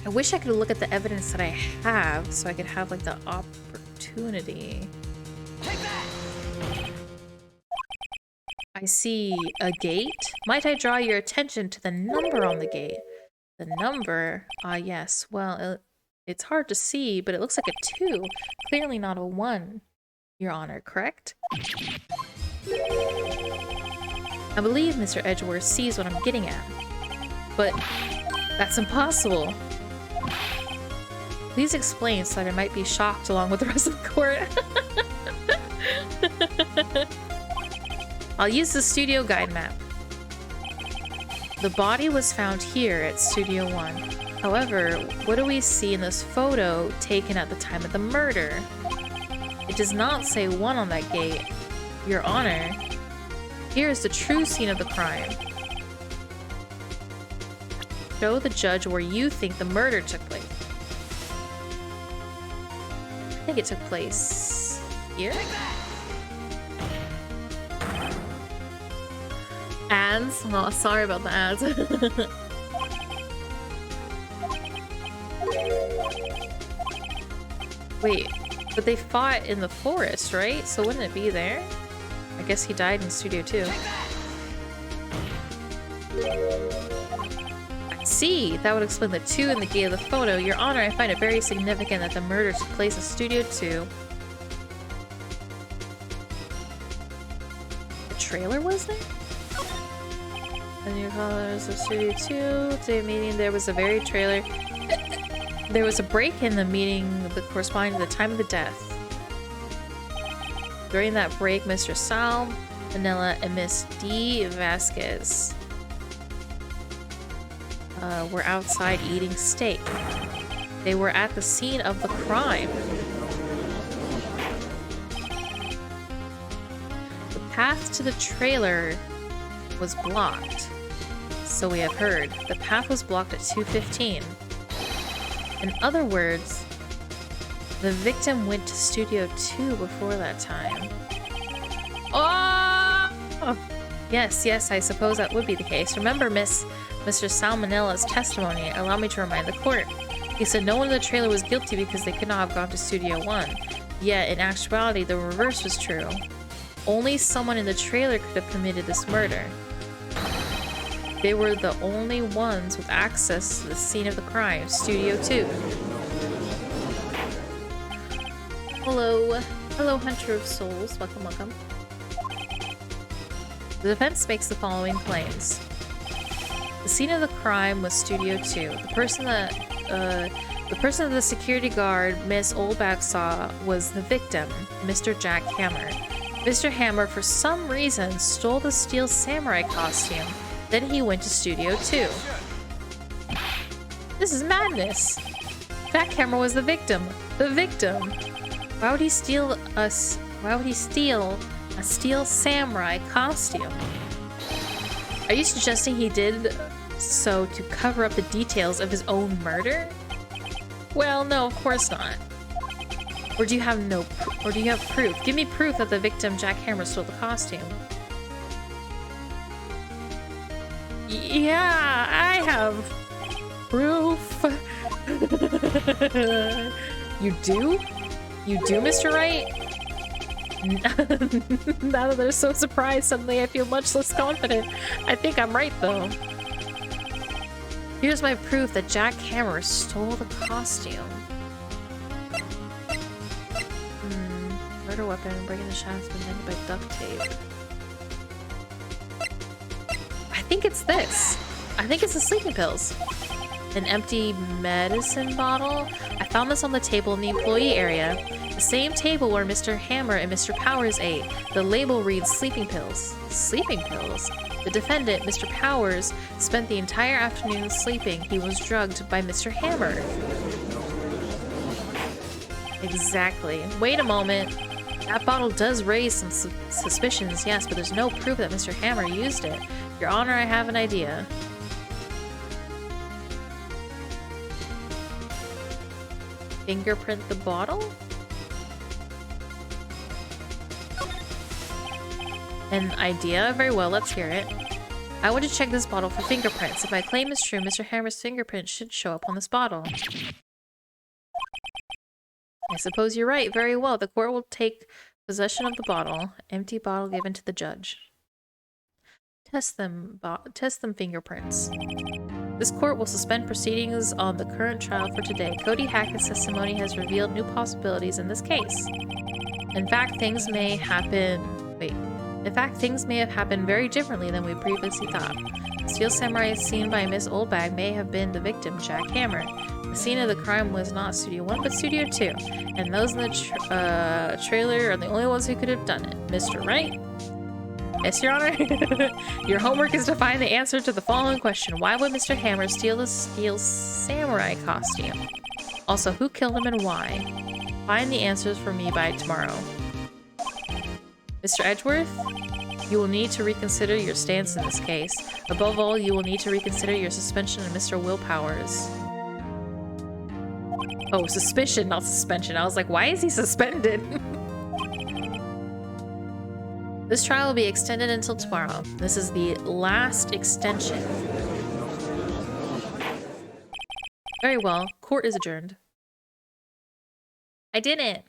I wish I could look at the evidence that I have so I could have like the opportunity. Take that! I see a gate. Might I draw your attention to the number on the gate? The number? Ah, yes. Well, it's hard to see, but it looks like a 2. Clearly not a 1, Your Honor, correct? I believe Mr. Edgeworth sees what I'm getting at. But that's impossible. Please explain so that I might be shocked along with the rest of the court. I'll use the studio guide map. The body was found here at Studio 1. However, what do we see in this photo taken at the time of the murder? It does not say 1 on that gate. Your Honor, here is the true scene of the crime. Show the judge where you think the murder took place. I think it took place here? Ads? Oh, sorry about the ads. Wait, but they fought in the forest, right? So wouldn't it be there? I guess he died in Studio 2. I see! That would explain the 2 in the gate of the photo. Your Honor, I find it very significant that the murder took place in Studio 2. The trailer was there? And your colors of Studio 2. Today meeting, there was a very trailer. There was a break in the meeting that corresponding to the time of the death. During that break, Mr. Sal, Manila, and Miss D. Vasquez were outside eating steak. They were at the scene of the crime. The path to the trailer was blocked. So we have heard. The path was blocked at 2:15. In other words, the victim went to Studio 2 before that time. Oh! Yes, I suppose that would be the case. Remember Mr. Salmonella's testimony. Allow me to remind the court. He said no one in the trailer was guilty because they could not have gone to Studio 1. Yet, in actuality, the reverse was true. Only someone in the trailer could have committed this murder. They were the only ones with access to the scene of the crime, Studio 2. Hello. Hello, Hunter of Souls. Welcome, welcome. The defense makes the following claims. The scene of the crime was Studio 2. The person that the security guard Miss Oldback saw was the victim, Mr. Jack Hammer. Mr. Hammer, for some reason, stole the steel samurai costume. Then he went to Studio 2. This is madness! Jack Hammer was the victim. The victim! Why would he steal a steel samurai costume? Are you suggesting he did so to cover up the details of his own murder? Well, no, of course not. Or do you have proof? Give me proof that the victim, Jack Hammer, stole the costume. Yeah, I have proof. You do? You do, Mr. Wright? Now that they're so surprised, suddenly I feel much less confident. I think I'm right, though. Here's my proof that Jack Hammer stole the costume. Murder weapon, breaking the shafts prevented by duct tape. I think it's this. I think it's the sleeping pills. An empty medicine bottle. I found this on the table in the employee area. The same table where Mr. Hammer and Mr. Powers ate. The label reads sleeping pills. Sleeping pills? The defendant, Mr. Powers, spent the entire afternoon sleeping. He was drugged by Mr. Hammer. Exactly. Wait a moment. That bottle does raise some suspicions, yes, but there's no proof that Mr. Hammer used it. Your Honor, I have an idea. Fingerprint the bottle? An idea? Very well, let's hear it. I want to check this bottle for fingerprints. If my claim is true, Mr. Hammer's fingerprint should show up on this bottle. I suppose you're right. Very well. The court will take possession of the bottle. Empty bottle given to the judge. Test them fingerprints. This court will suspend proceedings on the current trial for today. Cody Hackett's testimony has revealed new possibilities in this case. In fact, things may have happened very differently than we previously thought. The steel samurai seen by Miss Oldbag may have been the victim, Jack Hammer. The scene of the crime was not Studio 1, but Studio 2. And those in the trailer are the only ones who could have done it. Mr. Wright? Yes, Your Honor. Your homework is to find the answer to the following question. Why would Mr. Hammer steal the steel samurai costume? Also, who killed him and why? Find the answers for me by tomorrow. Mr. Edgeworth, you will need to reconsider your stance in this case. Above all, you will need to reconsider your suspension of Mr. Willpowers. Oh, suspicion, not suspension. I was like, why is he suspended? This trial will be extended until tomorrow. This is the last extension. Very well. Court is adjourned. I did it!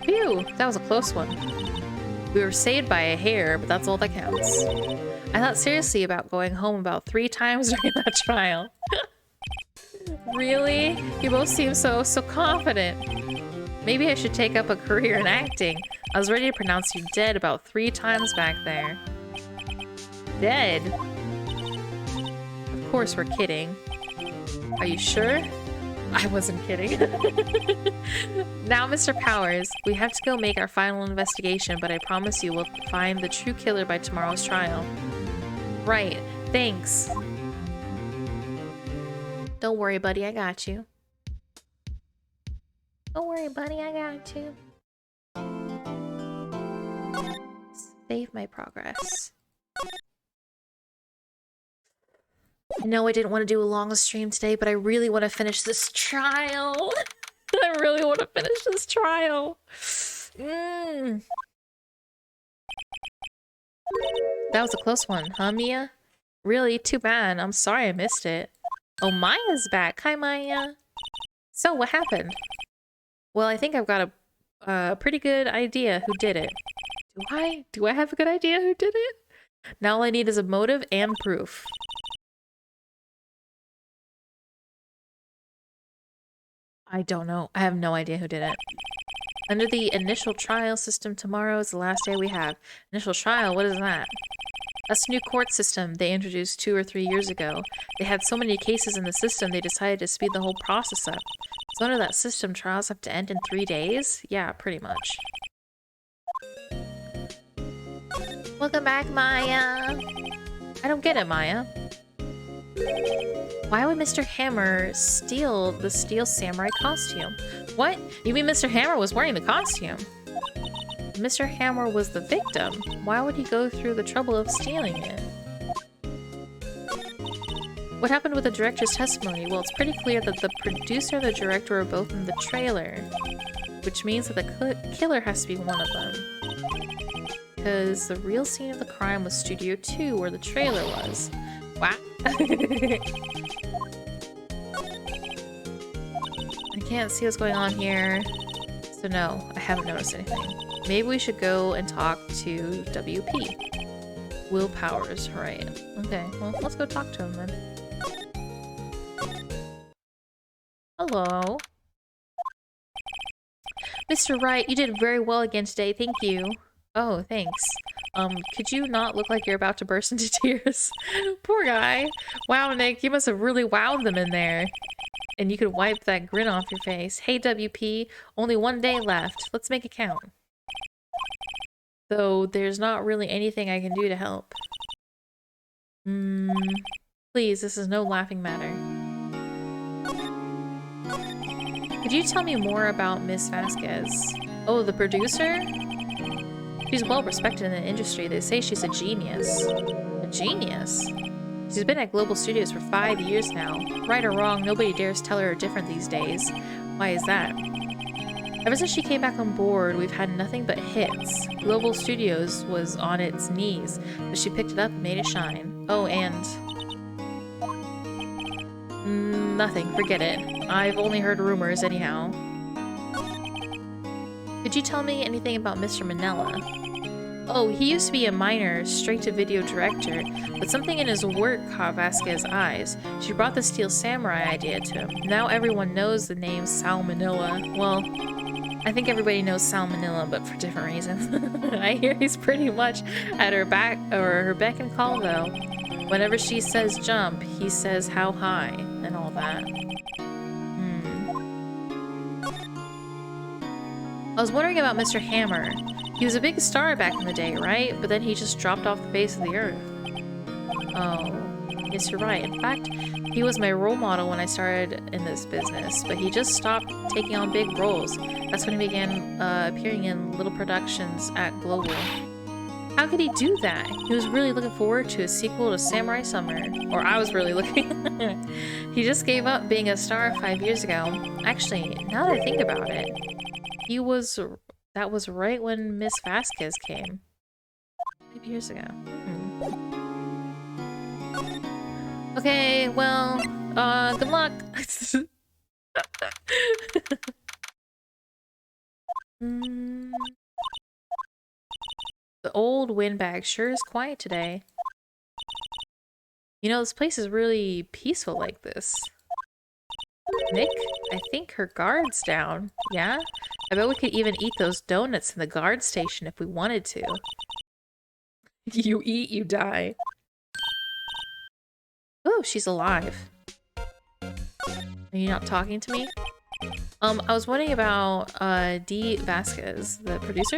Phew! That was a close one. We were saved by a hair, but that's all that counts. I thought seriously about going home about 3 times during that trial. Really? You both seem so confident. Maybe I should take up a career in acting. I was ready to pronounce you dead about 3 times back there. Dead? Of course we're kidding. Are you sure? I wasn't kidding. Now, Mr. Powers, we have to go make our final investigation, but I promise you we'll find the true killer by tomorrow's trial. Right. Thanks. Don't worry, buddy. I got you. Don't worry, buddy. I got you. Save my progress. I know I didn't want to do a long stream today, but I really want to finish this trial. I really want to finish this trial. That was a close one, huh, Mia? Really? Too bad. I'm sorry I missed it. Oh, Maya's back. Hi, Maya. So, what happened? Well, I think I've got a pretty good idea who did it. Do I have a good idea who did it? Now all I need is a motive and proof. I don't know. I have no idea who did it. Under the initial trial system, tomorrow is the last day we have. Initial trial? What is that? That's a new court system they introduced 2 or 3 years ago. They had so many cases in the system, they decided to speed the whole process up. So under that system, trials have to end in 3 days? Yeah, pretty much. Welcome back, Maya! I don't get it, Maya. Why would Mr. Hammer steal the Steel Samurai costume? What? You mean Mr. Hammer was wearing the costume? Mr. Hammer was the victim. Why would he go through the trouble of stealing it? What happened with the director's testimony? Well, it's pretty clear that the producer and the director are both in the trailer, which means that the killer has to be one of them. Because the real scene of the crime was Studio 2, where the trailer was. Wow. I can't see what's going on here, so no, I haven't noticed anything. Maybe we should go and talk to WP. Willpowers, right. Okay, well, let's go talk to him then. Hello. Mr. Wright, you did very well again today, thank you. Oh, thanks. Could you not look like you're about to burst into tears? Poor guy. Wow, Nick, you must have really wowed them in there. And you could wipe that grin off your face. Hey, WP, only 1 day left. Let's make it count. Though there's not really anything I can do to help. Please, this is no laughing matter. Could you tell me more about Miss Vasquez? Oh, the producer? She's well respected in the industry. They say she's a genius. A genius? She's been at Global Studios for 5 years now. Right or wrong, nobody dares tell her different these days. Why is that? Ever since she came back on board, we've had nothing but hits. Global Studios was on its knees, but she picked it up and made it shine. Oh, and... nothing. Forget it. I've only heard rumors anyhow. Could you tell me anything about Mr. Manella? Oh, he used to be a minor, straight-to-video director, but something in his work caught Vasquez's eyes. She brought the Steel Samurai idea to him. Now everyone knows the name Sal Manila. Well, I think everybody knows Sal Manila, but for different reasons. I hear he's pretty much at her back, or her beck and call, though. Whenever she says jump, he says how high, and all that. I was wondering about Mr. Hammer. He was a big star back in the day, right? But then he just dropped off the face of the earth. Oh. Yes, you're right. In fact, he was my role model when I started in this business, but he just stopped taking on big roles. That's when he began appearing in little productions at Global. How could he do that? He was really looking forward to a sequel to Samurai Summer. Or I was really looking. He just gave up being a star 5 years ago. Actually, now that I think about it, that was right when Miss Vasquez came. 5 years ago. Okay, well, good luck. The old windbag sure is quiet today. You know, this place is really peaceful like this. Nick, I think her guard's down. Yeah? I bet we could even eat those donuts in the guard station if we wanted to. You eat, you die. Oh, she's alive. Are you not talking to me? I was wondering about D. Vasquez, the producer.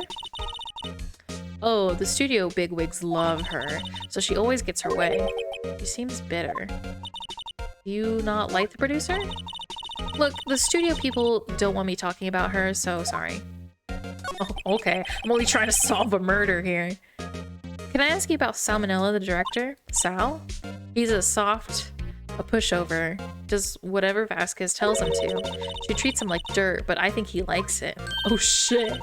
Oh, the studio bigwigs love her, so she always gets her way. She seems bitter. Do you not like the producer? Look, the studio people don't want me talking about her, so sorry. Oh, okay. I'm only trying to solve a murder here. Can I ask you about Salmonella, the director? Sal? He's a pushover. Does whatever Vasquez tells him to. She treats him like dirt, but I think he likes it. Oh shit.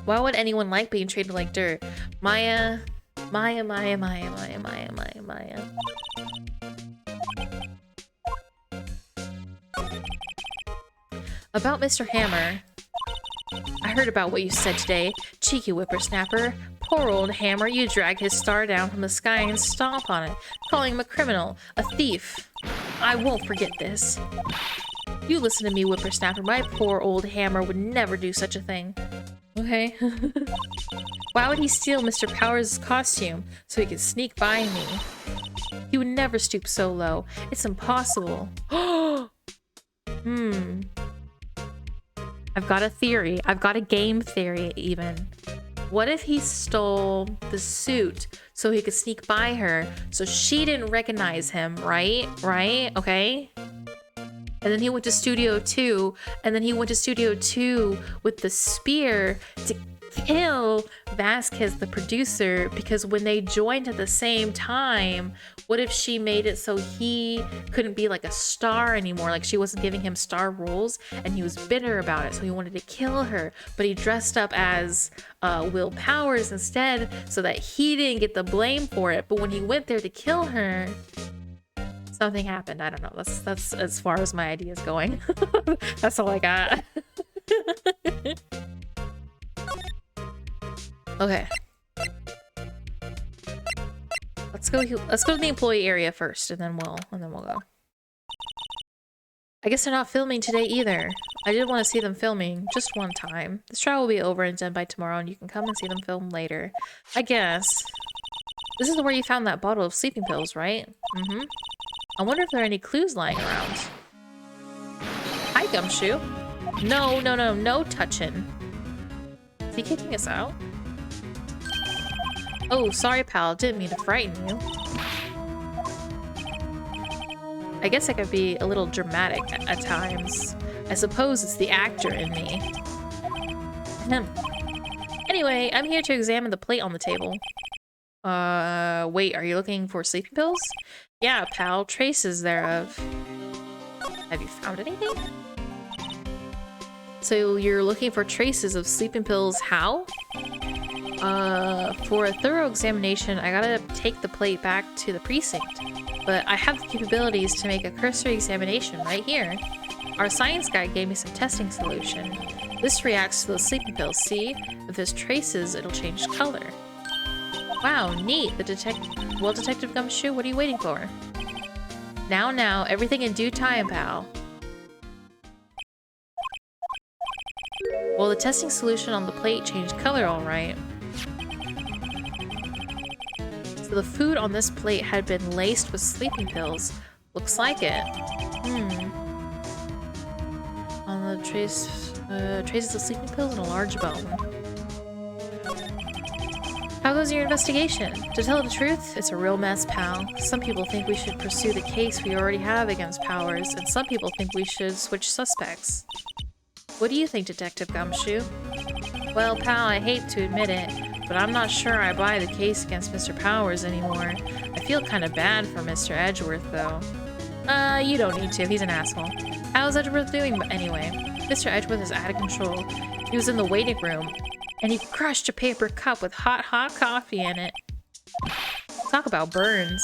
Why would anyone like being treated like dirt? Maya. About Mr. Hammer. I heard about what you said today. Cheeky whippersnapper. Poor old Hammer, you drag his star down from the sky and stomp on it, calling him a criminal, a thief. I won't forget this. You listen to me, whippersnapper. My poor old Hammer would never do such a thing. Okay. Why would he steal Mr. Powers' costume so he could sneak by me? He would never stoop so low. It's impossible. I've got a theory. I've got a game theory, even. What if he stole the suit so he could sneak by her so she didn't recognize him, right? Right? Okay? And then he went to Studio 2, and then he went to Studio 2 with the spear to kill Vasquez, the producer, because when they joined at the same time, what if she made it so he couldn't be like a star anymore? Like she wasn't giving him star roles, and he was bitter about it, so he wanted to kill her. But he dressed up as Will Powers instead so that he didn't get the blame for it. But when he went there to kill her, something happened. I don't know. That's as far as my idea is going. That's all I got. Okay. Let's go to the employee area first, and then we'll go. I guess they're not filming today either. I did want to see them filming just one time. This trial will be over and done by tomorrow, and you can come and see them film later. I guess. This is where you found that bottle of sleeping pills, right? Mm-hmm. I wonder if there are any clues lying around. Hi, Gumshoe. No touching. Is he kicking us out? Oh, sorry, pal. Didn't mean to frighten you. I guess I could be a little dramatic at times. I suppose it's the actor in me. Anyway, I'm here to examine the plate on the table. Wait, are you looking for sleeping pills? Yeah, pal, traces thereof. Have you found anything? So you're looking for traces of sleeping pills, how? For a thorough examination, I gotta take the plate back to the precinct. But I have the capabilities to make a cursory examination right here. Our science guy gave me some testing solution. This reacts to those sleeping pills, see? If there's traces, it'll change color. Wow, neat. Well, Detective Gumshoe, what are you waiting for? Now, everything in due time, pal. Well, the testing solution on the plate changed color all right. So the food on this plate had been laced with sleeping pills. Looks like it. On the traces of sleeping pills and a large bone. How goes your investigation? To tell the truth, it's a real mess, pal. Some people think we should pursue the case we already have against Powers, and some people think we should switch suspects. What do you think, Detective Gumshoe? Well, pal, I hate to admit it, but I'm not sure I buy the case against Mr. Powers anymore. I feel kind of bad for Mr. Edgeworth, though. You don't need to. He's an asshole. How's Edgeworth doing anyway? Mr. Edgeworth is out of control. He was in the waiting room, and he crushed a paper cup with hot coffee in it. Talk about burns.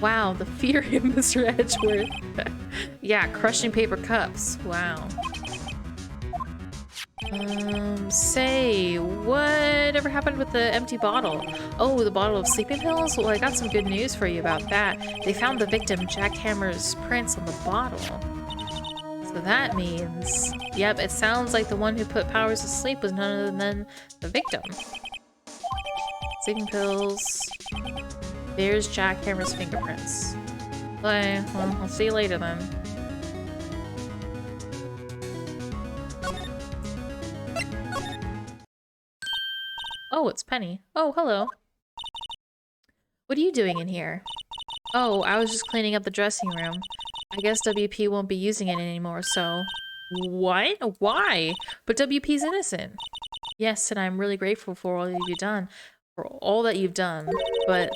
Wow, the fury of Mr. Edgeworth. Yeah, crushing paper cups. Wow. Say, whatever happened with the empty bottle? Oh, the bottle of sleeping pills? Well, I got some good news for you about that. They found the victim Jack Hammer's prints on the bottle. So that means... Yep, it sounds like the one who put Powers to sleep was none other than the victim. Sleeping pills... There's Jack Hammer's fingerprints. Okay, well, I'll see you later then. Oh, it's Penny. Oh, hello. What are you doing in here? Oh, I was just cleaning up the dressing room. I guess WP won't be using it anymore, so... What? Why? But WP's innocent. Yes, and I'm really grateful for all you've done. For all that you've done. But...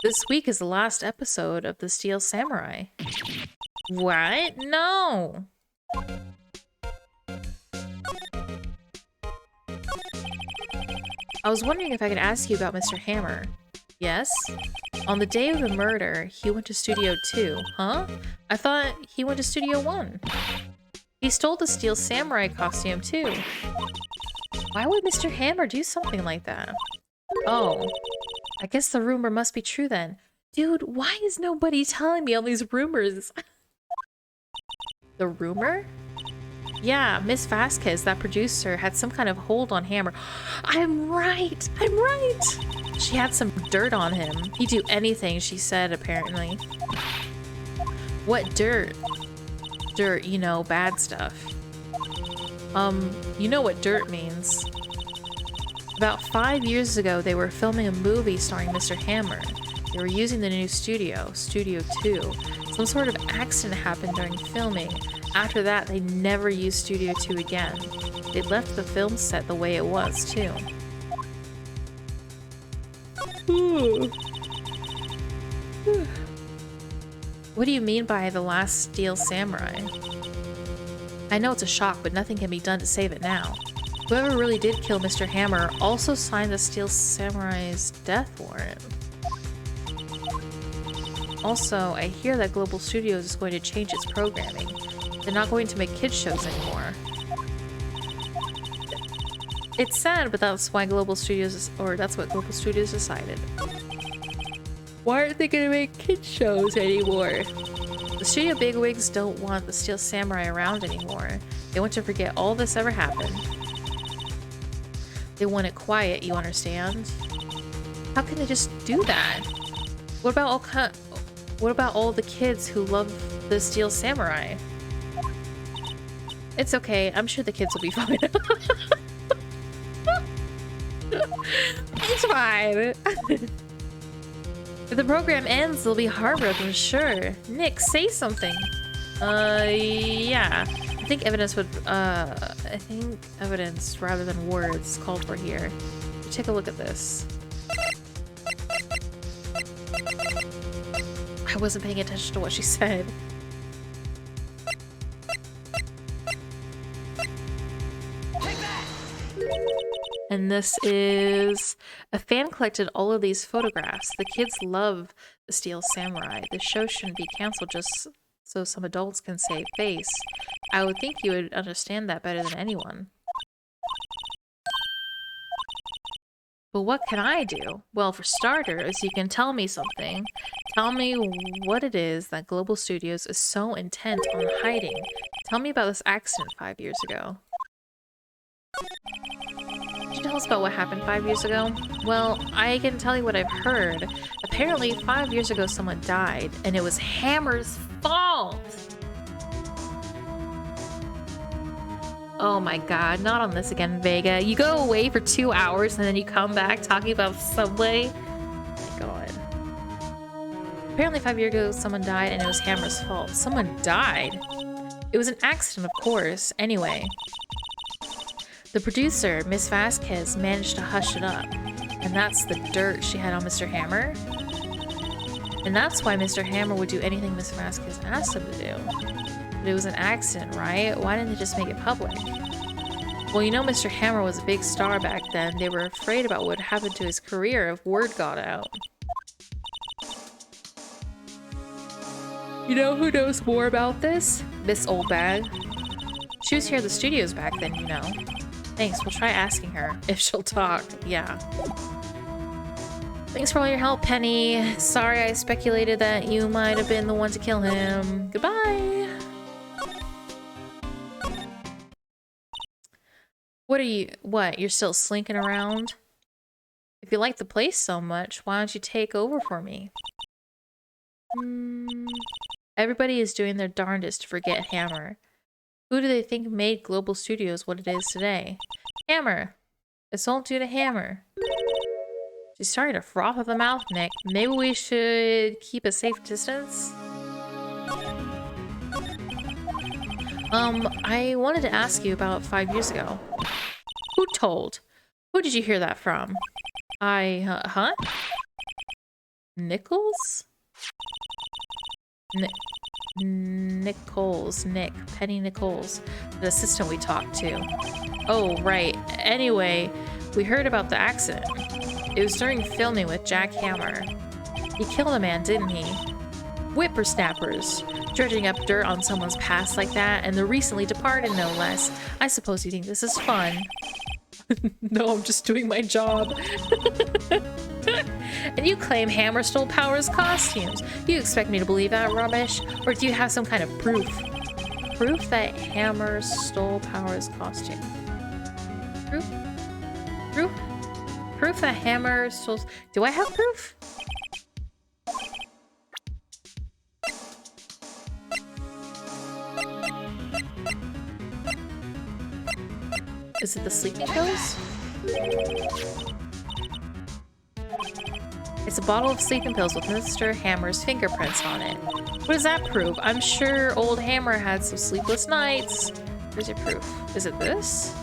this week is the last episode of The Steel Samurai. What? No! I was wondering if I could ask you about Mr. Hammer. Yes? On the day of the murder, he went to Studio 2, huh? I thought he went to Studio 1. He stole the Steel Samurai costume, too. Why would Mr. Hammer do something like that? Oh. I guess the rumor must be true then. Dude, why is nobody telling me all these rumors? The rumor? Yeah, Miss Vasquez, that producer, had some kind of hold on Hammer. I'm right! I'm right! She had some dirt on him. He'd do anything, she said, apparently. What dirt? Dirt, you know, bad stuff. You know what dirt means. About 5 years ago, they were filming a movie starring Mr. Hammer. They were using the new studio, Studio 2. Some sort of accident happened during filming. After that, they never used Studio 2 again. They left the film set the way it was, too. What do you mean by the last Steel Samurai? I know it's a shock, but nothing can be done to save it now. Whoever really did kill Mr. Hammer also signed the Steel Samurai's death warrant. Also, I hear that Global Studios is going to change its programming. They're not going to make kids shows anymore. It's sad, but that's why Global Studios, that's what Global Studios decided. Why aren't they going to make kids shows anymore? The studio bigwigs don't want the Steel Samurai around anymore. They want to forget all this ever happened. They want it quiet, you understand? How can they just do that? What about all the kids who love the Steel Samurai? It's okay, I'm sure the kids will be fine. It's fine. If the program ends, they'll be heartbroken, sure. Nick, say something. Yeah. I think evidence rather than words called for here. Take a look at this. I wasn't paying attention to what she said. And this is... A fan collected all of these photographs. The kids love the Steel Samurai. The show shouldn't be canceled just so some adults can save face. I would think you would understand that better than anyone. But what can I do? Well, for starters, you can tell me something. Tell me what it is that Global Studios is so intent on hiding. Tell me about this accident 5 years ago. Could you tell us about what happened 5 years ago? Well, I can tell you what I've heard. Apparently, 5 years ago someone died, and it was Hammer's fault! Oh my god, not on this again, Vega. You go away for 2 hours and then you come back talking about Subway? Oh my god. Apparently 5 years ago, someone died and it was Hammer's fault. Someone died? It was an accident, of course. Anyway. The producer, Miss Vasquez, managed to hush it up. And that's the dirt she had on Mr. Hammer? And that's why Mr. Hammer would do anything Miss Vasquez asked him to do. But it was an accident, right? Why didn't they just make it public? Well, you know Mr. Hammer was a big star back then. They were afraid about what happened to his career if word got out. You know who knows more about this? Miss Oldbag. She was here at the studios back then, you know. Thanks, we'll try asking her. If she'll talk, yeah. Thanks for all your help, Penny. Sorry I speculated that you might have been the one to kill him. Goodbye! What, you're still slinking around? If you like the place so much, why don't you take over for me? Everybody is doing their darndest to forget Hammer. Who do they think made Global Studios what it is today? Hammer! It's all due to Hammer. She's starting to froth at the mouth, Nick. Maybe we should keep a safe distance? I wanted to ask you about 5 years ago. Who told? Who did you hear that from? Huh? Nichols? Nichols, Nick, Penny Nichols, the assistant we talked to. Oh, right. Anyway, we heard about the accident. It was during filming with Jack Hammer. He killed a man, didn't he? Whippersnappers, dredging up dirt on someone's past like that, and the recently departed, no less. I suppose you think this is fun. No, I'm just doing my job. And you claim Hammer stole Power's costumes. Do you expect me to believe that rubbish? Or do you have some kind of proof? Proof that Hammer stole Power's costume. Proof? Proof? Proof that Hammer stole... Do I have proof? Is it the sleeping pills? It's a bottle of sleeping pills with Mr. Hammer's fingerprints on it. What does that prove? I'm sure old Hammer had some sleepless nights. Where's your proof? Is it this?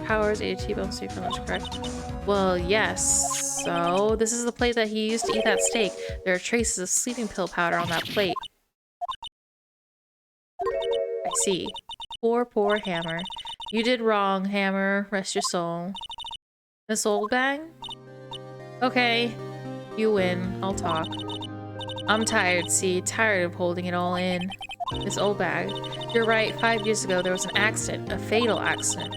Powers, ate a T-bone steak for lunch, correct? Well, yes. So, this is the plate that he used to eat that steak. There are traces of sleeping pill powder on that plate. I see. Poor, poor Hammer. You did wrong, Hammer. Rest your soul. Miss Oldbang? Okay. You win. I'll talk. I'm tired, see. Tired of holding it all in. Miss Oldbag, you're right. 5 years ago, there was an accident. A fatal accident.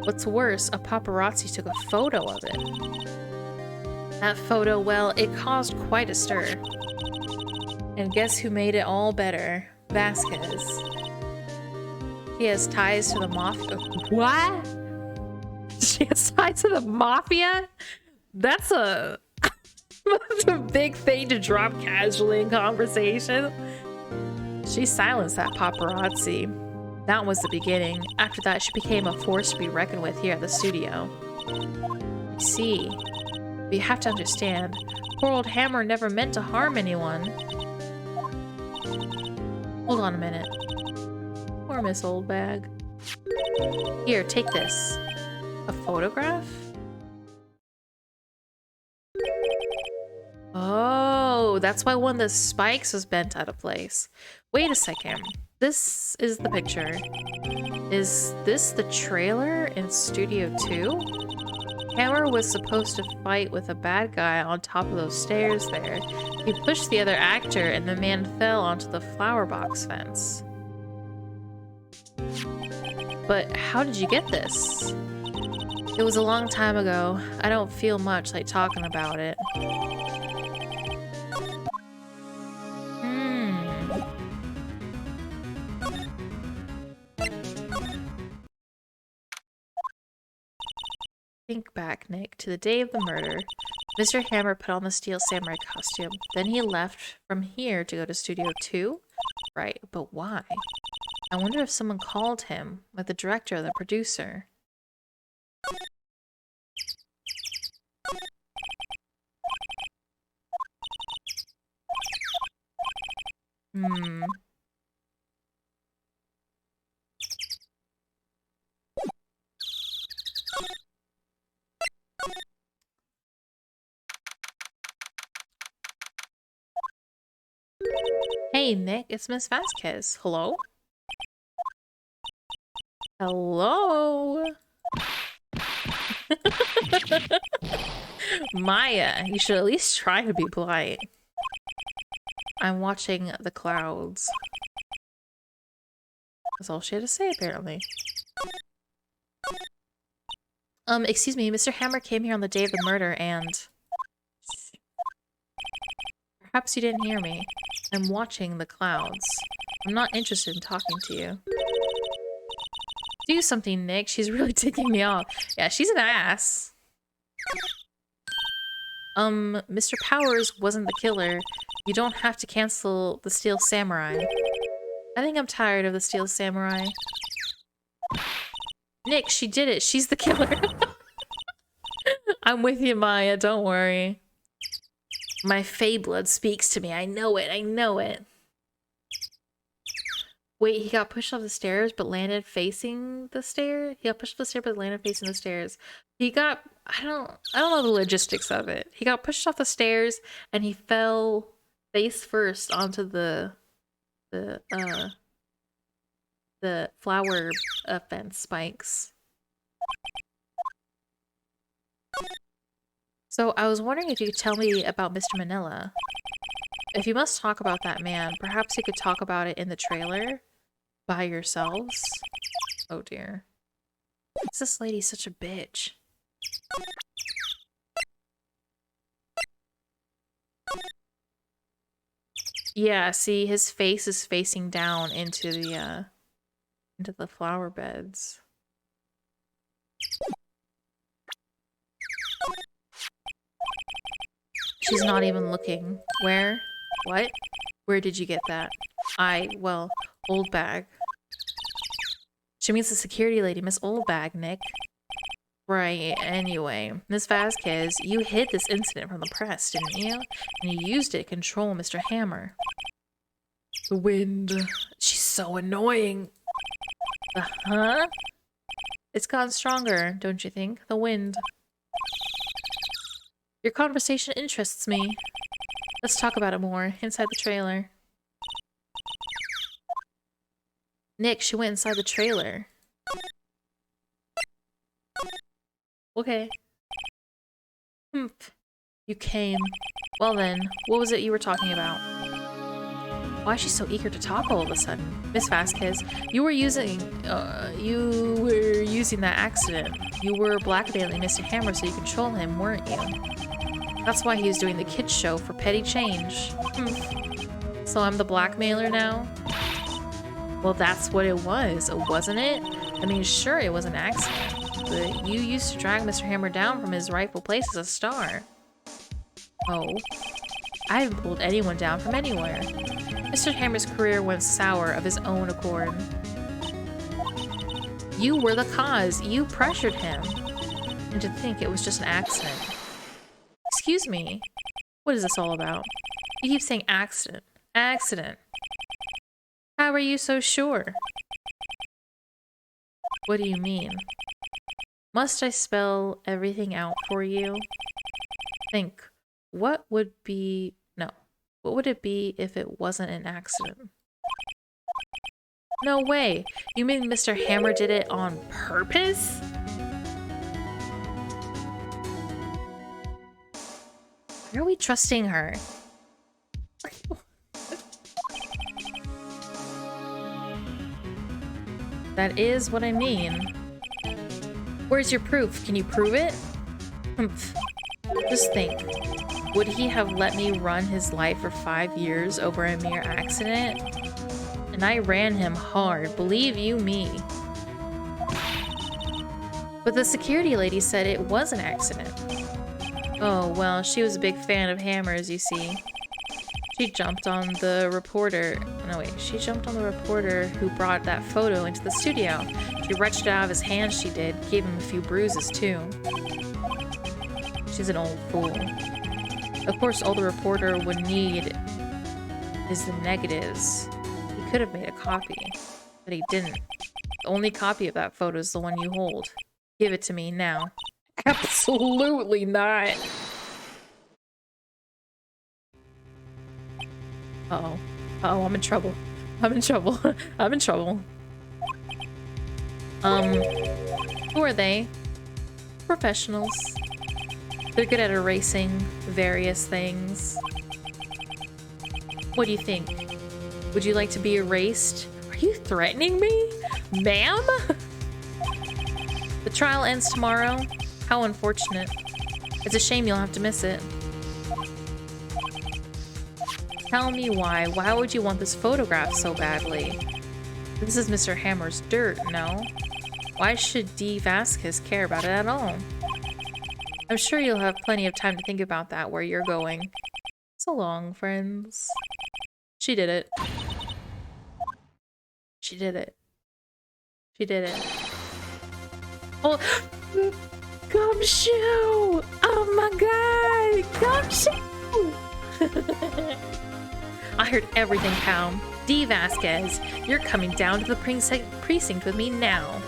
What's worse, a paparazzi took a photo of it. That photo, well, it caused quite a stir. And guess who made it all better? Vasquez. She has ties to the mafia. What? She has ties to the mafia? That's a... That's a big thing to drop casually in conversation. She silenced that paparazzi. That was the beginning. After that, she became a force to be reckoned with here at the studio. I see. But you have to understand, poor old Hammer never meant to harm anyone. Hold on a minute. Poor Miss Oldbag. Here, take this. A photograph? Oh, that's why one of the spikes was bent out of place. Wait a second. This is the picture. Is this the trailer in Studio 2? Hammer was supposed to fight with a bad guy on top of those stairs there. He pushed the other actor and the man fell onto the flower box fence. But how did you get this? It was a long time ago. I don't feel much like talking about it. Think back, Nick, to the day of the murder. Mr. Hammer put on the Steel Samurai costume. Then he left from here to go to Studio 2? Right, but why? I wonder if someone called him, like the director or the producer. Hmm. Hey, Nick, it's Miss Vasquez. Hello? Hello? Maya, you should at least try to be polite. I'm watching the clouds. That's all she had to say, apparently. Excuse me, Mr. Hammer came here on the day of the murder and... Perhaps you didn't hear me. I'm watching the clouds. I'm not interested in talking to you. Do something, Nick. She's really ticking me off. Yeah, she's an ass. Mr. Powers wasn't the killer. You don't have to cancel the Steel Samurai. I think I'm tired of the Steel Samurai. Nick, she did it. She's the killer. I'm with you, Maya. Don't worry. My Fey blood speaks to me. I know it. I know it. Wait, he got pushed off the stairs but landed facing the stair? He got pushed off the stairs but landed facing the stairs. He got... I don't know the logistics of it. He got pushed off the stairs and he fell face first onto the flower fence spikes. So I was wondering if you could tell me about Mr. Manila. If you must talk about that man, perhaps you could talk about it in the trailer by yourselves. Oh dear. This lady's such a bitch. Yeah, see, his face is facing down into the flower beds. She's not even looking. Where? What? Where did you get that? Well, Old Bag. She means the security lady, Miss Old Bag, Nick. Right, anyway. Miss Vasquez, you hid this incident from the press, didn't you? And you used it to control Mr. Hammer. The wind. She's so annoying. Huh? It's gotten stronger, don't you think? The wind. Your conversation interests me. Let's talk about it more, inside the trailer. Nick, she went inside the trailer. Okay. You came. Well then, what was it you were talking about? Why is she so eager to talk all of a sudden? Miss Vasquez, you were using that accident. You were blackmailing Mr. Hammer so you control him, weren't you? That's why he was doing the kids show for petty change. So I'm the blackmailer now? Well, that's what it was, wasn't it? I mean, sure, it was an accident, but you used to drag Mr. Hammer down from his rightful place as a star. Oh. I haven't pulled anyone down from anywhere. Mr. Hammer's career went sour of his own accord. You were the cause. You pressured him. And to think it was just an accident. Excuse me. What is this all about? You keep saying accident. Accident. How are you so sure? What do you mean? Must I spell everything out for you? Think. What would it be if it wasn't an accident? No way! You mean Mr. Hammer did it on purpose? Why are we trusting her? That is what I mean. Where's your proof? Can you prove it? Just think. Would he have let me run his life for 5 years over a mere accident? And I ran him hard, believe you me. But the security lady said it was an accident. Oh, well, she was a big fan of Hammers, you see. She jumped on the reporter. No, wait. She jumped on the reporter who brought that photo into the studio. She wrenched it out of his hands, she did. Gave him a few bruises, too. She's an old fool. Of course, all the reporter would need is the negatives. He could have made a copy, but he didn't. The only copy of that photo is the one you hold. Give it to me now. Absolutely not. Uh-oh. Uh-oh, I'm in trouble. I'm in trouble. I'm in trouble. Who are they? Professionals. They're good at erasing various things. What do you think? Would you like to be erased? Are you threatening me? Ma'am? The trial ends tomorrow. How unfortunate. It's a shame you'll have to miss it. Tell me why. Why would you want this photograph so badly? This is Mr. Hammer's dirt, no? Why should D. Vasquez care about it at all? I'm sure you'll have plenty of time to think about that where you're going. So long, friends. She did it. She did it. She did it. Oh, Gumshoe! Oh my god! Gumshoe! I heard everything, pal. D. Vasquez, you're coming down to the precinct with me now.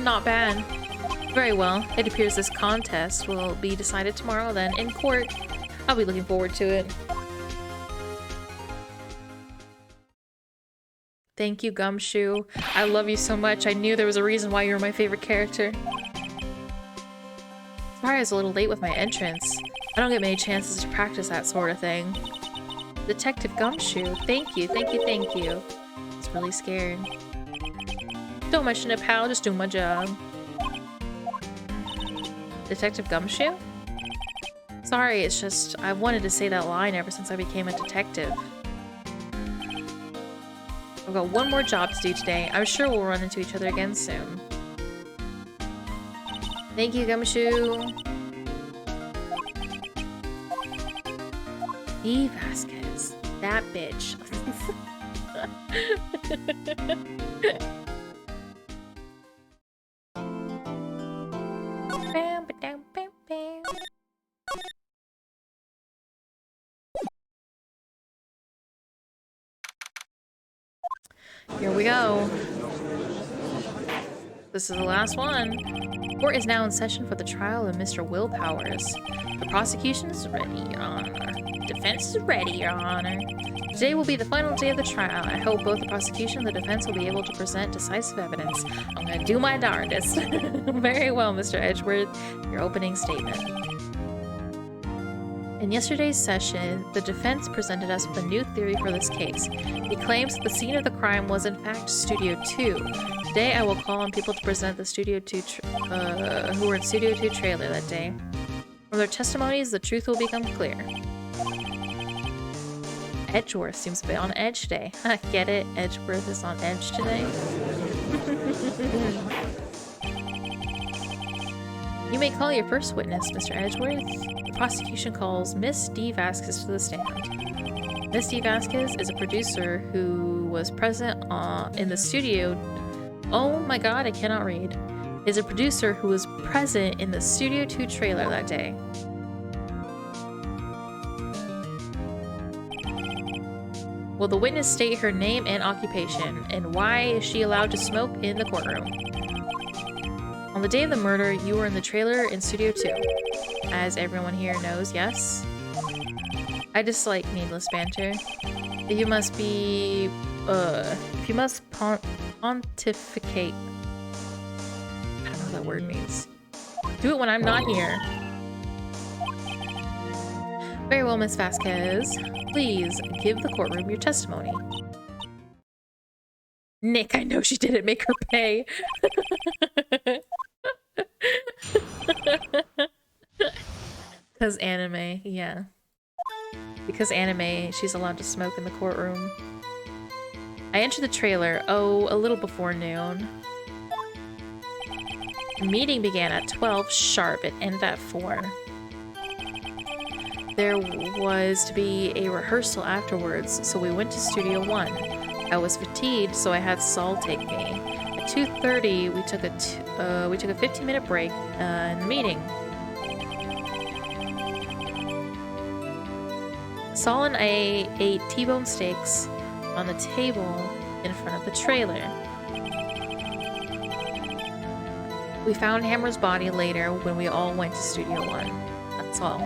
Not bad. Very well. It appears this contest will be decided tomorrow then in court. I'll be looking forward to it. Thank you, Gumshoe. I love you so much. I knew there was a reason why you were my favorite character. Sorry I was a little late with my entrance. I don't get many chances to practice that sort of thing. Detective Gumshoe, thank you, thank you, thank you. I was really scared. Don't mention it, pal. Just doing my job. Detective Gumshoe? Sorry, it's just I've wanted to say that line ever since I became a detective. I've got one more job to do today. I'm sure we'll run into each other again soon. Thank you, Gumshoe. E. Vasquez. That bitch. Here we go. This is the last one. Court is now in session for the trial of Mr. Will Powers. The prosecution is ready, Your Honor. Defense is ready, Your Honor. Today will be the final day of the trial. I hope both the prosecution and the defense will be able to present decisive evidence. I'm gonna do my darndest. Very well, Mr. Edgeworth. Your opening statement. In yesterday's session, the defense presented us with a new theory for this case. It claims that the scene of the crime was in fact Studio 2. Today I will call on people to present the Studio 2 who were in Studio 2 trailer that day. From their testimonies, the truth will become clear. Edgeworth seems a bit on edge today. Get it? Edgeworth is on edge today? You may call your first witness, Mr. Edgeworth. The prosecution calls Miss D. Vasquez to the stand. Miss D. Vasquez is a producer who was present in the studio. Oh my god, I cannot read. Is a producer who was present in the Studio 2 trailer that day. Will the witness state her name and occupation, and why is she allowed to smoke in the courtroom? On the day of the murder, you were in the trailer in Studio 2. As everyone here knows, yes? I dislike needless banter. If you must pontificate. I don't know what that word means. Do it when I'm not here. Very well, Miss Vasquez. Please give the courtroom your testimony. Nick, I know she didn't make her pay. Because anime, yeah. Because anime, she's allowed to smoke in the courtroom. I entered the trailer, a little before noon. The meeting began at 12 sharp and ended at 4. There was to be a rehearsal afterwards, so we went to Studio 1. I was fatigued, so I had Saul take me. At 2:30, we took a 15-minute break in the meeting. Saul and I ate T-bone steaks on the table in front of the trailer. We found Hammer's body later when we all went to Studio 1. That's all.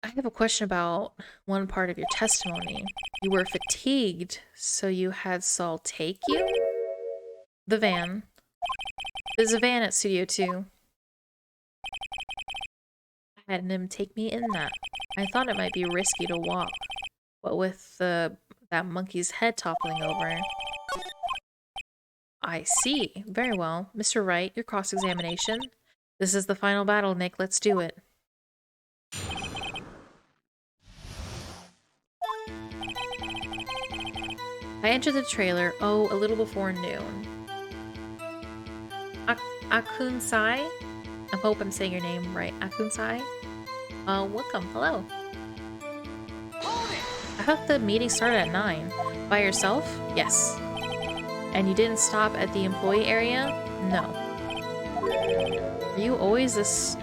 I have a question about one part of your testimony. You were fatigued, so you had Saul take you? The van. There's a van at Studio 2. I had him take me in that. I thought it might be risky to walk, but with that monkey's head toppling over. I see. Very well. Mr. Wright, your cross-examination. This is the final battle, Nick. Let's do it. I entered the trailer, a little before noon. Akunsai? I hope I'm saying your name right. Akunsai? Welcome. Hello. I thought the meeting started at 9. By yourself? Yes. And you didn't stop at the employee area? No. Are you always this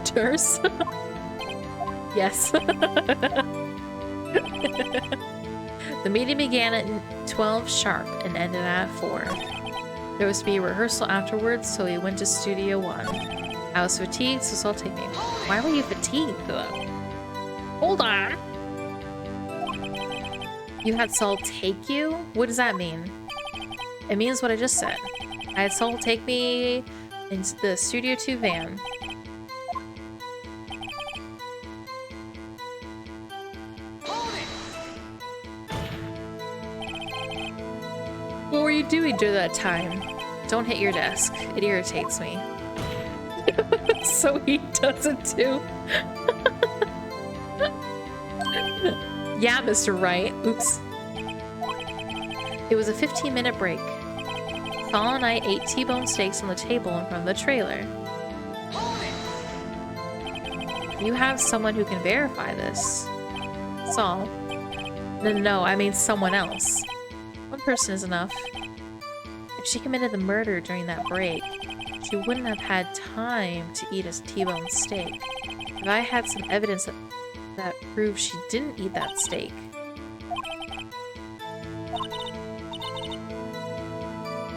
terse? Yes. The meeting began at 12 sharp and ended at 4. There was to be a rehearsal afterwards, so we went to Studio 1. I was fatigued, so Saul take me. Why were you fatigued, though? Hold on! You had Saul take you? What does that mean? It means what I just said. I had Saul take me into the Studio 2 van. What were you doing during that time? Don't hit your desk. It irritates me. So he does it too. Yeah, Mr. Wright. Oops. It was a 15-minute break. Saul and I ate T-bone steaks on the table in front of the trailer. You have someone who can verify this. Saul. No, I mean someone else. One person is enough. If she committed the murder during that break, she wouldn't have had time to eat a T-bone steak. If I had some evidence that proves she didn't eat that steak.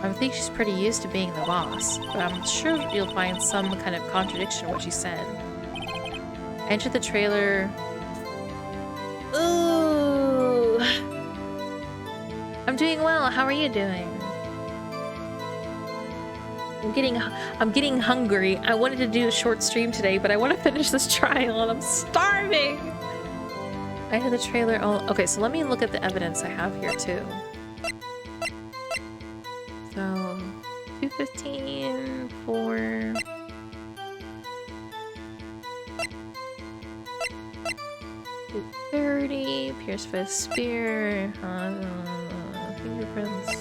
I think she's pretty used to being the boss, but I'm sure you'll find some kind of contradiction in what she said. I entered the trailer. Ooh. I'm doing well. How are you doing? I'm getting hungry. I wanted to do a short stream today, but I want to finish this trial and I'm starving. I entered the trailer. Oh, okay, so let me look at the evidence I have here too. So 215, 4. $230, pierced by a spear, fingerprints.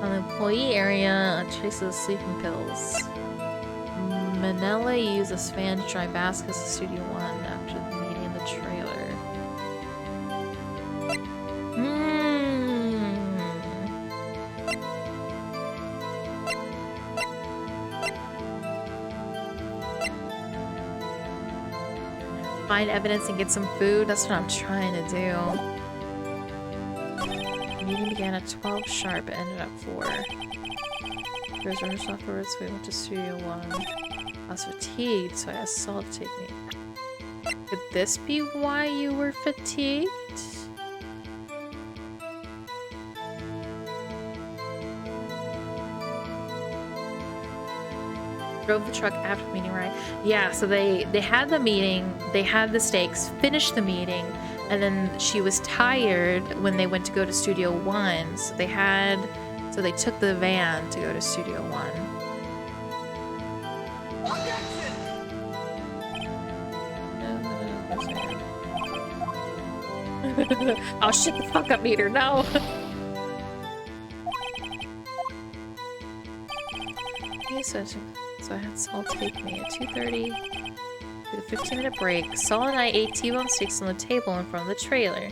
On the employee area, traces sleeping pills. Manila used this fan to dry baskets to Studio 1 after the meeting in the trailer. Find evidence and get some food. That's what I'm trying to do. The meeting began at 12 sharp and ended at 4. There was rehearsal afterwards, so we went to Studio 1. I was fatigued, so I asked Saul to take me. Could this be why you were fatigued? Drove the truck after the meeting, right? Yeah, so they had the meeting, they had the steaks, finished the meeting, and then she was tired when they went to go to Studio 1. So they took the van to go to Studio 1. Oh, shit the fuck up, meter, no! So I had Saul take me at 2:30. Did a 15-minute break. Saul and I ate T-bone steaks on the table in front of the trailer.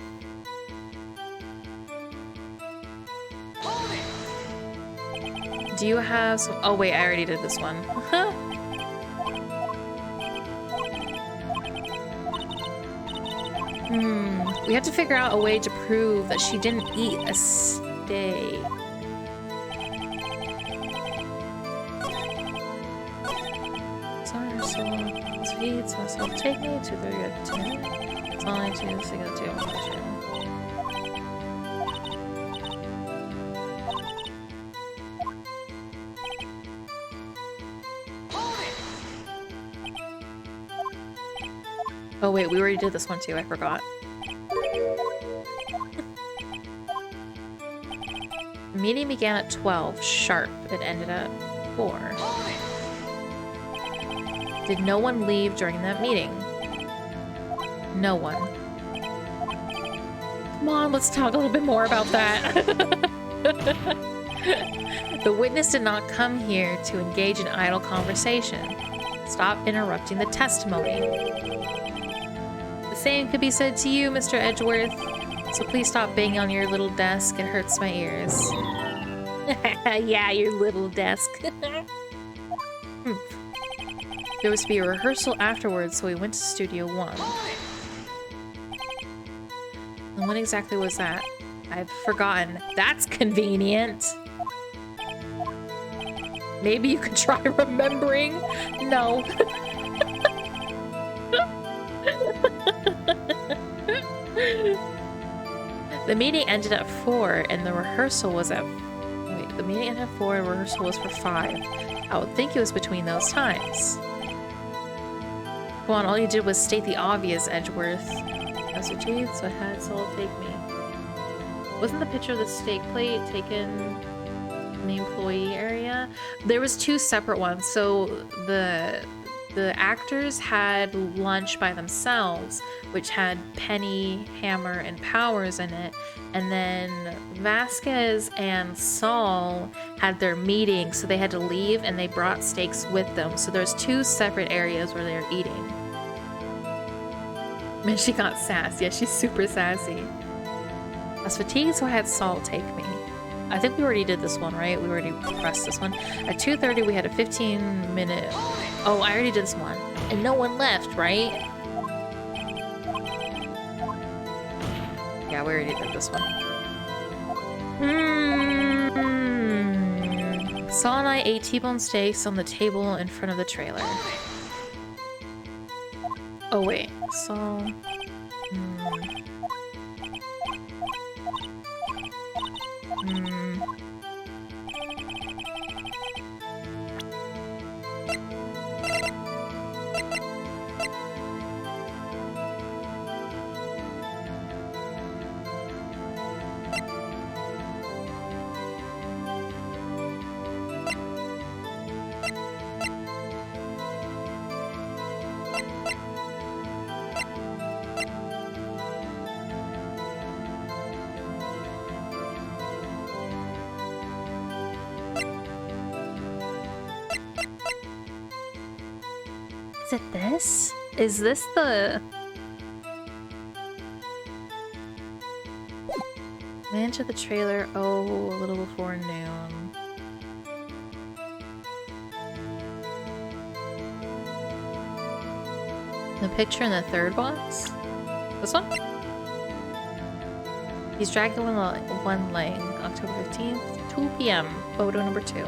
Do you have some... Oh wait, I already did this one. We have to figure out a way to prove that she didn't eat a steak. Sorry, so take me to the it's only to the single table. Oh wait, we already did this one too, I forgot. The meeting began at 12 sharp. It ended at 4. Did no one leave during that meeting? No one. Come on, let's talk a little bit more about that. The witness did not come here to engage in idle conversation. Stop interrupting the testimony. The same could be said to you, Mr. Edgeworth. So please stop banging on your little desk. It hurts my ears. Yeah, your little desk. There was to be a rehearsal afterwards, so we went to Studio 1. And when exactly was that? I've forgotten. That's convenient. Maybe you could try remembering? No. The meeting ended at 4 and the rehearsal was at... Wait, the meeting ended at 4 and rehearsal was for 5. I would think it was between those times. Come on, all you did was state the obvious, Edgeworth. That's what you so I had Saul take me. Wasn't the picture of the steak plate taken in the employee area? There was 2 separate ones. So the actors had lunch by themselves, which had Penny, Hammer, and Powers in it. And then Vasquez and Saul had their meeting, so they had to leave and they brought steaks with them. So there's 2 separate areas where they're eating. Man, she got sassy. Yeah, she's super sassy. I was fatigued, so I had Saul take me. I think we already did this one, right? We already pressed this one. At 2:30, we had a 15-minute... Oh, I already did this one. And no one left, right? Yeah, we already did this one. Saul and I ate T-bone steaks on the table in front of the trailer. Oh, wait. Saul... Is it this? Is this the... They entered the trailer, a little before noon. The picture in the 3rd box? This one? He's dragging one leg, October 15th, 2 p.m. Photo number 2.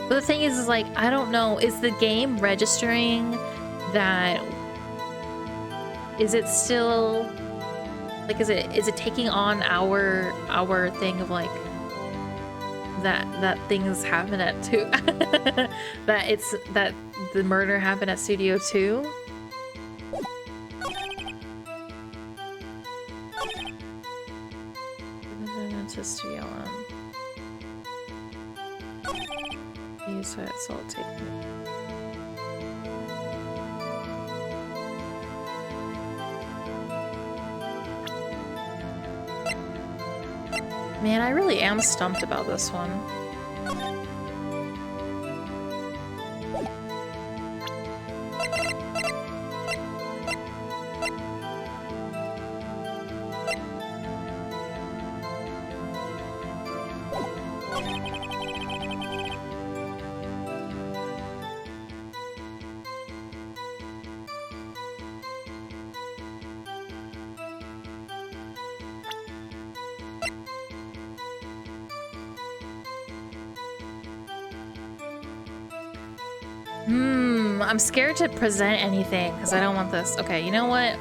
But the thing is like, I don't know, is the game registering that... Is it still... Like, is it taking on our thing of, like, that things happen at 2... that the murder happened at Studio 2? To Studio 1. Use it, so I'll take it. Man, I really am stumped about this one. I'm scared to present anything because I don't want this. Okay, you know what?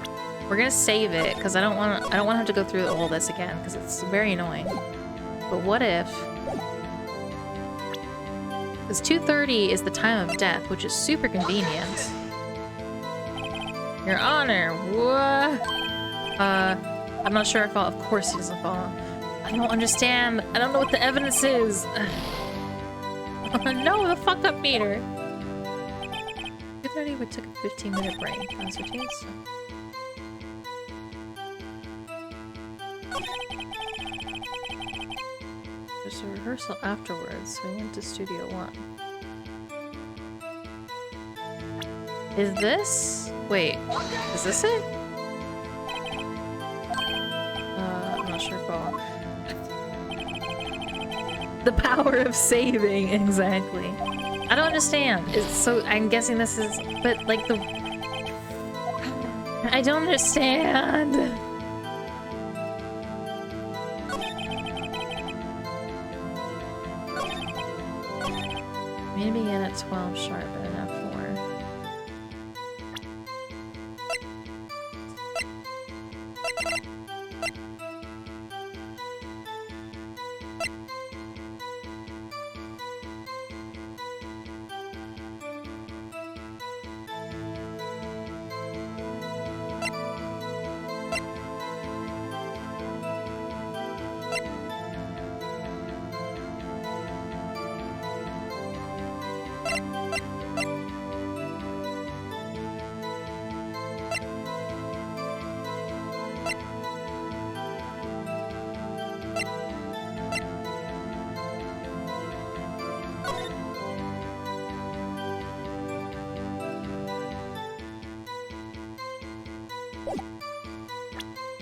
We're gonna save it because I don't want to have to go through all this again because it's very annoying. But what if? Because 2:30 is the time of death, which is super convenient. Your Honor, what? I'm not sure if I'll. Of course he doesn't fall. I don't understand. I don't know what the evidence is. No, the fuck up meter. 2:30, we took a 15-minute break. That's what it is. There's a rehearsal afterwards, so we went to Studio One. Is this? Wait, is this it? I'm not sure if I'll... The power of saving, exactly. I don't understand. It's so... I'm guessing this is... But, like, the... I don't understand! Maybe begin at 12 sharp and at 4.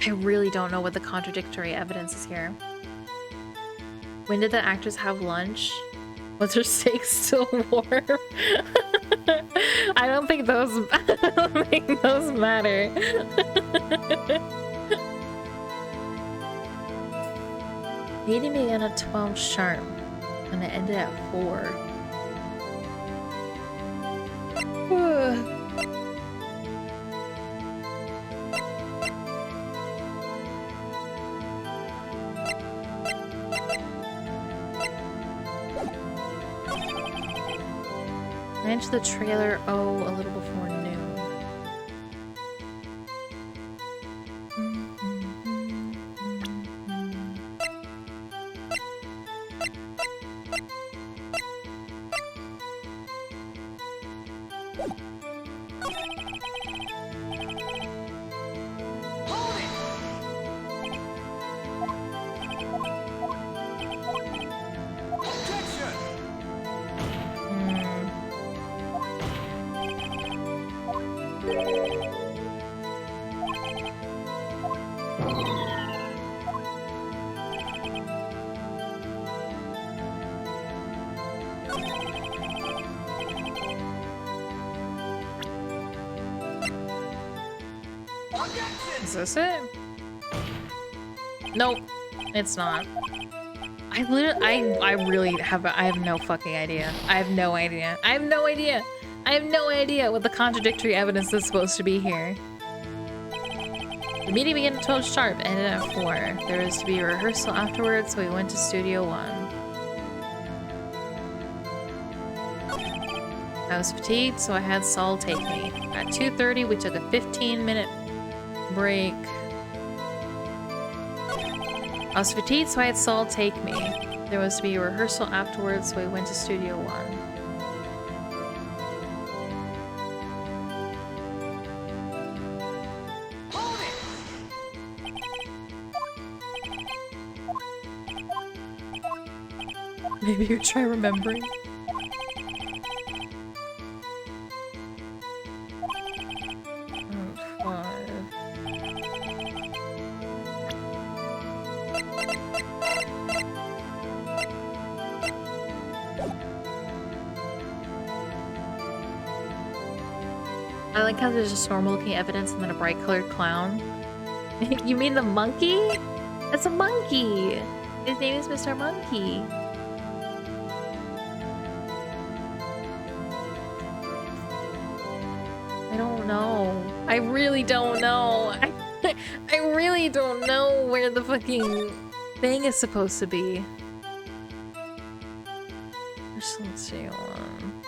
I really don't know what the contradictory evidence is here. When did the actors have lunch? Was their steak still warm? I don't think those matter. Meeting began at 12 sharp and it ended at 4. I entered the trailer, a little before noon. Is this it? Nope, it's not. I have no fucking idea. I have no idea what the contradictory evidence is supposed to be here. The meeting began at 12 sharp, ended at 4. There was to be a rehearsal afterwards, so we went to Studio One. I was fatigued, so I had Saul take me. At 2:30, we took a 15-minute break. I was fatigued, so I had Saul take me. There was to be a rehearsal afterwards, so we went to Studio One. Maybe you try remembering. I like how there's just normal looking evidence and then a bright colored clown. You mean the monkey? That's a monkey! His name is Mr. Monkey. really don't know. I really don't know where the fucking thing is supposed to be. Let's see one.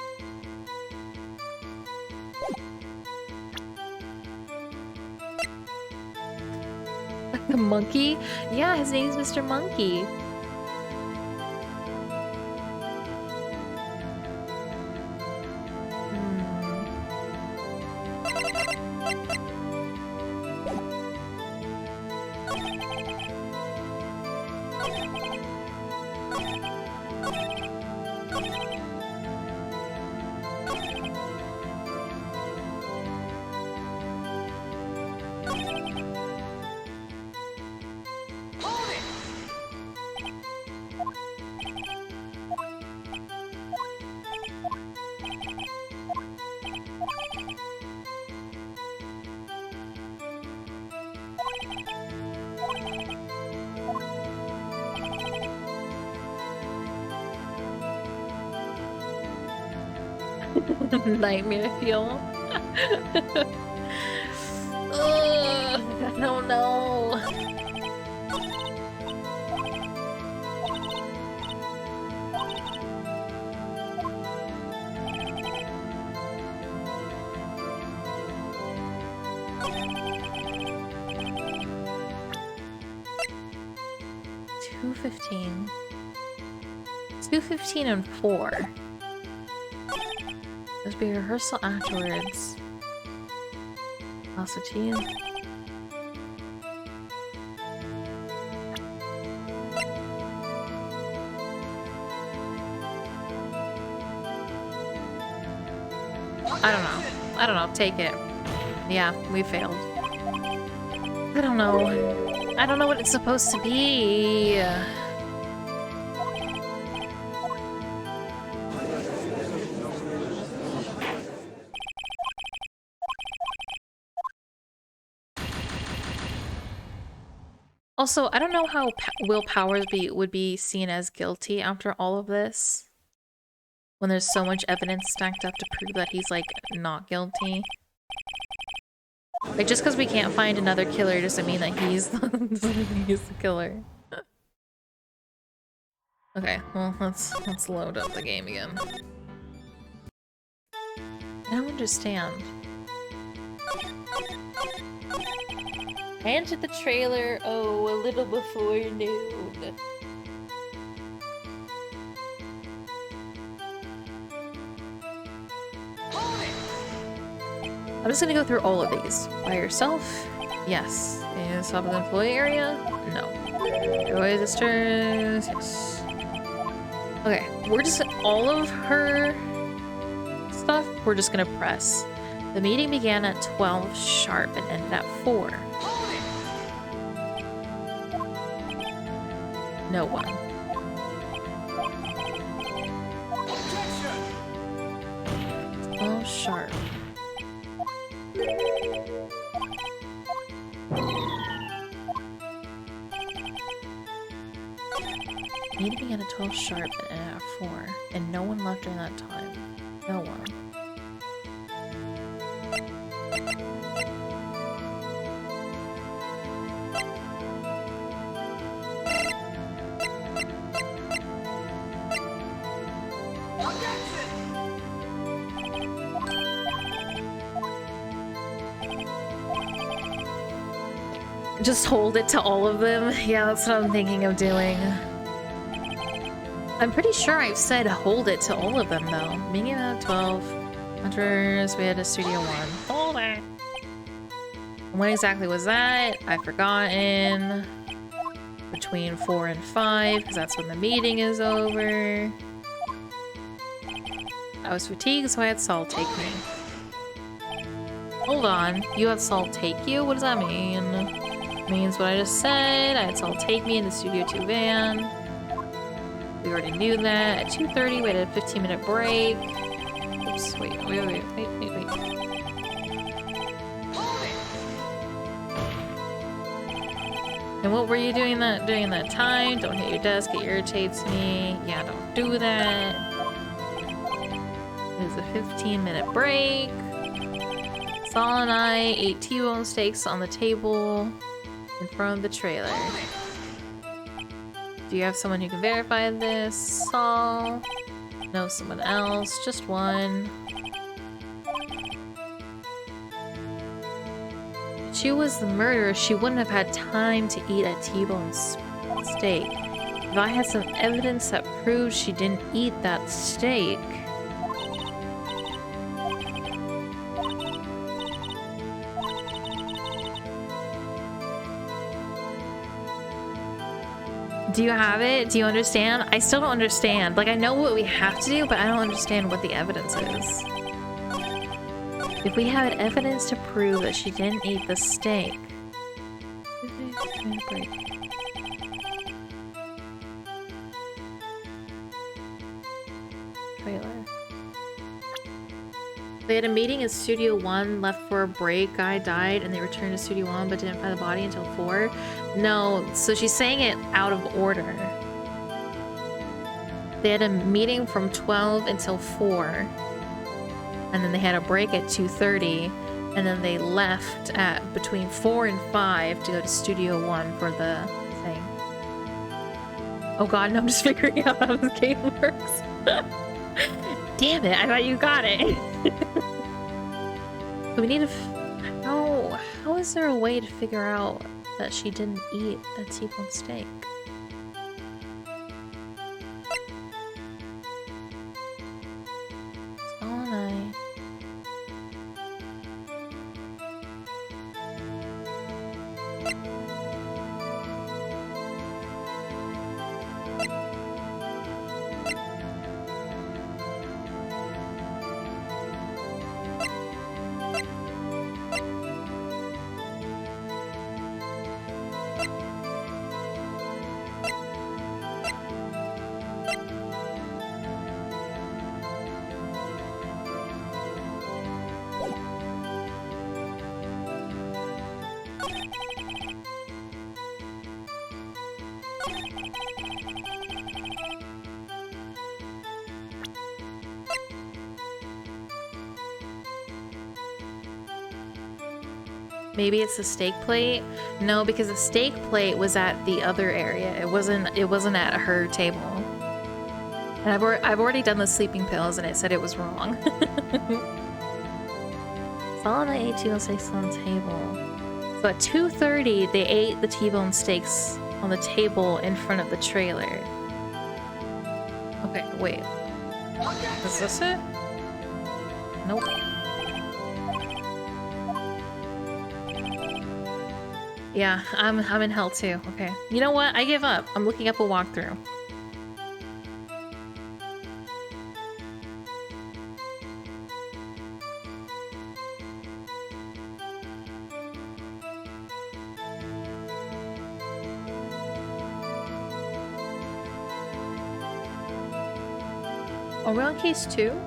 Like the monkey? Yeah, his name's Mr. Monkey. Nightmare fuel. Ugh, I don't know. It's 2:15 and 4. There's be a rehearsal afterwards. Also tea. I don't know. Take it. Yeah, we failed. I don't know. I don't know what it's supposed to be. Also, I don't know how Will Powers would be seen as guilty after all of this. When there's so much evidence stacked up to prove that he's, like, not guilty. Like, just because we can't find another killer doesn't mean that he's the killer. Okay, well, let's load up the game again. I don't understand. I entered the trailer, a little before noon. I'm just gonna go through all of these. By yourself? Yes. In the top of the employee area? No. Your sisters? Yes. Okay, we're just all of her stuff, we're just gonna press. The meeting began at 12 sharp and ended at 4. No one. Oh, sharp. Meeting began at 12 sharp and ended at 4, and no one left during that time. No one. Just hold it to all of them? Yeah, that's what I'm thinking of doing. I'm pretty sure I've said hold it to all of them, though. Meeting at 12. Hunters, we had a Studio 1. Hold it! When exactly was that? I've forgotten. Between 4 and 5, because that's when the meeting is over. I was fatigued, so I had Saul take me. Hold on. You had Saul take you? What does that mean? Means what I just said. I had Saul take me in the Studio 2 van. We already knew that. At 2:30, we had a 15-minute break. Oops, wait. And what were you doing during that time? Don't hit your desk, it irritates me. Yeah, don't do that. It was a 15-minute break. Saul and I ate T-bone steaks on the table in front of the trailer. Do you have someone who can verify this? Saul? No, someone else. Just one. If she was the murderer, she wouldn't have had time to eat a T-bone steak. If I had some evidence that proves she didn't eat that steak... Do you have it? Do you understand? I still don't understand. Like, I know what we have to do, but I don't understand what the evidence is. If we have evidence to prove that she didn't eat the steak... Trailer. They had a meeting in Studio 1, left for a break, guy died, and they returned to Studio 1 but didn't find the body until 4. No, so she's saying it out of order. They had a meeting from 12 until 4. And then they had a break at 2:30. And then they left at between 4 and 5 to go to Studio 1 for the thing. Oh god, no, I'm just figuring out how this game works. Damn it, I thought you got it. We need to... How is there a way to figure out that she didn't eat a T-bone steak? Saul and I... Maybe it's the steak plate? No, because the steak plate was at the other area. It wasn't at her table. And I've already done the sleeping pills and it said it was wrong. Saul and I ate T-bone steaks on the table. So at 2:30 they ate the T-bone steaks on the table in front of the trailer. Okay, wait. Is this it? Nope. Yeah, I'm in hell too. Okay. You know what? I give up. I'm looking up a walkthrough. Are we on case 2?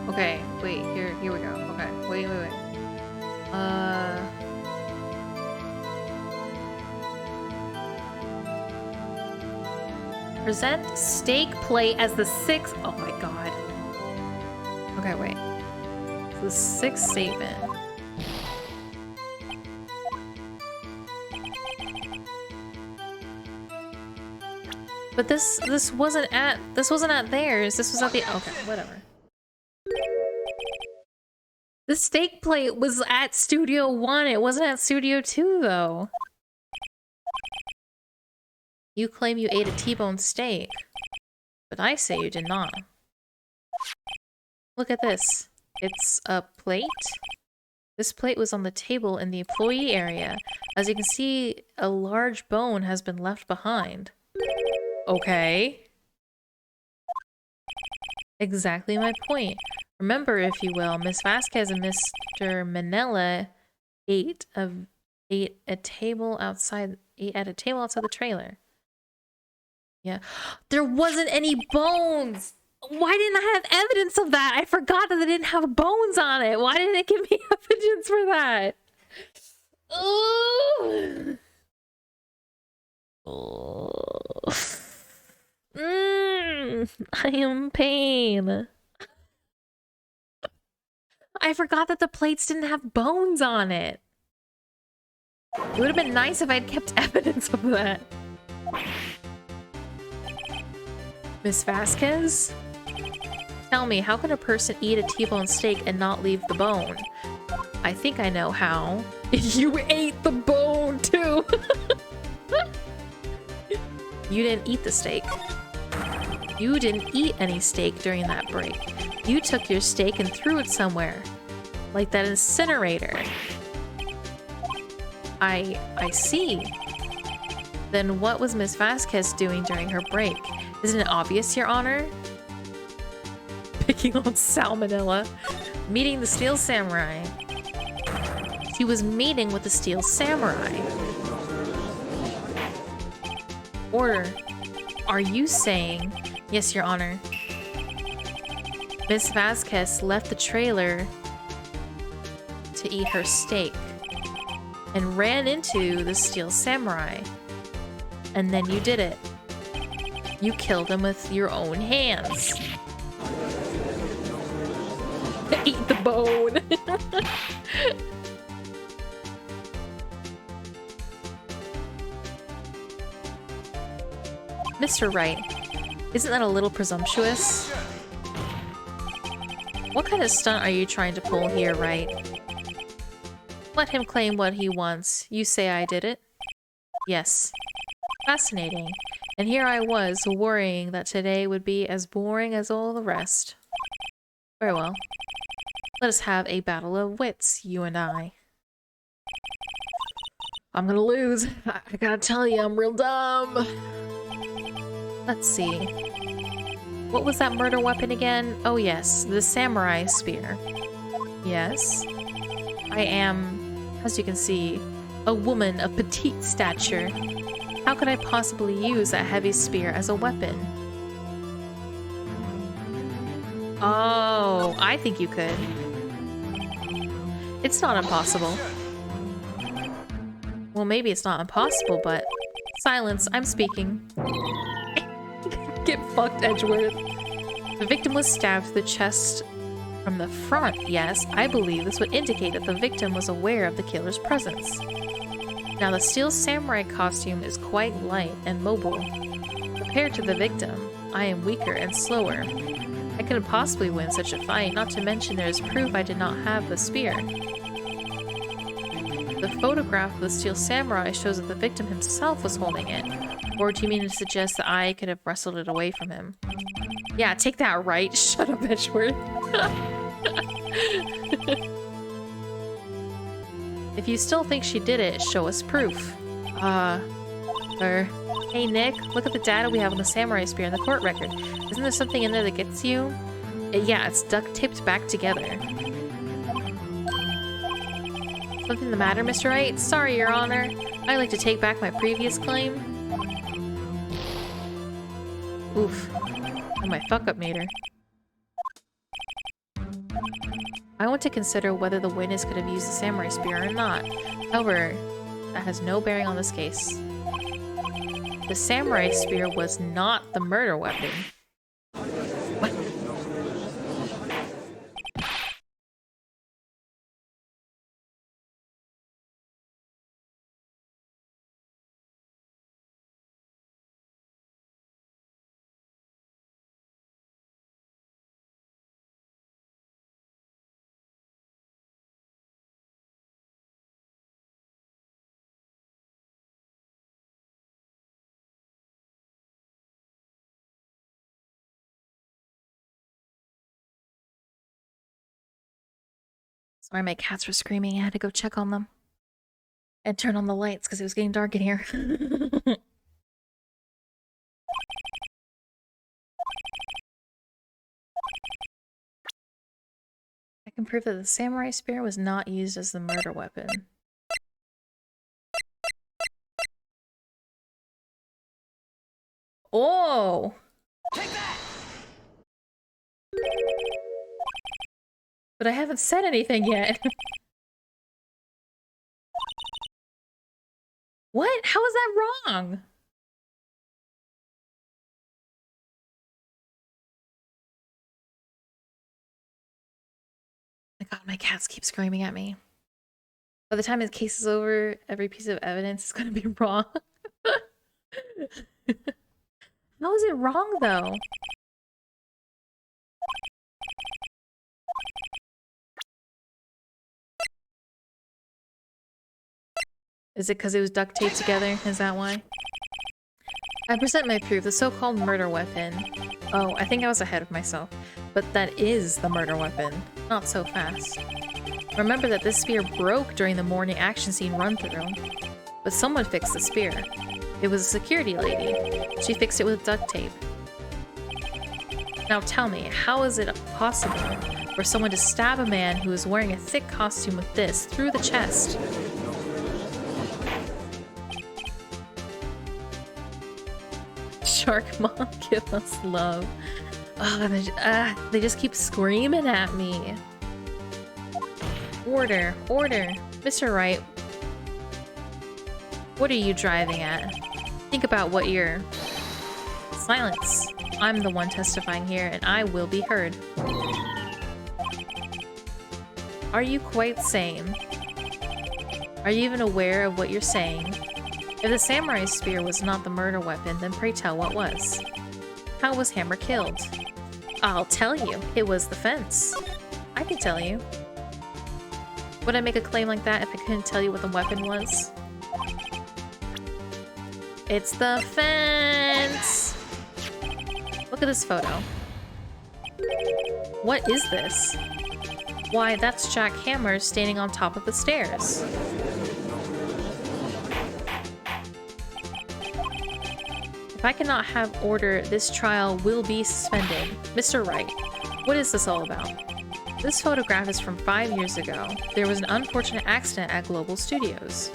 Okay, wait, here we go. Okay, wait. Present steak plate as the 6th. Oh my god. Okay, wait. The 6th statement. But this wasn't at theirs. This was at the okay, whatever. The steak plate was at Studio 1. It wasn't at Studio 2 though. You claim you ate a T-bone steak, but I say you did not. Look at this. It's a plate. This plate was on the table in the employee area. As you can see, a large bone has been left behind. Okay. Exactly my point. Remember, if you will, Miss Vasquez and Mr. Manella ate at a table outside the trailer. Yeah. There wasn't any bones! Why didn't I have evidence of that? I forgot that they didn't have bones on it. Why didn't it give me evidence for that? Ugh. Ugh. I am in pain. I forgot that the plates didn't have bones on it. It would have been nice if I'd kept evidence of that. Miss Vasquez? Tell me, how can a person eat a T-bone steak and not leave the bone? I think I know how. You ate the bone, too! You didn't eat the steak. You didn't eat any steak during that break. You took your steak and threw it somewhere. Like that incinerator. I see. Then what was Miss Vasquez doing during her break? Isn't it obvious, Your Honor? Picking on salmonella. Meeting the Steel Samurai. She was meeting with the Steel Samurai. Order. Are you saying... Yes, Your Honor. Miss Vasquez left the trailer to eat her steak and ran into the Steel Samurai. And then you did it. You killed him with your own hands. Eat the bone. Mr. Wright, isn't that a little presumptuous? What kind of stunt are you trying to pull here, Wright? Let him claim what he wants. You say I did it? Yes. Fascinating. And here I was, worrying that today would be as boring as all the rest. Very well. Let us have a battle of wits, you and I. I'm gonna lose. I gotta tell you, I'm real dumb. Let's see. What was that murder weapon again? Oh yes, the samurai spear. Yes. I am, as you can see, a woman of petite stature. How could I possibly use a heavy spear as a weapon? Oh, I think you could. It's not impossible. Well, maybe it's not impossible, but... Silence, I'm speaking. Get fucked, Edgeworth. The victim was stabbed through the chest from the front. Yes, I believe this would indicate that the victim was aware of the killer's presence. Now, the Steel Samurai costume is quite light and mobile. Compared to the victim, I am weaker and slower. I couldn't possibly win such a fight, not to mention there is proof I did not have the spear. The photograph of the Steel Samurai shows that the victim himself was holding it. Or do you mean to suggest that I could have wrestled it away from him? Yeah, take that, right? Shut up, Edgeworth. If you still think she did it, show us proof. Hey Nick, look at the data we have on the samurai spear in the court record. Isn't there something in there that gets you? Yeah, it's duct-taped back together. Something the matter, Mr. Wright? Sorry, Your Honor. I'd like to take back my previous claim. Oof. And my fuck-up meter. I want to consider whether the witness could have used the samurai spear or not. However, that has no bearing on this case. The samurai spear was not the murder weapon. Sorry, my cats were screaming. I had to go check on them. And turn on the lights because it was getting dark in here. I can prove that the samurai spear was not used as the murder weapon. Oh! Take that! But I haven't said anything yet. What? How is that wrong? My god, my cats keep screaming at me. By the time this case is over, every piece of evidence is gonna be wrong. How is it wrong, though? Is it because it was duct taped together? Is that why? I present my proof, the so-called murder weapon. Oh, I think I was ahead of myself. But that is the murder weapon. Not so fast. Remember that this spear broke during the morning action scene run-through. But someone fixed the spear. It was a security lady. She fixed it with duct tape. Now tell me, how is it possible for someone to stab a man who is wearing a thick costume with this through the chest? Shark Mom, give us love. Oh, they just keep screaming at me. Order, order. Mr. Wright, what are you driving at? Think about what you're... Silence. I'm the one testifying here, and I will be heard. Are you quite sane? Are you even aware of what you're saying? If the samurai spear was not the murder weapon, then pray tell what was. How was Hammer killed? I'll tell you. It was the fence. I can tell you. Would I make a claim like that if I couldn't tell you what the weapon was? It's the fence! Look at this photo. What is this? Why, that's Jack Hammer standing on top of the stairs. If I cannot have order, this trial will be suspended. Mr. Wright, what is this all about? This photograph is from 5 years ago. There was an unfortunate accident at Global Studios.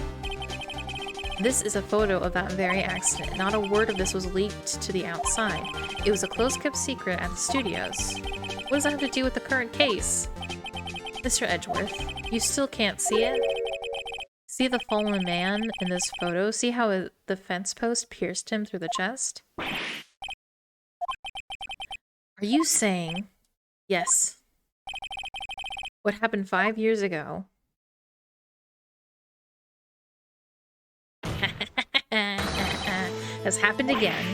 This is a photo of that very accident. Not a word of this was leaked to the outside. It was a close-kept secret at the studios. What does that have to do with the current case? Mr. Edgeworth, you still can't see it? See the fallen man in this photo? See how the fence post pierced him through the chest? Are you saying... Yes. What happened 5 years ago? Has happened again.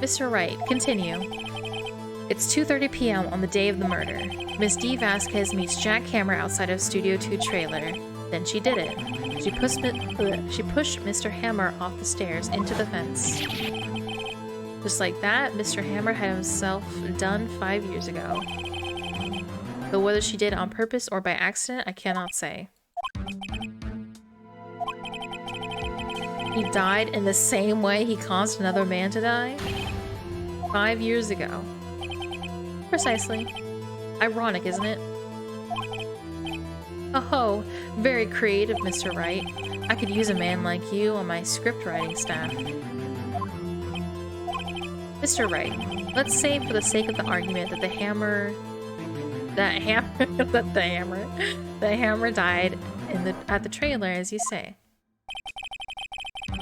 Mr. Wright, continue. It's 2:30 p.m. on the day of the murder. Miss D. Vasquez meets Jack Hammer outside of Studio 2 trailer. Then she did it. She pushed Mr. Hammer off the stairs into the fence. Just like that, Mr. Hammer had himself done 5 years ago. Though whether she did it on purpose or by accident, I cannot say. He died in the same way he caused another man to die? 5 years ago. Precisely. Ironic, isn't it? Oh, very creative, Mr. Wright. I could use a man like you on my script writing staff. Mr. Wright, let's say for the sake of the argument that the hammer died at the trailer, as you say.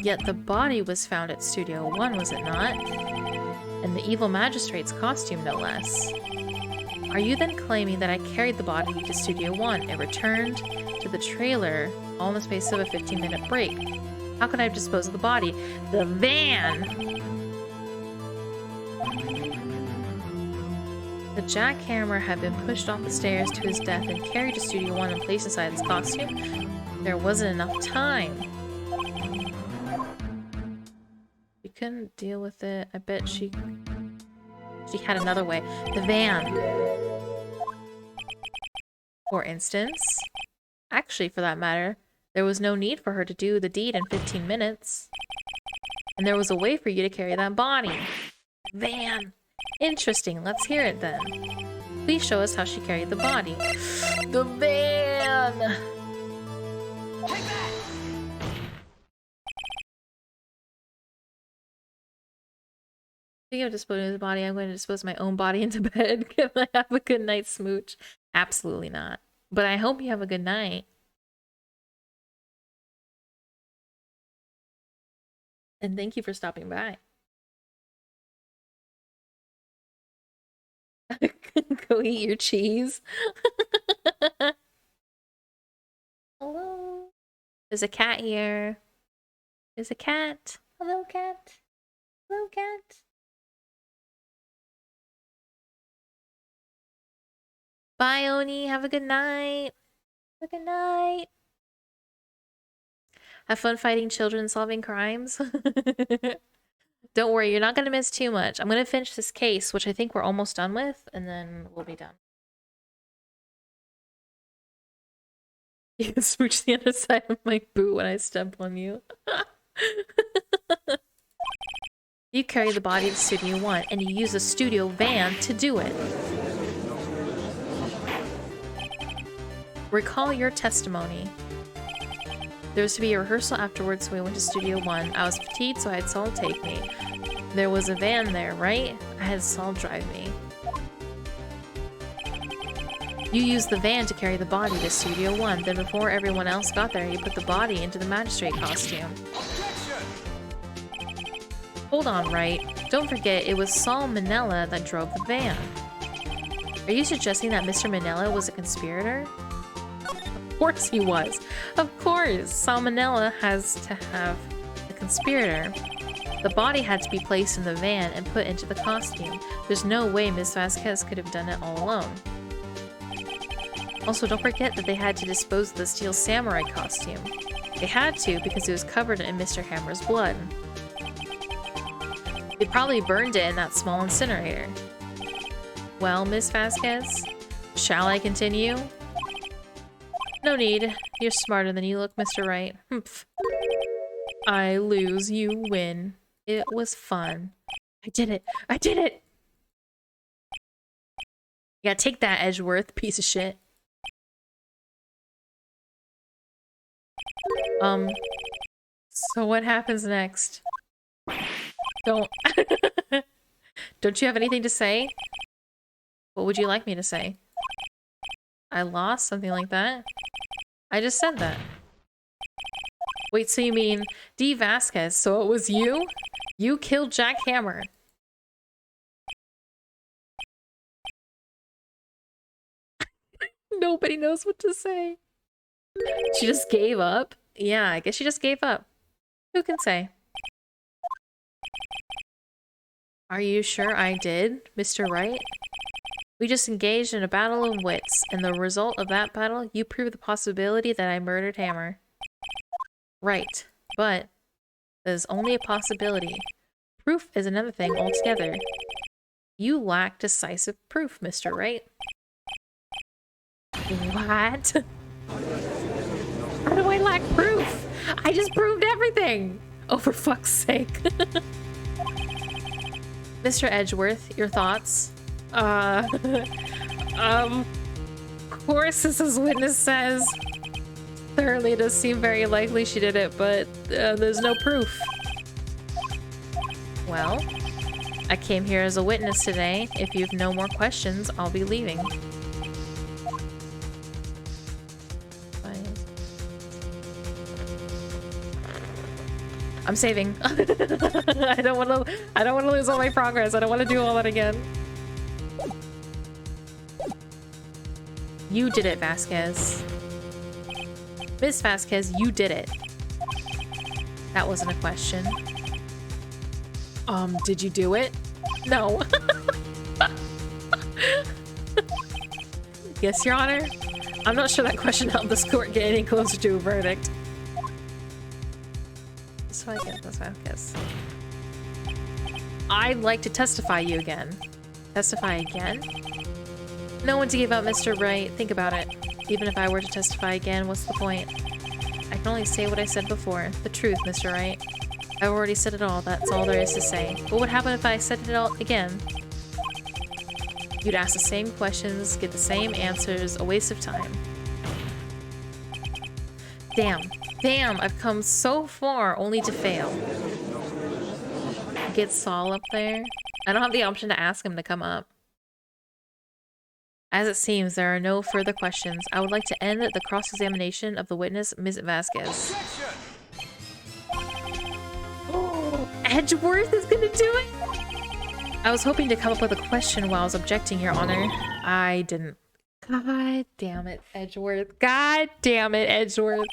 Yet the body was found at Studio 1, was it not? In the evil magistrate's costume, no less. Are you then claiming that I carried the body to Studio 1 and returned to the trailer all in the space of a 15-minute break? How could I have disposed of the body? The van! The jackhammer had been pushed off the stairs to his death and carried to Studio 1 and placed inside his costume. There wasn't enough time. She couldn't deal with it. I bet she She had another way. The van. For instance. Actually, for that matter, there was no need for her to do the deed in 15 minutes. And there was a way for you to carry that body. Van. Interesting. Let's hear it then. Please show us how she carried the body. The van! Speaking of disposing of the body, I'm going to dispose my own body into bed. Can I have a good night smooch? Absolutely not. But I hope you have a good night. And thank you for stopping by. Go eat your cheese. Hello. There's a cat here. There's a cat. Hello, cat. Hello, cat. Bye, Oni. Have a good night. Have a good night. Have fun fighting children and solving crimes. Don't worry, you're not going to miss too much. I'm going to finish this case, which I think we're almost done with, and then we'll be done. You can smooch the underside of my boot when I step on you. You carry the body to Studio 1, and you use a studio van to do it. Recall your testimony. There was to be a rehearsal afterwards, so we went to Studio 1. I was fatigued, so I had Saul take me. There was a van there, right? I had Saul drive me. You used the van to carry the body to Studio 1. Then before everyone else got there, you put the body into the magistrate costume. Hold on, right? Don't forget, it was Saul Manella that drove the van. Are you suggesting that Mr. Manella was a conspirator? Of course he was. Of course, Salmonella has to have a conspirator. The body had to be placed in the van and put into the costume. There's no way Miss Vasquez could have done it all alone. Also, don't forget that they had to dispose of the steel samurai costume. They had to because it was covered in Mr. Hammer's blood. They probably burned it in that small incinerator. Well, Miss Vasquez, shall I continue? No need. You're smarter than you look, Mr. Wright. Humph. I lose, you win. It was fun. I did it! I did it! Yeah, take that, Edgeworth, piece of shit. So what happens next? Don't you have anything to say? What would you like me to say? I lost? Something like that? I just said that. Wait, so you mean D. Vasquez, so it was you? You killed Jack Hammer. Nobody knows what to say. She just gave up? Yeah, I guess she just gave up. Who can say? Are you sure I did, Mr. Wright? We just engaged in a battle of wits, and the result of that battle, you proved the possibility that I murdered Hammer. Right, but that is only a possibility. Proof is another thing altogether. You lack decisive proof, Mr. Wright. What? How do I lack proof? I just proved everything! Oh, for fuck's sake. Mr. Edgeworth, your thoughts? Of course, as witness says. Thoroughly, it does seem very likely she did it, but there's no proof. Well, I came here as a witness today. If you have no more questions, I'll be leaving. I'm saving. I don't want to lose all my progress. I don't want to do all that again. You did it, Vasquez. Miss Vasquez, you did it. That wasn't a question. Did you do it? No. Yes, Your Honor. I'm not sure that question helped this court get any closer to a verdict. So I get this, Vasquez. I'd like to testify you again. Testify again? No one to give up, Mr. Wright. Think about it. Even if I were to testify again, what's the point? I can only say what I said before. The truth, Mr. Wright. I've already said it all. That's all there is to say. What would happen if I said it all again? You'd ask the same questions, get the same answers, a waste of time. Damn. Damn, I've come so far only to fail. Get Saul up there? I don't have the option to ask him to come up. As it seems, there are no further questions. I would like to end the cross-examination of the witness, Ms. Vasquez. Oh, Edgeworth is gonna do it? I was hoping to come up with a question while I was objecting, Your Honor. I didn't. God damn it, Edgeworth. God damn it, Edgeworth.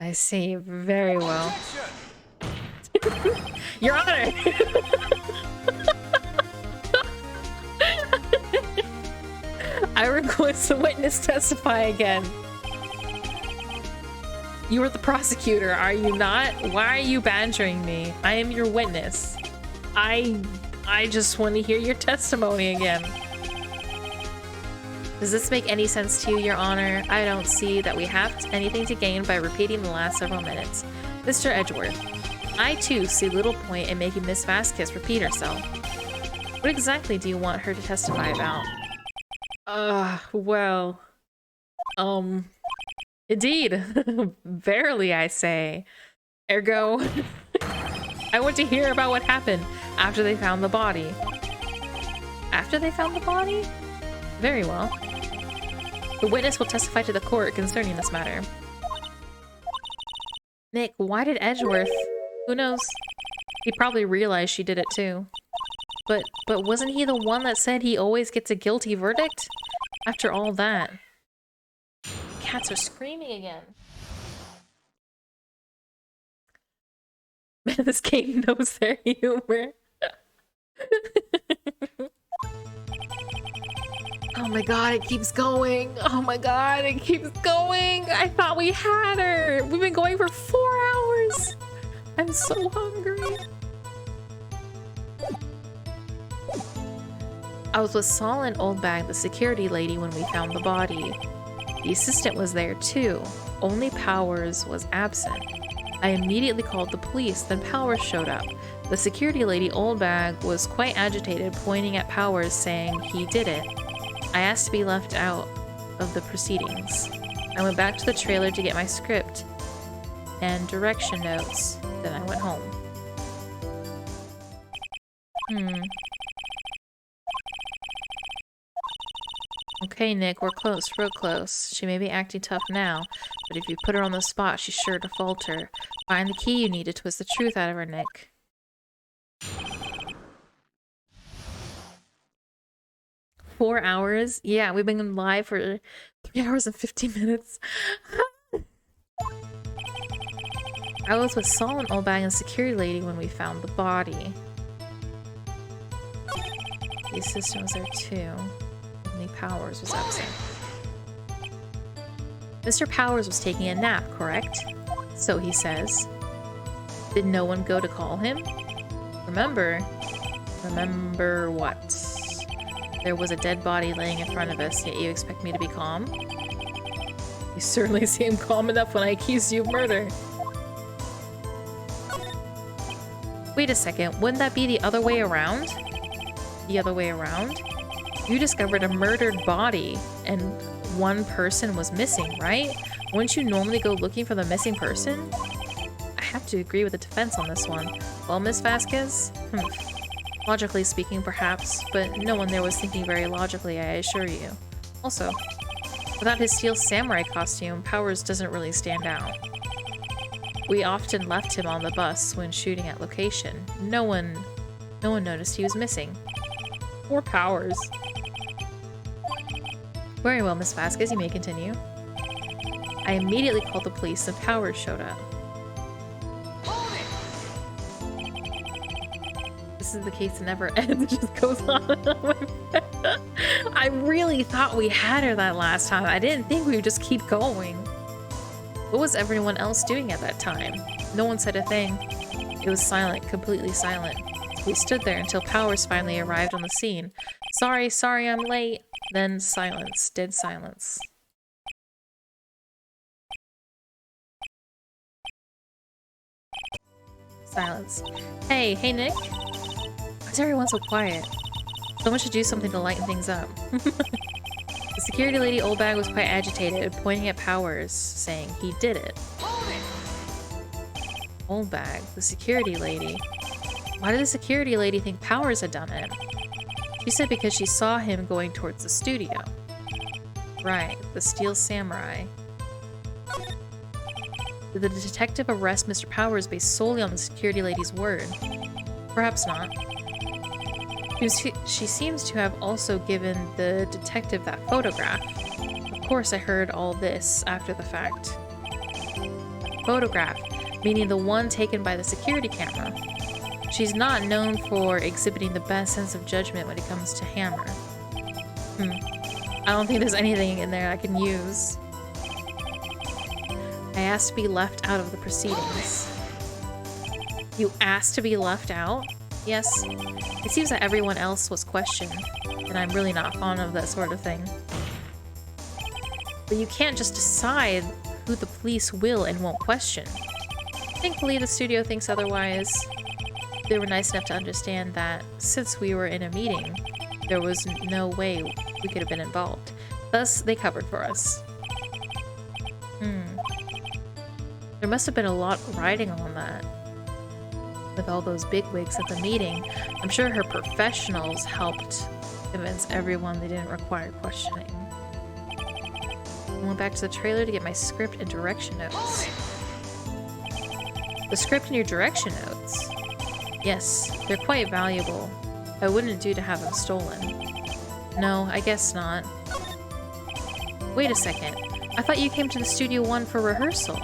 I see very well. Your Honor! I request the witness testify again. You are the prosecutor, are you not? Why are you badgering me? I am your witness. I just want to hear your testimony again. Does this make any sense to you, Your Honor? I don't see that we have anything to gain by repeating the last several minutes. Mr. Edgeworth, I too see little point in making Miss Vasquez repeat herself. What exactly do you want her to testify about? Well... Indeed. Verily, I say. Ergo, I want to hear about what happened after they found the body. After they found the body? Very well. The witness will testify to the court concerning this matter. Nick, why did Edgeworth? Who knows? He probably realized she did it too. But wasn't he the one that said he always gets a guilty verdict? After all that. Cats are screaming again. Man, this game knows their humor. Oh my god, it keeps going. Oh my god, it keeps going. I thought we had her. We've been going for 4 hours. I'm so hungry. I was with Saul and Oldbag, the security lady, when we found the body. The assistant was there too. Only Powers was absent. I immediately called the police, then Powers showed up. The security lady, Oldbag, was quite agitated, pointing at Powers, saying he did it. I asked to be left out of the proceedings. I went back to the trailer to get my script and direction notes. Then I went home. Okay, Nick, we're close, real close. She may be acting tough now, but if you put her on the spot, she's sure to falter. Find the key you need to twist the truth out of her, Nick. Four hours? Yeah, we've been live for 3 hours and 50 minutes. I was with Saul and Oldbag and security lady when we found the body. The assistant was there too. Only Powers was absent. Mr. Powers was taking a nap, correct? So he says. Did no one go to call him? Remember what? There was a dead body laying in front of us, yet you expect me to be calm? You certainly seemed calm enough when I accused you of murder. Wait a second, wouldn't that be the other way around? The other way around? You discovered a murdered body, and one person was missing, right? Wouldn't you normally go looking for the missing person? I have to agree with the defense on this one. Well, Miss Vasquez? Logically speaking, perhaps, but no one there was thinking very logically, I assure you. Also, without his steel samurai costume, Powers doesn't really stand out. We often left him on the bus when shooting at location. No one noticed he was missing. Poor Powers. Very well, Miss Vasquez, you may continue. I immediately called the police and Powers showed up. This is the case that never ends, it just goes on. I really thought we had her that last time. I didn't think we would just keep going. What was everyone else doing at that time? No one said a thing. It was silent, completely silent. We stood there until Powers finally arrived on the scene. Sorry, I'm late. Then silence, dead silence. Silence. Hey, Nick? Why is everyone so quiet? Someone should do something to lighten things up. The security lady Oldbag was quite agitated, pointing at Powers, saying he did it. Oldbag, the security lady. Why did the security lady think Powers had done it? She said because she saw him going towards the studio. Right, the Steel Samurai. Did the detective arrest Mr. Powers based solely on the security lady's word? Perhaps not. She seems to have also given the detective that photograph. Of course, I heard all this after the fact. Photograph, meaning the one taken by the security camera. She's not known for exhibiting the best sense of judgment when it comes to Hammer. I don't think there's anything in there I can use. I asked to be left out of the proceedings. You asked to be left out? Yes. It seems that everyone else was questioned, and I'm really not fond of that sort of thing. But you can't just decide who the police will and won't question. Thankfully, the studio thinks otherwise. They were nice enough to understand that since we were in a meeting, there was no way we could have been involved. Thus, they covered for us. There must have been a lot riding on that. With all those bigwigs at the meeting, I'm sure her professionals helped convince everyone they didn't require questioning. I went back to the trailer to get my script and direction notes. The script and your direction notes? Yes, they're quite valuable. I wouldn't do to have them stolen. No, I guess not. Wait a second. I thought you came to the Studio One for rehearsal.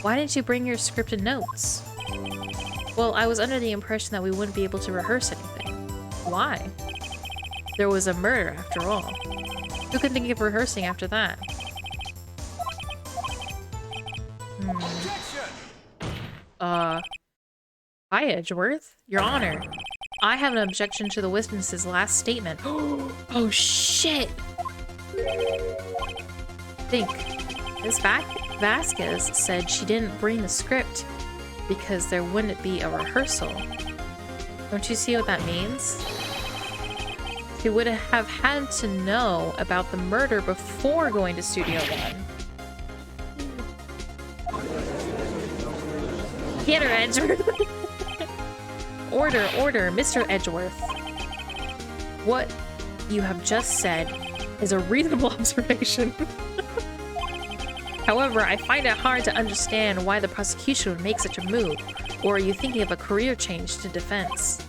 Why didn't you bring your script and notes? Well, I was under the impression that we wouldn't be able to rehearse anything. Why? There was a murder, after all. Who could think of rehearsing after that? Hi, Edgeworth. Your Honor. I have an objection to the witness's last statement. Oh, shit! Think. Ms. Vasquez said she didn't bring the script because there wouldn't be a rehearsal. Don't you see what that means? She would have had to know about the murder before going to Studio One. Get her, Edgeworth! Order, Mr. Edgeworth. What you have just said is a reasonable observation. However, I find it hard to understand why the prosecution would make such a move. Or are you thinking of a career change to defense?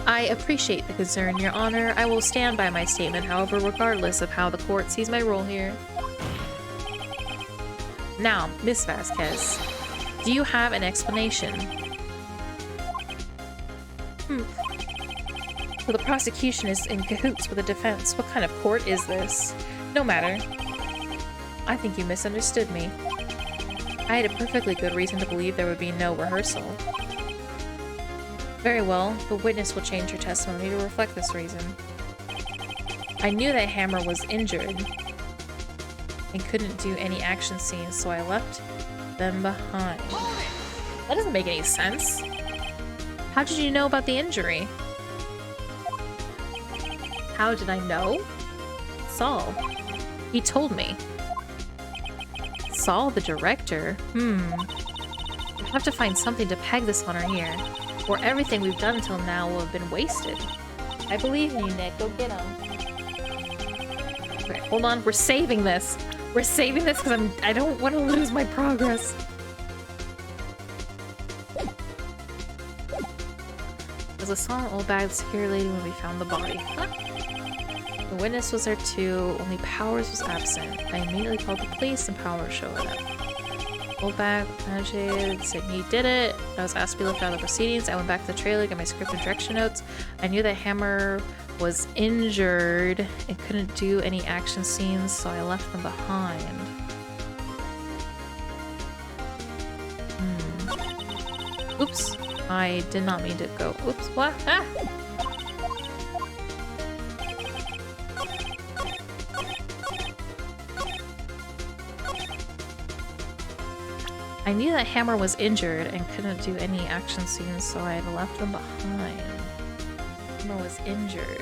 I appreciate the concern, Your Honor. I will stand by my statement, however, regardless of how the court sees my role here. Now, Miss Vasquez, do you have an explanation? So the prosecution is in cahoots with the defense. What kind of court is this? No matter. I think you misunderstood me. I had a perfectly good reason to believe there would be no rehearsal. Very well, the witness will change her testimony to reflect this reason. I knew that Hammer was injured and couldn't do any action scenes, so I left them behind. That doesn't make any sense. How did you know about the injury? How did I know? Saul. He told me. Saul, the director? I have to find something to peg this on her here, or everything we've done until now will have been wasted. I believe in you, Nick. Go get him. Okay, hold on. We're saving this. We're saving this because I don't want to lose my progress. There's a song old bag security lady when we found the body. Huh? The witness was there too, only Powers was absent. I immediately called the police and Powers showed up. Old bag said he did it. I was asked to be left out of the proceedings. I went back to the trailer, got my script and direction notes. I knew that Hammer was injured and couldn't do any action scenes, so I left them behind. Oops. I did not mean to go. Oops. What? Ah! I knew that Hammer was injured and couldn't do any action scenes, so I had left them behind. Hammer was injured.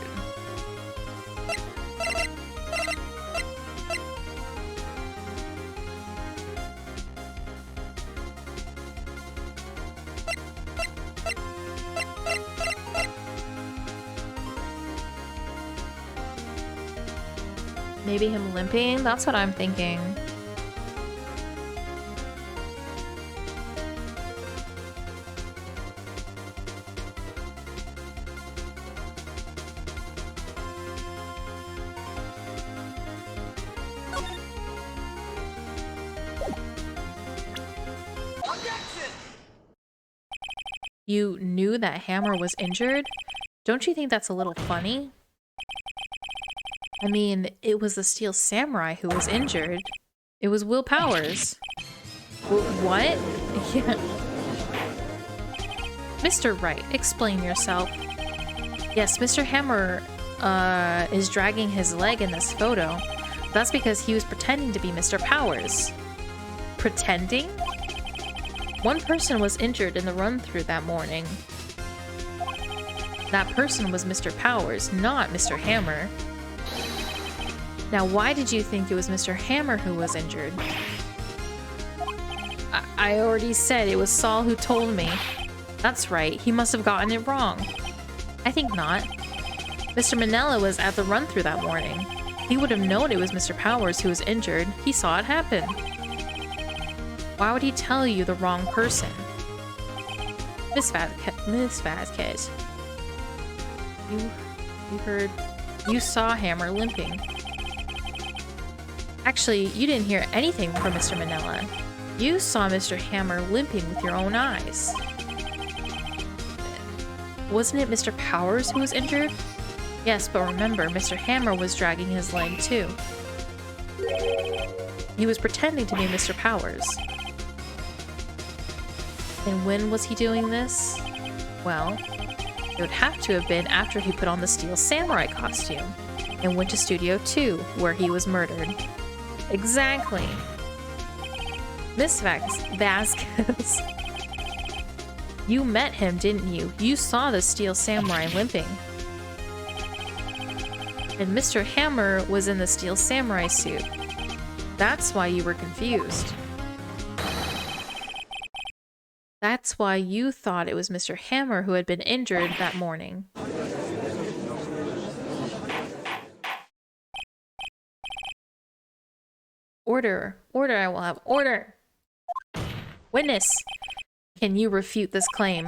Maybe him limping? That's what I'm thinking. You knew that Hammer was injured? Don't you think that's a little funny? I mean, it was the Steel Samurai who was injured. It was Will Powers. What? Yeah. Mr. Wright, explain yourself. Yes, Mr. Hammer is dragging his leg in this photo. That's because he was pretending to be Mr. Powers. Pretending? One person was injured in the run-through that morning. That person was Mr. Powers, not Mr. Hammer. Now, why did you think it was Mr. Hammer who was injured? I already said it was Saul who told me. That's right, he must have gotten it wrong. I think not. Mr. Manella was at the run-through that morning. He would have known it was Mr. Powers who was injured. He saw it happen. Why would he tell you the wrong person? Miss Vasquez. You saw Hammer limping. Actually, you didn't hear anything from Mr. Manella. You saw Mr. Hammer limping with your own eyes. Wasn't it Mr. Powers who was injured? Yes, but remember, Mr. Hammer was dragging his leg too. He was pretending to be Mr. Powers. And when was he doing this? Well, it would have to have been after he put on the Steel Samurai costume and went to Studio 2, where he was murdered. Exactly. Miss Vasquez. You met him, didn't you? You saw the Steel Samurai limping. And Mr. Hammer was in the Steel Samurai suit. That's why you were confused. That's why you thought it was Mr. Hammer who had been injured that morning. Order. Order, I will have order. Witness. Can you refute this claim?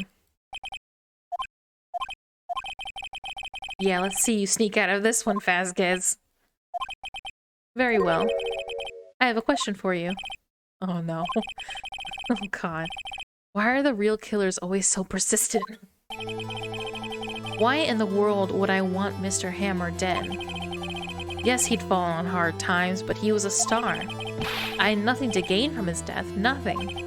Yeah, let's see you sneak out of this one, Vasquez. Very well. I have a question for you. Oh no. Oh god. Why are the real killers always so persistent? Why in the world would I want Mr. Hammer dead? Yes, he'd fallen on hard times, but he was a star. I had nothing to gain from his death, nothing.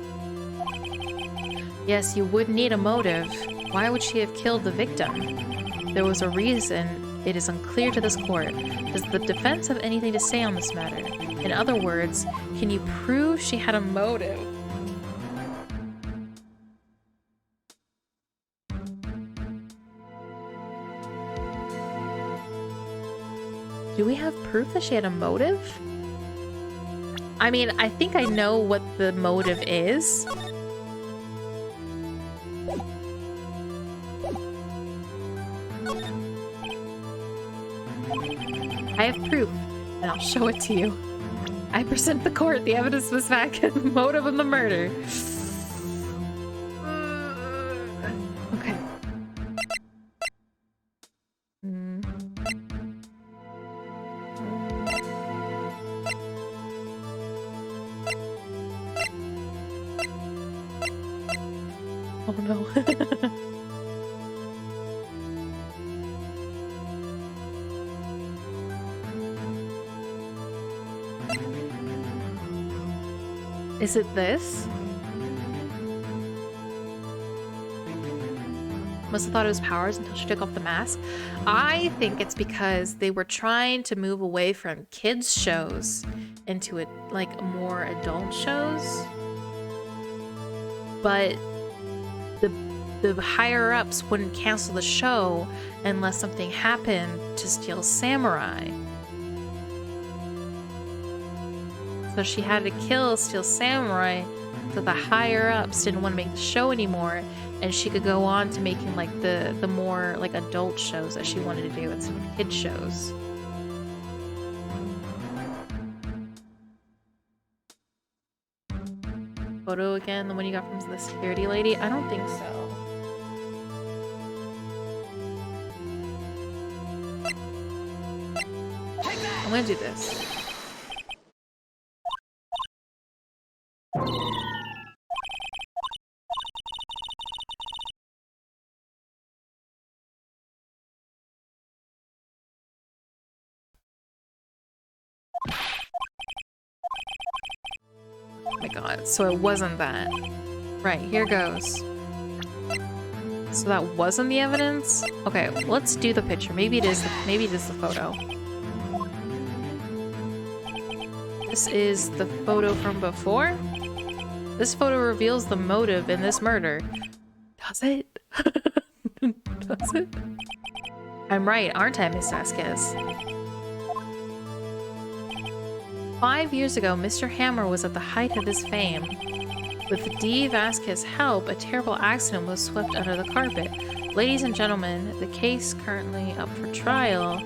Yes, you would need a motive. Why would she have killed the victim? There was a reason. It is unclear to this court. Does the defense have anything to say on this matter? In other words, can you prove she had a motive? Do we have proof that she had a motive? I mean, I think I know what the motive is. I have proof, and I'll show it to you. I present the court the evidence was back and the motive of the murder. Okay. Oh no. Is it this? must have thought it was powers until she took off the mask. I think it's because they were trying to move away from kids shows into it, like more adult shows. But the higher ups wouldn't cancel the show unless something happened to Steel Samurai. So she had to kill Steel Samurai so the higher ups didn't want to make the show anymore, and she could go on to making like the more like adult shows that she wanted to do instead of kid shows. Photo again, the one you got from the security lady? I don't think so. I'm gonna do this. Oh my god, so it wasn't that. Right, here goes. So that wasn't the evidence? Okay, let's do the picture. Maybe it is the photo. This is the photo from before? This photo reveals the motive in this murder. Does it? Does it? I'm right, aren't I, Miss Vasquez? 5 years ago, Mr. Hammer was at the height of his fame. With D. Vasquez's help, a terrible accident was swept under the carpet. Ladies and gentlemen, the case currently up for trial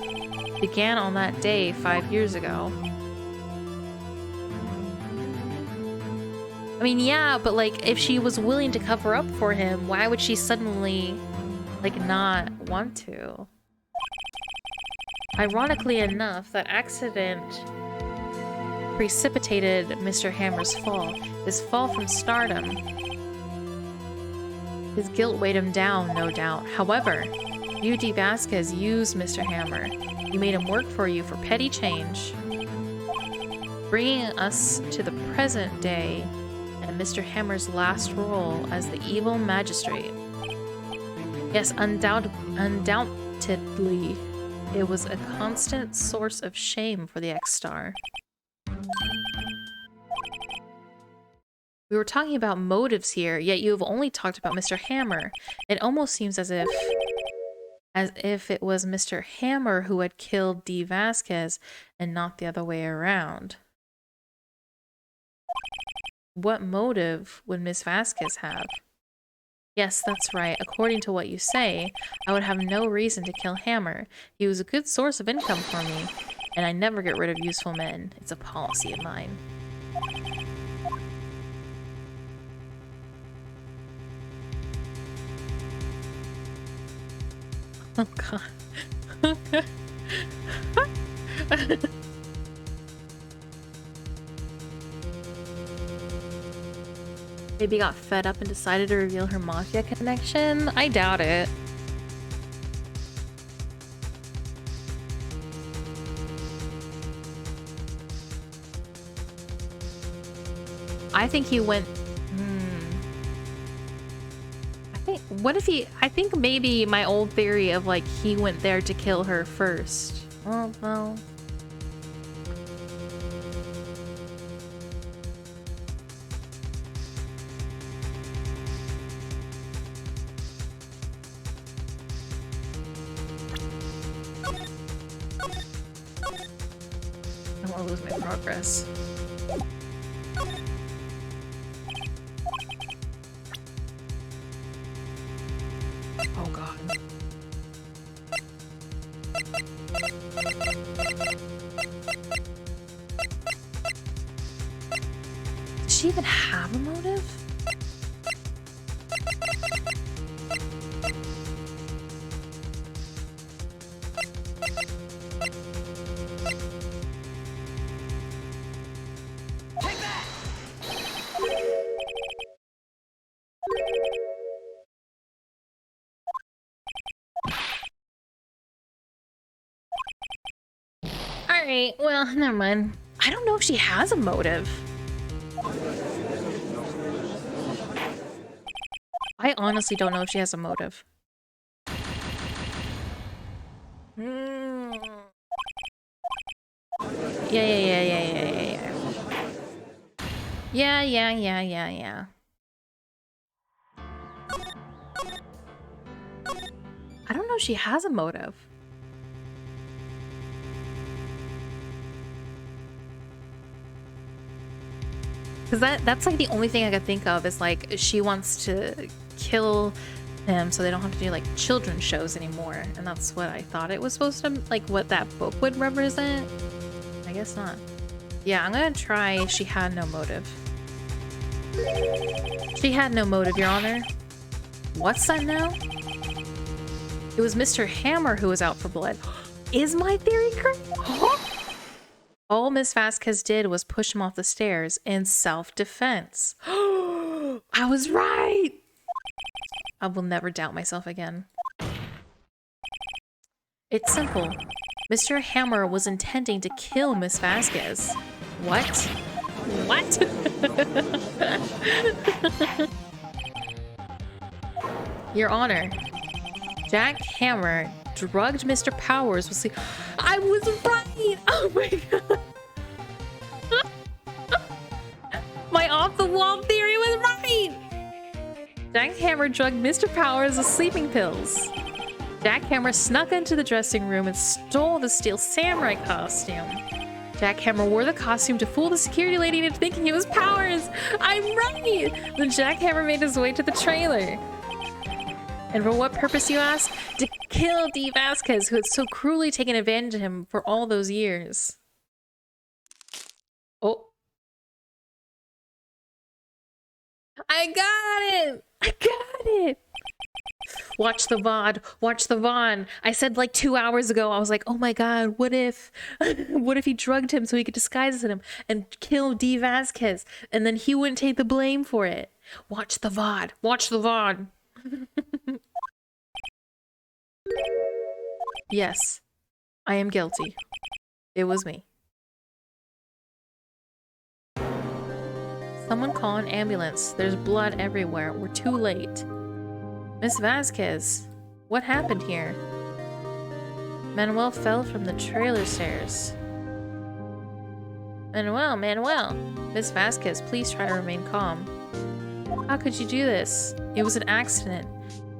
began on that day 5 years ago. I mean, yeah, but like, if she was willing to cover up for him, why would she suddenly, like, not want to? Ironically enough, that accident precipitated Mr. Hammer's fall. His fall from stardom. His guilt weighed him down, no doubt. However, you, D. Vasquez, used Mr. Hammer. You made him work for you for petty change, bringing us to the present day and Mr. Hammer's last role as the evil magistrate. Yes, undoubtedly, it was a constant source of shame for the ex-star. We were talking about motives here, yet you have only talked about Mr. Hammer. It almost seems as if it was Mr. Hammer who had killed D. Vasquez and not the other way around. What motive would Miss Vasquez have? Yes, that's right. According to what you say, I would have no reason to kill Hammer. He was a good source of income for me, and I never get rid of useful men. It's a policy of mine. Oh god. Maybe got fed up and decided to reveal her mafia connection? I doubt it. I think he went... I think maybe my old theory of, like, he went there to kill her first. Oh, well... I don't want to lose my progress. Oh god. Does she even have a motive? Alright, well, never mind. I don't know if she has a motive. I honestly don't know if she has a motive. Mm. Yeah. Yeah. I don't know if she has a motive. Because that's like the only thing I could think of is like she wants to kill them so they don't have to do like children's shows anymore. And that's what I thought it was supposed to, like what that book would represent. I guess not. Yeah, I'm gonna try she had no motive. She had no motive, Your Honor. What's that now? It was Mr. Hammer who was out for blood. Is my theory correct? All Miss Vasquez did was push him off the stairs in self-defense. I was right! I will never doubt myself again. It's simple. Mr. Hammer was intending to kill Miss Vasquez. What? What? Your Honor, Jack Hammer drugged Mr. Powers with sleep. I was right! Oh my god! My off-the-wall theory was right! Jack Hammer drugged Mr. Powers with sleeping pills. Jack Hammer snuck into the dressing room and stole the steel samurai costume. Jack Hammer wore the costume to fool the security lady into thinking it was Powers. I'm right! Then Jack Hammer made his way to the trailer. And for what purpose, you ask? To kill Dee Vasquez, who had so cruelly taken advantage of him for all those years. Oh. I got it! I got it! Watch the VOD. Watch the VOD. I said like 2 hours ago, I was like, oh my god, what if he drugged him so he could disguise him and kill Dee Vasquez, and then he wouldn't take the blame for it. Watch the VOD. Watch the VOD. Yes, I am guilty. It was me. Someone call an ambulance. There's blood everywhere. We're too late. Miss Vasquez, what happened here? Manuel fell from the trailer stairs. Manuel. Miss Vasquez, please try to remain calm. How could you do this? It was an accident.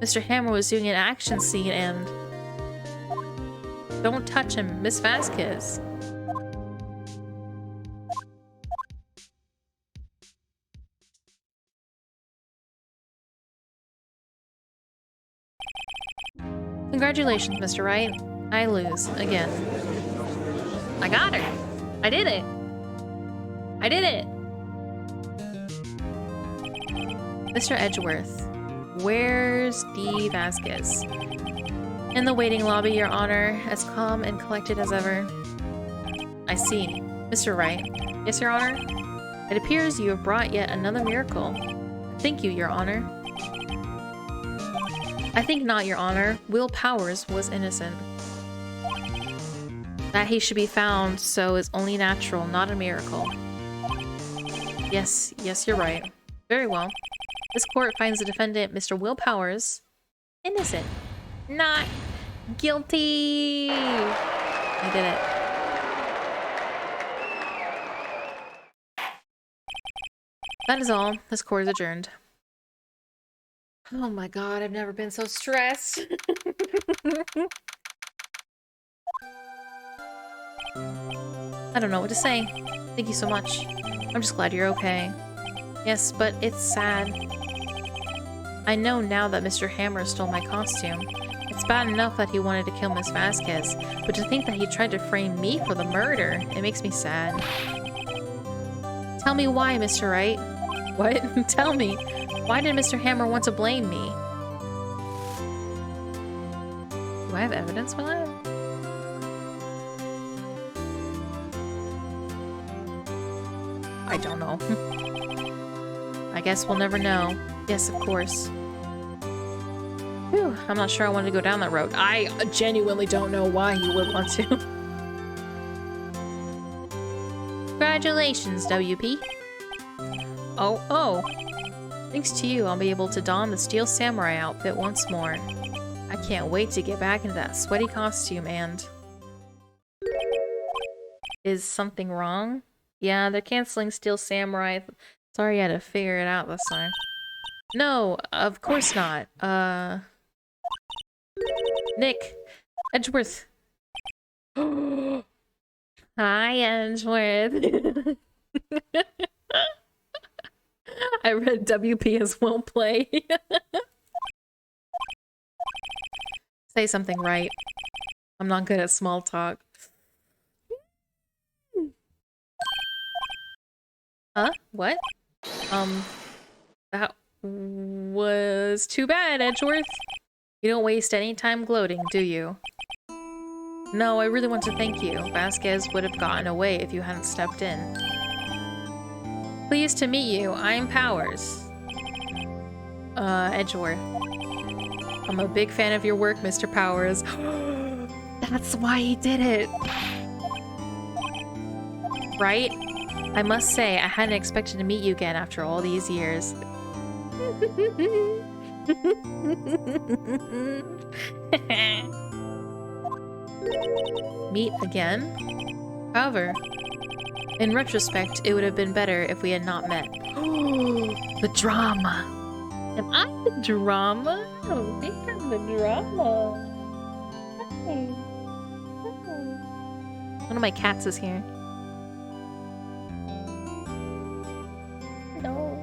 Mr. Hammer was doing an action scene and... Don't touch him, Miss Vasquez. Congratulations, Mr. Wright. I lose, again. I got her! I did it! I did it! Mr. Edgeworth, where's Dee Vasquez? In the waiting lobby, Your Honor, as calm and collected as ever. I see. Mr. Wright. Yes, Your Honor? It appears you have brought yet another miracle. Thank you, Your Honor. I think not, Your Honor. Will Powers was innocent. That he should be found so is only natural, not a miracle. Yes, you're right. Very well. This court finds the defendant, Mr. Will Powers, innocent. Not guilty! I did it. That is all. This court is adjourned. Oh my god, I've never been so stressed. I don't know what to say. Thank you so much. I'm just glad you're okay. Yes, but it's sad. I know now that Mr. Hammer stole my costume. It's bad enough that he wanted to kill Miss Vasquez, but to think that he tried to frame me for the murder, it makes me sad. Tell me why, Mr. Wright. What? Tell me. Why did Mr. Hammer want to blame me? Do I have evidence for that? I don't know. I guess we'll never know. Yes, of course. Whew, I'm not sure I wanted to go down that road. I genuinely don't know why you would want to. Congratulations, WP. Oh. Thanks to you, I'll be able to don the Steel Samurai outfit once more. I can't wait to get back into that sweaty costume and... Is something wrong? Yeah, they're canceling Steel Samurai. Sorry I had to figure it out this time. No, of course not. Nick. Edgeworth. Hi, Edgeworth. I read WP as well play. Say something right. I'm not good at small talk. Huh? What? That was too bad, Edgeworth. You don't waste any time gloating, do you? No, I really want to thank you. Vasquez would have gotten away if you hadn't stepped in. Pleased to meet you. I'm Powers. Edgeworth. I'm a big fan of your work, Mr. Powers. That's why he did it. Right? I must say, I hadn't expected to meet you again after all these years. Meet again? However, in retrospect, it would have been better if we had not met. The drama! Am I the drama? I don't think I'm the drama. Hey. One of my cats is here. No.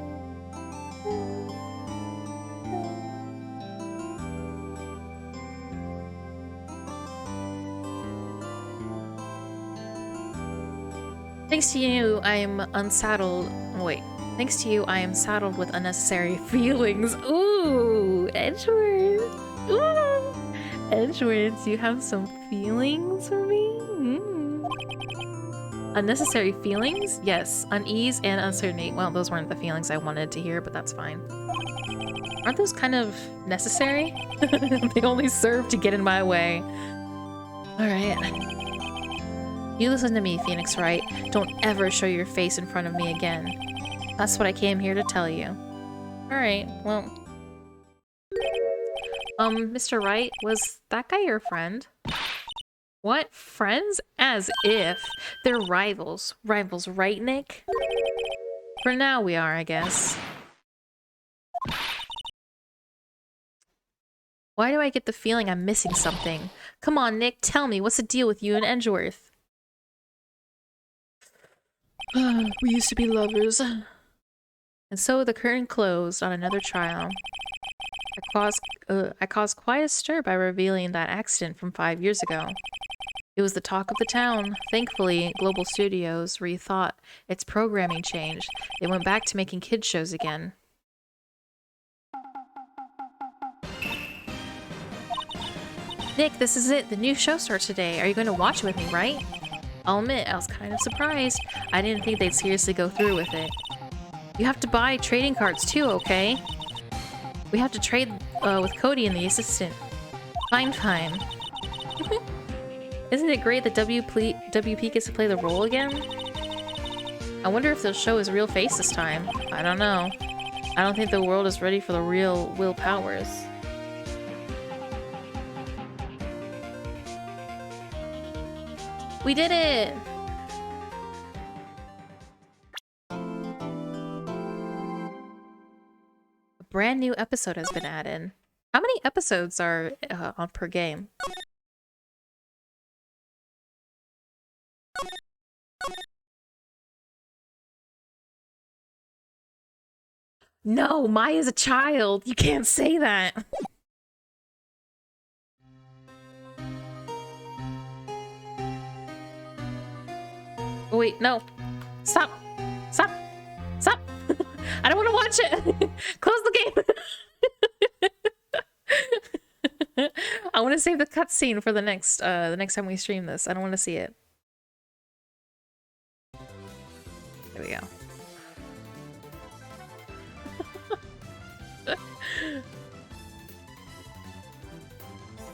Thanks to you, I am unsaddled. Oh, wait. Thanks to you, I am saddled with unnecessary feelings. Ooh, Edgeworth. Ooh, Edgeworth, do you have some feelings for me? Unnecessary feelings? Yes. Unease and uncertainty. Well, those weren't the feelings I wanted to hear, but that's fine. Aren't those kind of necessary? They only serve to get in my way. Alright. You listen to me, Phoenix Wright. Don't ever show your face in front of me again. That's what I came here to tell you. Alright, well... Mr. Wright, was that guy your friend? What? Friends? As if. They're rivals. Rivals, right, Nick? For now we are, I guess. Why do I get the feeling I'm missing something? Come on, Nick, tell me, what's the deal with you and Edgeworth? We used to be lovers. And so the curtain closed on another trial. I caused quite a stir by revealing that accident from 5 years ago. It was the talk of the town. Thankfully, Global Studios rethought its programming changed. They went back to making kids shows again. Nick, this is it. The new show starts today. Are you going to watch it with me, right? I'll admit, I was kind of surprised. I didn't think they'd seriously go through with it. You have to buy trading cards too, okay? We have to trade with Cody and the assistant. Fine, fine. Isn't it great that WP gets to play the role again? I wonder if they'll show his real face this time. I don't know. I don't think the world is ready for the real Will Powers. We did it! A brand new episode has been added. How many episodes are on per game? No, Maya's a child. You can't say that. Oh, wait, no. Stop. Stop. Stop. I don't want to watch it. Close the game. I want to save the cutscene for the next time we stream this. I don't want to see it. There we go.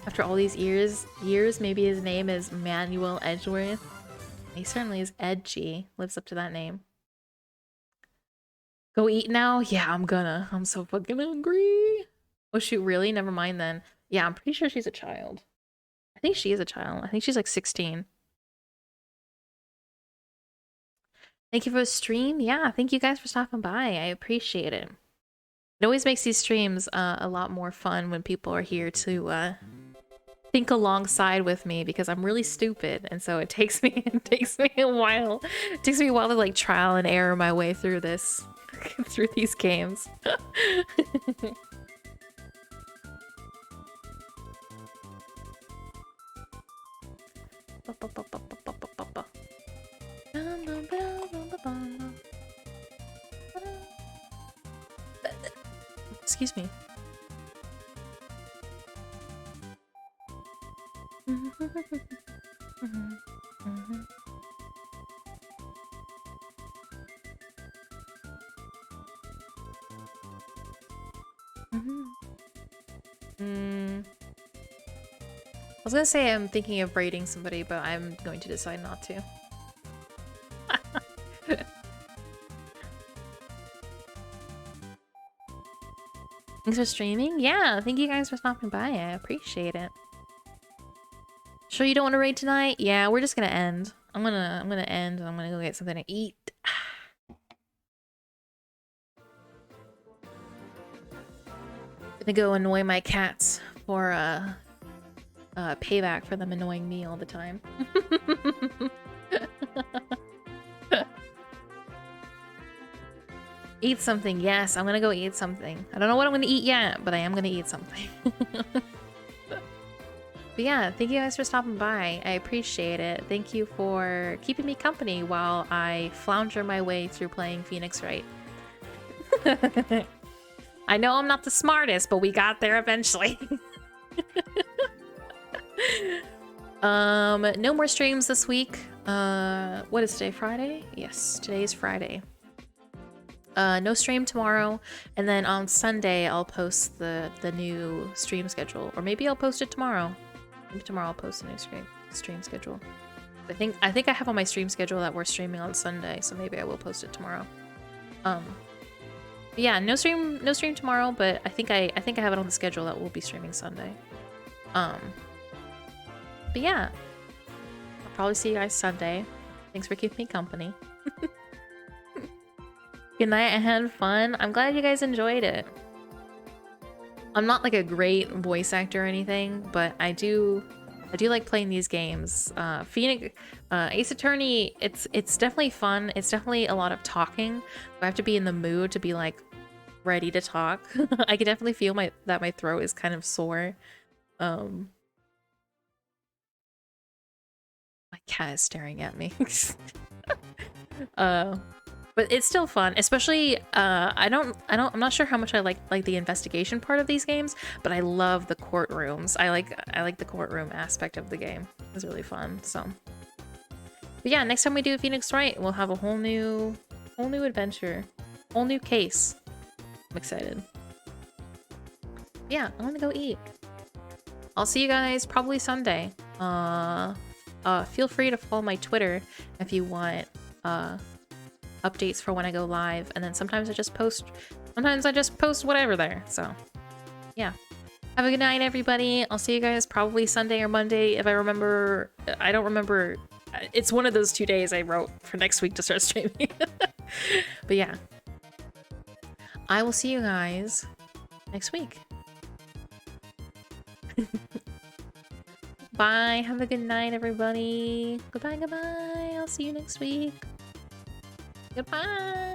After all these years, maybe his name is Manuel Edgeworth. He certainly is edgy. Lives up to that name. Go eat now? Yeah, I'm gonna. I'm so fucking hungry. Oh shoot, really? Never mind then. Yeah, I'm pretty sure she's a child. I think she is a child. I think she's like 16. Thank you for the stream. Yeah, thank you guys for stopping by. I appreciate it. It always makes these streams a lot more fun when people are here to think alongside with me because I'm really stupid, and so it takes me a while. It takes me a while to like trial and error my way through this through these games. Excuse me. I was gonna say I'm thinking of braiding somebody, but I'm going to decide not to. Thanks for streaming. Yeah, thank you guys for stopping by. I appreciate it. Sure you don't want to raid tonight? Yeah, we're just gonna end. I'm gonna end and I'm gonna go get something to eat. Gonna go annoy my cats for payback for them annoying me all the time. Eat something. Yes, I'm gonna go eat something. I don't know what I'm gonna eat yet, but I am gonna eat something. But yeah, thank you guys for stopping by. I appreciate it. Thank you for keeping me company while I flounder my way through playing Phoenix Wright. I know I'm not the smartest, but we got there eventually. No more streams this week. What is today? Friday? Yes, today is Friday. No stream tomorrow, and then on Sunday I'll post the new stream schedule, or maybe I'll post it tomorrow. Maybe tomorrow I'll post a new stream schedule. I think I have on my stream schedule that we're streaming on Sunday, so maybe I will post it tomorrow. Yeah, no stream tomorrow, but I think I have it on the schedule that we'll be streaming Sunday. But yeah, I'll probably see you guys Sunday. Thanks for keeping me company. Good night, I had fun. I'm glad you guys enjoyed it. I'm not like a great voice actor or anything, but I do like playing these games. Phoenix, Ace Attorney, it's definitely fun. It's definitely a lot of talking. I have to be in the mood to be like ready to talk. I can definitely feel that my throat is kind of sore. My cat is staring at me. But it's still fun, especially I'm not sure how much I like the investigation part of these games, but I love the courtrooms. I like the courtroom aspect of the game. It's really fun. So, but yeah, next time we do Phoenix Wright, we'll have a whole new adventure, whole new case. I'm excited. Yeah, I'm gonna go eat. I'll see you guys probably Sunday. Feel free to follow my Twitter if you want updates for when I go live, and then sometimes I just post whatever there. So yeah, have a good night, everybody. I'll see you guys probably Sunday or Monday if I remember. I don't remember. It's one of those 2 days I wrote for next week to start streaming. But yeah, I will see you guys next week. Bye, have a good night, everybody. Goodbye. I'll see you next week. Goodbye.